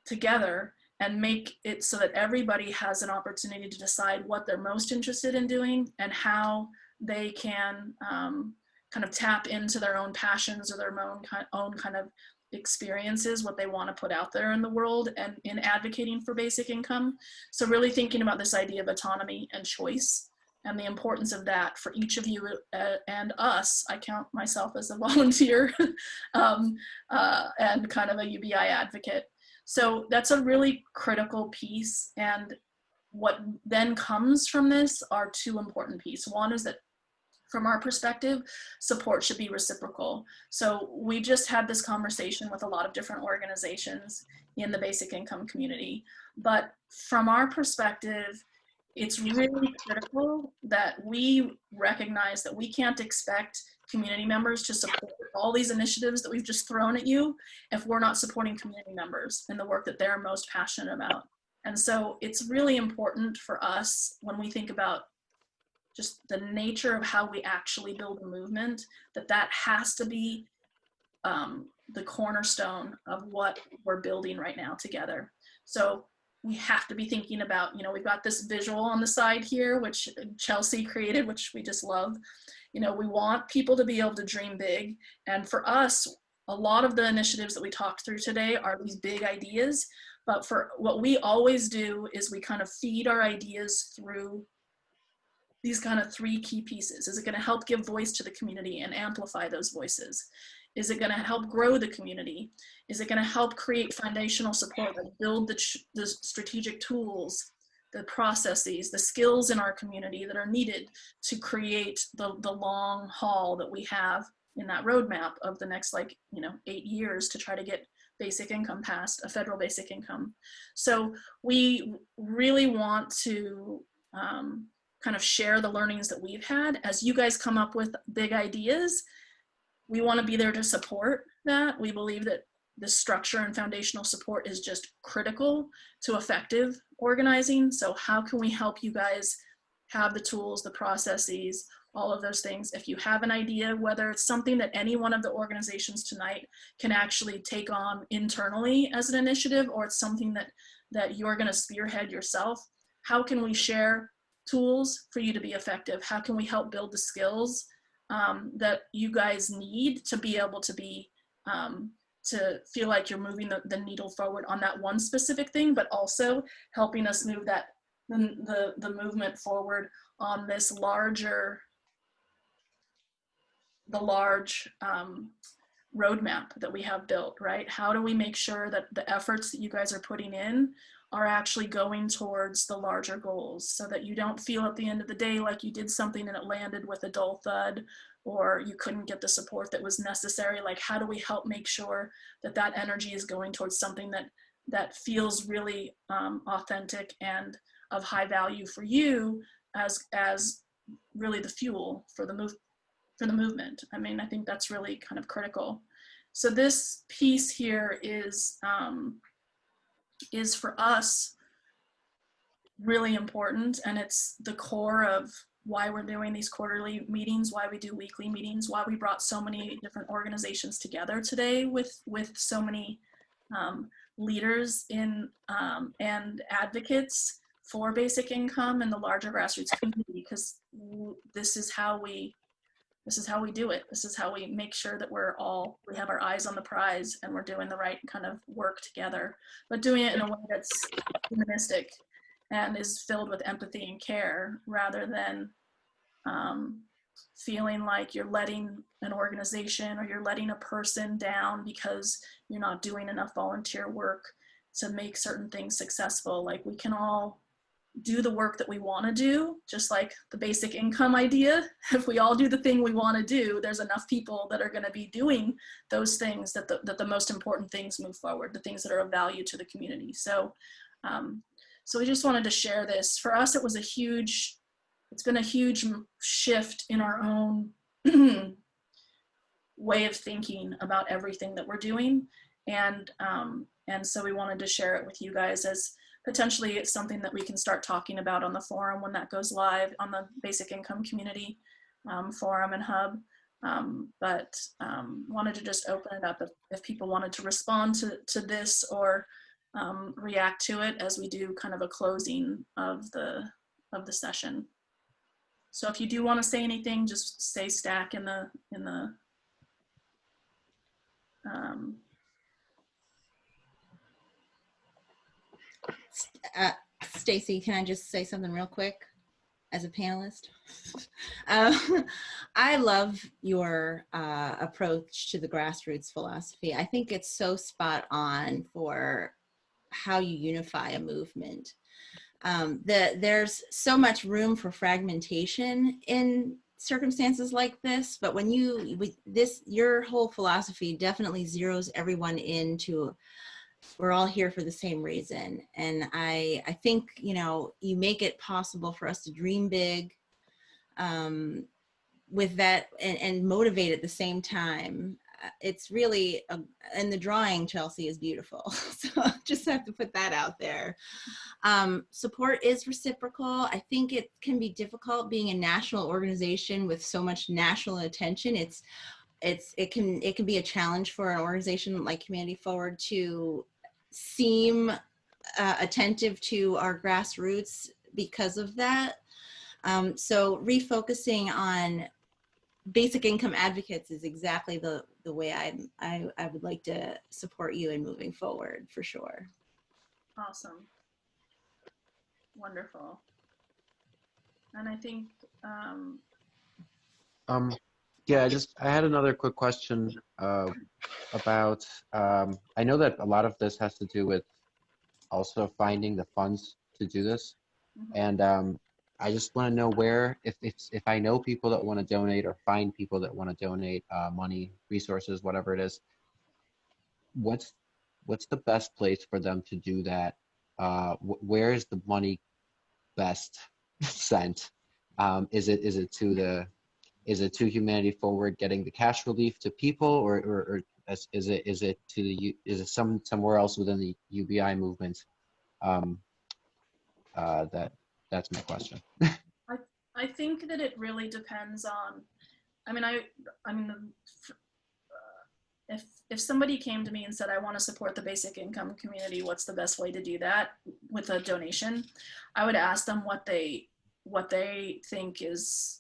together and make it so that everybody has an opportunity to decide what they're most interested in doing and how they can kind of tap into their own passions or their own kind of experiences, what they want to put out there in the world and in advocating for basic income. So really thinking about this idea of autonomy and choice and the importance of that for each of you and us. I count myself as a volunteer and kind of a UBI advocate. So that's a really critical piece. And what then comes from this are two important pieces. One is that from our perspective, support should be reciprocal. So we just had this conversation with a lot of different organizations in the basic income community. But from our perspective, it's really critical that we recognize that we can't expect community members to support all these initiatives that we've just thrown at you if we're not supporting community members in the work that they're most passionate about. And so it's really important for us when we think about just the nature of how we actually build a movement, that has to be the cornerstone of what we're building right now together. So we have to be thinking about, we've got this visual on the side here, which Chelsea created, which we just love. We want people to be able to dream big. And for us, a lot of the initiatives that we talked through today are these big ideas. But for what we always do is we kind of feed our ideas through these kind of three key pieces. Is it going to help give voice to the community and amplify those voices? Is it going to help grow the community? Is it going to help create foundational support that build the strategic tools, the processes, the skills in our community that are needed to create the long haul that we have in that roadmap of the next 8 years to try to get basic income passed, a federal basic income. So we really want to kind of share the learnings that we've had. As you guys come up with big ideas, we want to be there to support that. We believe that the structure and foundational support is just critical to effective organizing. So how can we help you guys have the tools, the processes, all of those things? If you have an idea, whether it's something that any one of the organizations tonight can actually take on internally as an initiative, or it's something that you're going to spearhead yourself, how can we share tools for you to be effective? How can we help build the skills that you guys need to be able to be to feel like you're moving the needle forward on that one specific thing, but also helping us move the movement forward on this large roadmap that we have built, right? How do we make sure that the efforts that you guys are putting in are actually going towards the larger goals, so that you don't feel at the end of the day like you did something and it landed with a dull thud, or you couldn't get the support that was necessary? Like, how do we help make sure that energy is going towards something that feels really authentic and of high value for you as really the fuel for the movement? I mean, I think that's really kind of critical. So this piece here is for us really important, and it's the core of why we're doing these quarterly meetings, why we do weekly meetings, why we brought so many different organizations together today with so many leaders in and advocates for basic income in the larger grassroots community, because this is how we do it. This is how we make sure that we have our eyes on the prize and we're doing the right kind of work together, but doing it in a way that's humanistic and is filled with empathy and care, rather than feeling like you're letting an organization or you're letting a person down because you're not doing enough volunteer work. to make certain things successful. Like we can all do the work that we want to do, just like the basic income idea. If we all do the thing we want to do, there's enough people that are going to be doing those things that the most important things move forward, the things that are of value to the community. So, so we just wanted to share this. For us, it's been a huge shift in our own way of thinking about everything that we're doing. And so we wanted to share it with you guys, as potentially it's something that we can start talking about on the forum when that goes live on the Basic Income Community forum and hub. But wanted to just open it up if people wanted to respond to this or react to it as we do kind of a closing of the session. So if you do want to say anything, just say stack in the Stacy, can I just say something real quick as a panelist? I love your approach to the grassroots philosophy. I think it's so spot on for how you unify a movement. There's so much room for fragmentation in circumstances like this, but when your whole philosophy definitely zeroes everyone into, we're all here for the same reason. And I think, you know, you make it possible for us to dream big with that and motivate at the same time. It's really, and the drawing, Chelsea, is beautiful. So I just have to put that out there. Support is reciprocal. I think it can be difficult being a national organization with so much national attention. It can be a challenge for an organization like Humanity Forward to seem attentive to our grassroots because of that. So refocusing on basic income advocates is exactly the way I would like to support you in moving forward, for sure. Awesome. Wonderful. And I think yeah, I had another quick question about I know that a lot of this has to do with also finding the funds to do this. And I just want to know where, if I know people that want to donate or find people that want to donate money, resources, whatever it is, what's the best place for them to do that? Where is the money best sent? Is it to Humanity Forward getting the cash relief to people, or is it somewhere else within the UBI movement? That's my question. I think that it really depends on, if somebody came to me and said, I want to support the basic income community, what's the best way to do that with a donation? I would ask them what they think is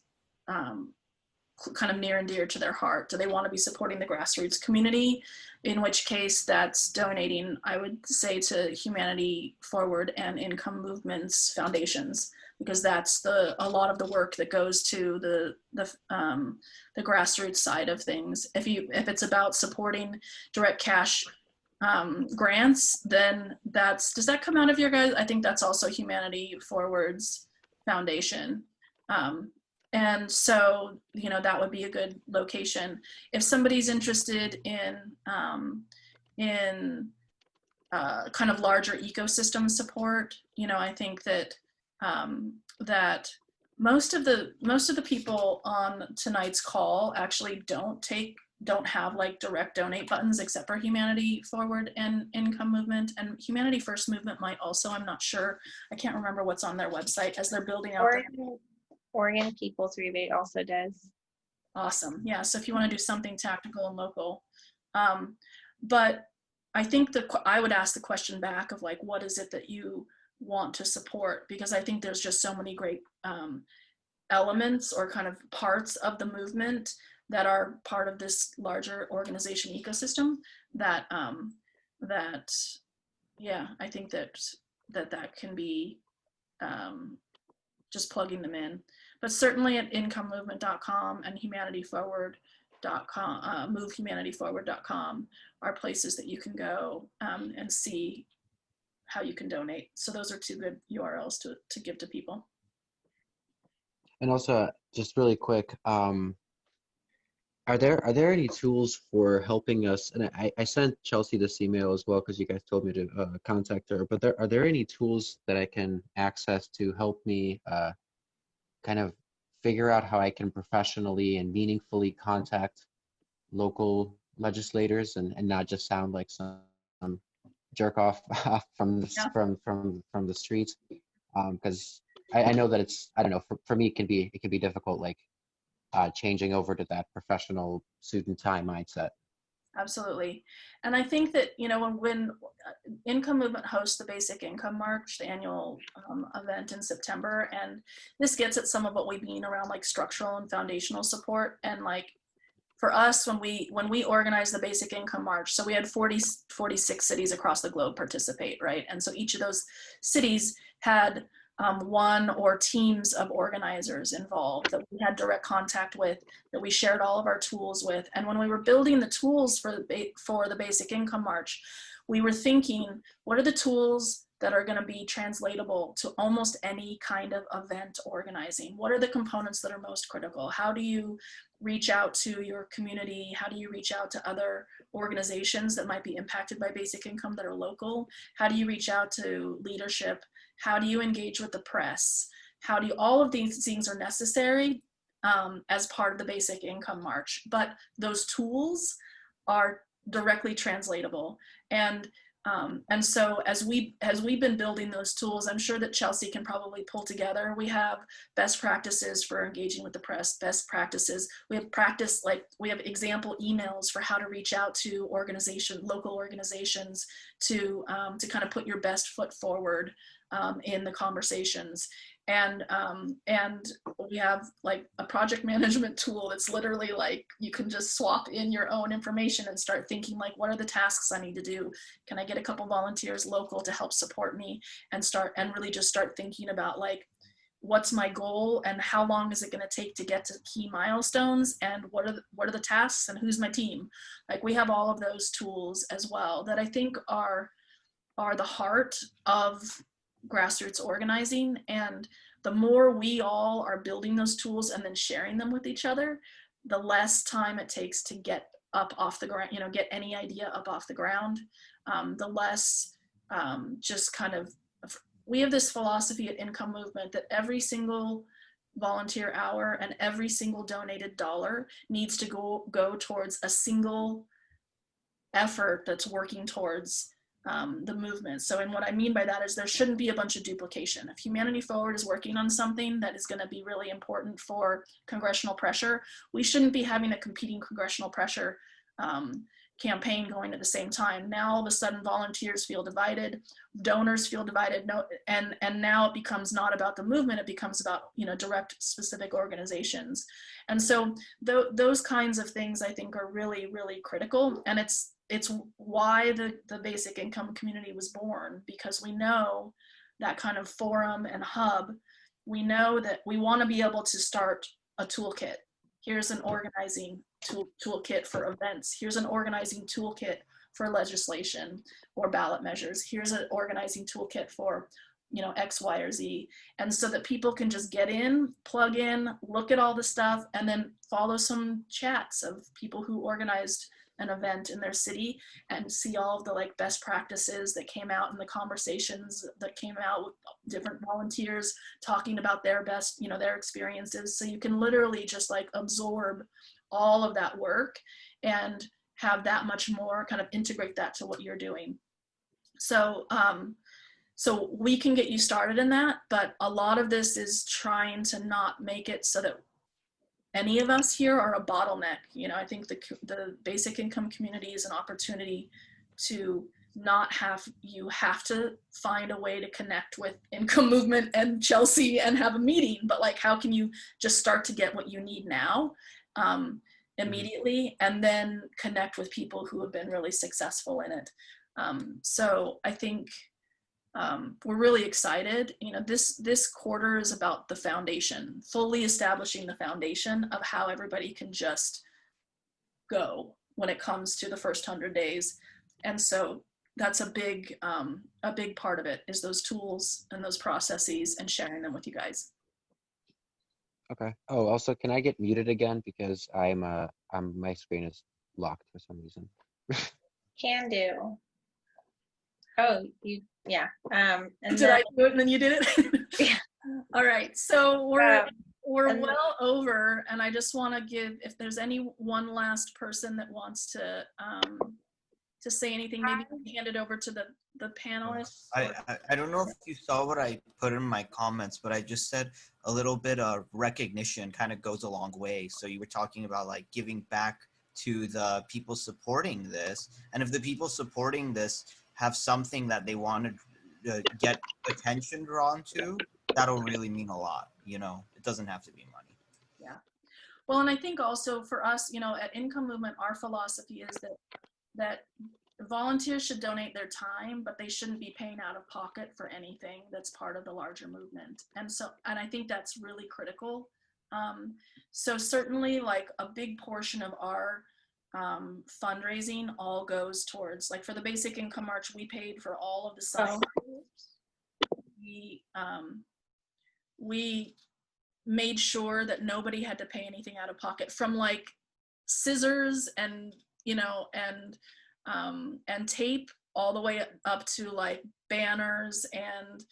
kind of near and dear to their heart. Do they want to be supporting the grassroots community? In which case that's donating, I would say, to Humanity Forward and income movements foundations, because that's a lot of the work that goes to the grassroots side of things. If it's about supporting direct cash grants, then does that come out of your guys? I think that's also Humanity Forward's foundation. And so, you know, that would be a good location. If somebody's interested in kind of larger ecosystem support, you know, I think that that most of the people on tonight's call actually don't have like direct donate buttons, except for Humanity Forward and Income Movement, and Humanity First Movement might also. I'm not sure. I can't remember what's on their website as they're building out. Oregon People's Rebate also does. Awesome. Yeah. So if you want to do something tactical and local, but I think I would ask the question back of like, what is it that you want to support? Because I think there's just so many great elements or kind of parts of the movement that are part of this larger organization ecosystem that yeah, I think that can be just plugging them in. But certainly at incomemovement.com and humanityforward.com, movehumanityforward.com are places that you can go and see how you can donate. So those are two good URLs to give to people. And also, just really quick, are there any tools for helping us? And I sent Chelsea this email as well because you guys told me to contact her. But are there any tools that I can access to help me kind of figure out how I can professionally and meaningfully contact local legislators and not just sound like some jerk off from the from the streets? Because I know that it's, I don't know, for me it can be difficult, like changing over to that professional suit and tie mindset. Absolutely. And I think that, you know, when Income Movement hosts the Basic Income March, the annual event in September, and this gets at some of what we mean around like structural and foundational support. And like for us, when we organized the Basic Income March, so we had 46 cities across the globe participate, right? And so each of those cities had one or teams of organizers involved that we had direct contact with, that we shared all of our tools with. And when we were building the tools for the Basic Income March, we were thinking, what are the tools that are going to be translatable to almost any kind of event organizing? What are the components that are most critical? How do you reach out to your community? How do you reach out to other organizations that might be impacted by basic income that are local? How do you reach out to leadership? How do you engage with the press? All of these things are necessary as part of the Basic Income March, but those tools are directly translatable. And so as we've been building those tools, I'm sure that Chelsea can probably pull together. We have best practices for engaging with the press, best practices. We have example emails for how to reach out to local organizations to kind of put your best foot forward in the conversations. And we have like a project management tool that's literally like, you can just swap in your own information and start thinking like, what are the tasks I need to do? Can I get a couple volunteers local to help support me, and really just start thinking about like, what's my goal and how long is it going to take to get to key milestones, and what are the tasks and who's my team? Like, we have all of those tools as well that I think are the heart of grassroots organizing. And the more we all are building those tools and then sharing them with each other, the less time it takes to get up off the ground, get any idea up off the ground. The less just kind of, we have this philosophy at Income Movement that every single volunteer hour and every single donated dollar needs to go towards a single effort that's working towards the movement. So, and what I mean by that is there shouldn't be a bunch of duplication. If Humanity Forward is working on something that is going to be really important for congressional pressure, we shouldn't be having a competing congressional pressure campaign going at the same time. Now all of a sudden volunteers feel divided, donors feel divided, and now it becomes not about the movement, it becomes about direct specific organizations. And so those kinds of things I think are really, really critical. And it's why the basic income community was born, because we know that kind of forum and hub, we know that we want to be able to start a toolkit. Here's an organizing toolkit for events. Here's an organizing toolkit for legislation or ballot measures. Here's an organizing toolkit for X, Y, or Z. And so that people can just get in, plug in, look at all the stuff, and then follow some chats of people who organized an event in their city and see all of the like best practices that came out in the conversations that came out with different volunteers talking about their best, their experiences. So you can literally just like absorb all of that work and have that much more, kind of integrate that to what you're doing. So, so we can get you started in that, but a lot of this is trying to not make it so that any of us here are a bottleneck. I think the basic income community is an opportunity to not have to find a way to connect with Income Movement and Chelsea and have a meeting, but like, how can you just start to get what you need now immediately, and then connect with people who have been really successful in it. So I think we're really excited. This quarter is about the foundation, fully establishing the foundation of how everybody can just go when it comes to the first 100 days. And so that's a big part of it, is those tools and those processes and sharing them with you guys. Okay. Oh, also, can I get muted again because my screen is locked for some reason. Can do. Oh, yeah. And did I do it and then you did it? Yeah. All right. So we're and well over, and I just want to give, if there's any one last person that wants to say anything, maybe hand it over to the panelists. I don't know if you saw what I put in my comments, but I just said a little bit of recognition kind of goes a long way. So you were talking about like giving back to the people supporting this. And if the people supporting this have something that they want to get attention drawn to, that'll really mean a lot. You know, it doesn't have to be money. Yeah. Well, and I think also for us, you know, at Income Movement, our philosophy is that volunteers should donate their time, but they shouldn't be paying out of pocket for anything that's part of the larger movement. And I think that's really critical. So certainly, like, a big portion of our fundraising all goes towards, like, for the Basic Income March, we paid for all of the signs. We made sure that nobody had to pay anything out of pocket, from like scissors and, you know, and tape, all the way up to like banners and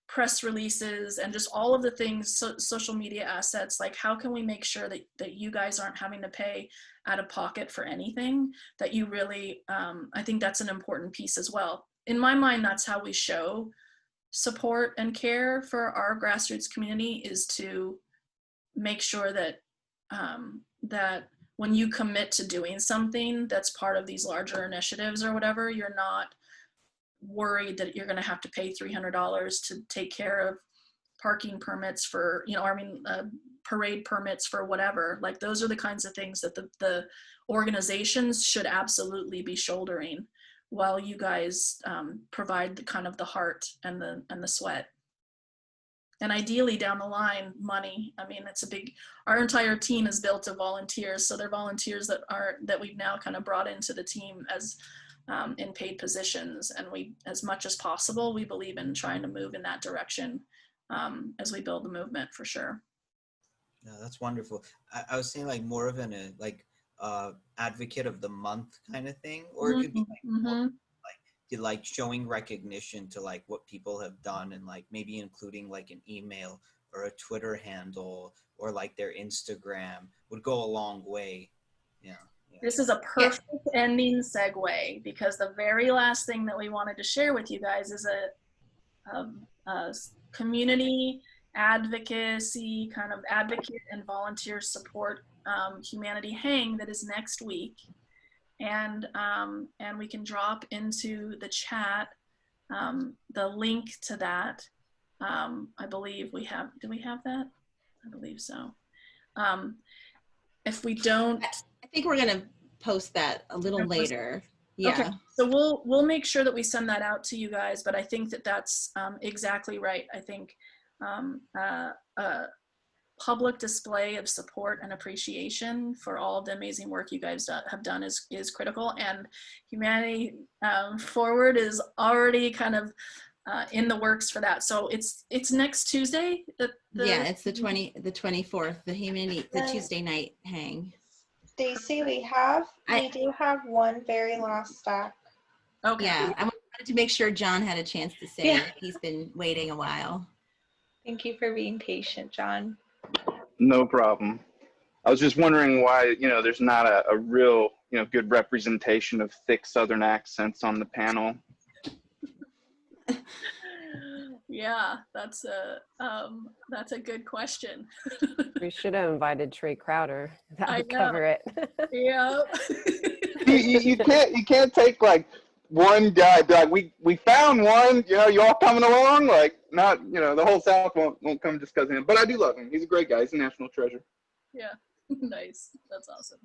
press releases and just all of the things, social media assets. Like, how can we make sure that you guys aren't having to pay out of pocket for anything, that you really, I think that's an important piece as well. In my mind, that's how we show support and care for our grassroots community, is to make sure that that when you commit to doing something that's part of these larger initiatives or whatever, you're not worried that you're going to have to pay $300 to take care of parking permits for, you know, I mean, parade permits for whatever. Like, those are the kinds of things that the organizations should absolutely be shouldering, while you guys provide the kind of the heart and the sweat. And ideally down the line, money. I mean, it's a big, our entire team is built of volunteers. So they're volunteers that we've now kind of brought into the team as in paid positions. And we, as much as possible, we believe in trying to move in that direction as we build the movement, for sure. Yeah, that's wonderful. I was saying like more of advocate of the month kind of thing, or it could be like showing recognition to like what people have done, and like maybe including like an email or a Twitter handle or like their Instagram would go a long way. Yeah. This is a perfect ending segue, because the very last thing that we wanted to share with you guys is a community advocacy, kind of advocate and volunteer support humanity hang that is next week. And we can drop into the chat the link to that. I believe we have, do we have that? I believe so. If we don't, I think we're gonna post that a little later. Yeah. Okay. So we'll make sure that we send that out to you guys, but I think that that's exactly right. I think public display of support and appreciation for all of the amazing work you guys have done is critical, and Humanity Forward is already kind of in the works for that. So it's next Tuesday. Yeah, it's the 24th, the Tuesday night hang. Stacy, we do have one very last stack. Okay. Yeah, I wanted to make sure John had a chance to say. Yeah. He's been waiting a while. Thank you for being patient, John. No problem. I was just wondering why, there's not a real, good representation of thick Southern accents on the panel. Yeah, that's a good question. We should have invited Trey Crowder. That would cover it. Yeah. you can't take like one guy, be like, we found one, you all coming along, like, not, the whole South won't come just because of him. But I do love him. He's a great guy. He's a national treasure. Yeah. Nice. That's awesome.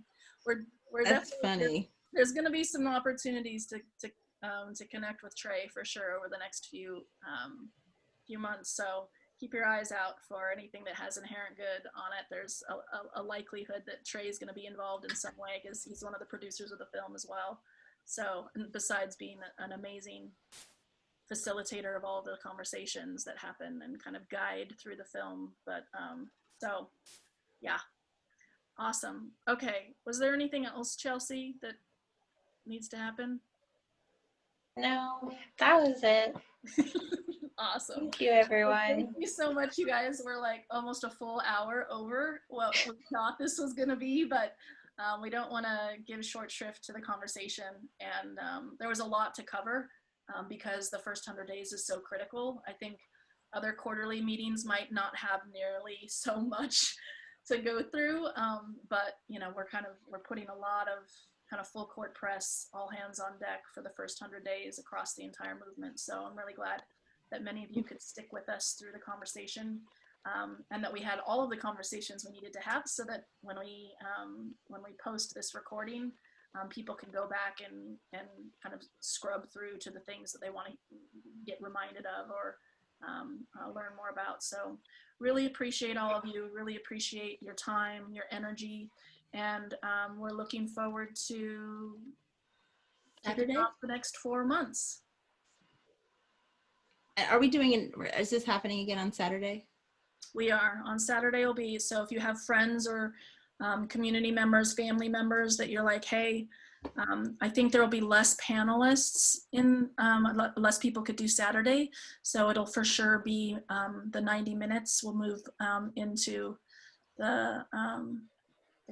We're That's definitely funny. There's going to be some opportunities to connect with Trey for sure over the next few months. So keep your eyes out for anything that has Inherent Good on it. There's a likelihood that Trey is going to be involved in some way, because he's one of the producers of the film as well. So, and besides being an amazing facilitator of all the conversations that happen and kind of guide through the film. But so yeah, awesome. Okay, was there anything else, Chelsea, that needs to happen? No, that was it. Awesome. Thank you, everyone. Thank you so much, you guys. We're like almost a full hour over what we thought this was going to be, but we don't want to give short shrift to the conversation. And there was a lot to cover because the first 100 days is so critical. I think other quarterly meetings might not have nearly so much to go through, but you know, we're putting a lot of kind of full court press, all hands on deck for the first 100 days across the entire movement. So I'm really glad that many of you could stick with us through the conversation, and that we had all of the conversations we needed to have, so that when we post this recording, people can go back and kind of scrub through to the things that they want to get reminded of or learn more about. So really appreciate all of you, really appreciate your time, your energy, and we're looking forward to kicking off the next 4 months. Are we doing is this happening again on Saturday? We are. On Saturday will be, so if you have friends or community members, family members that you're like, hey, I think there will be less panelists in, less people could do Saturday. So it'll for sure be the 90 minutes. We'll move into the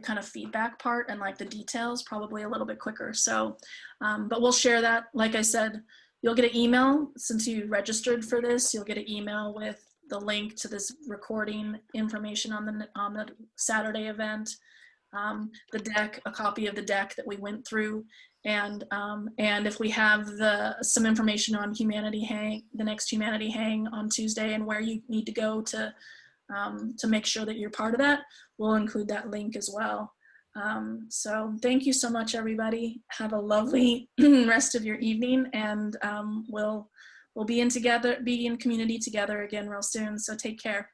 kind of feedback part and like the details probably a little bit quicker. So, but we'll share that. Like I said, you'll get an email since you registered for this. You'll get an email with the link to this recording information on the Saturday event, the deck, a copy of the deck that we went through, and if we have some information on the next Humanity Hang on Tuesday and where you need to go to make sure that you're part of that, we'll include that link as well. So thank you so much, everybody. Have a lovely rest of your evening, and we'll be in community together again real soon. So take care.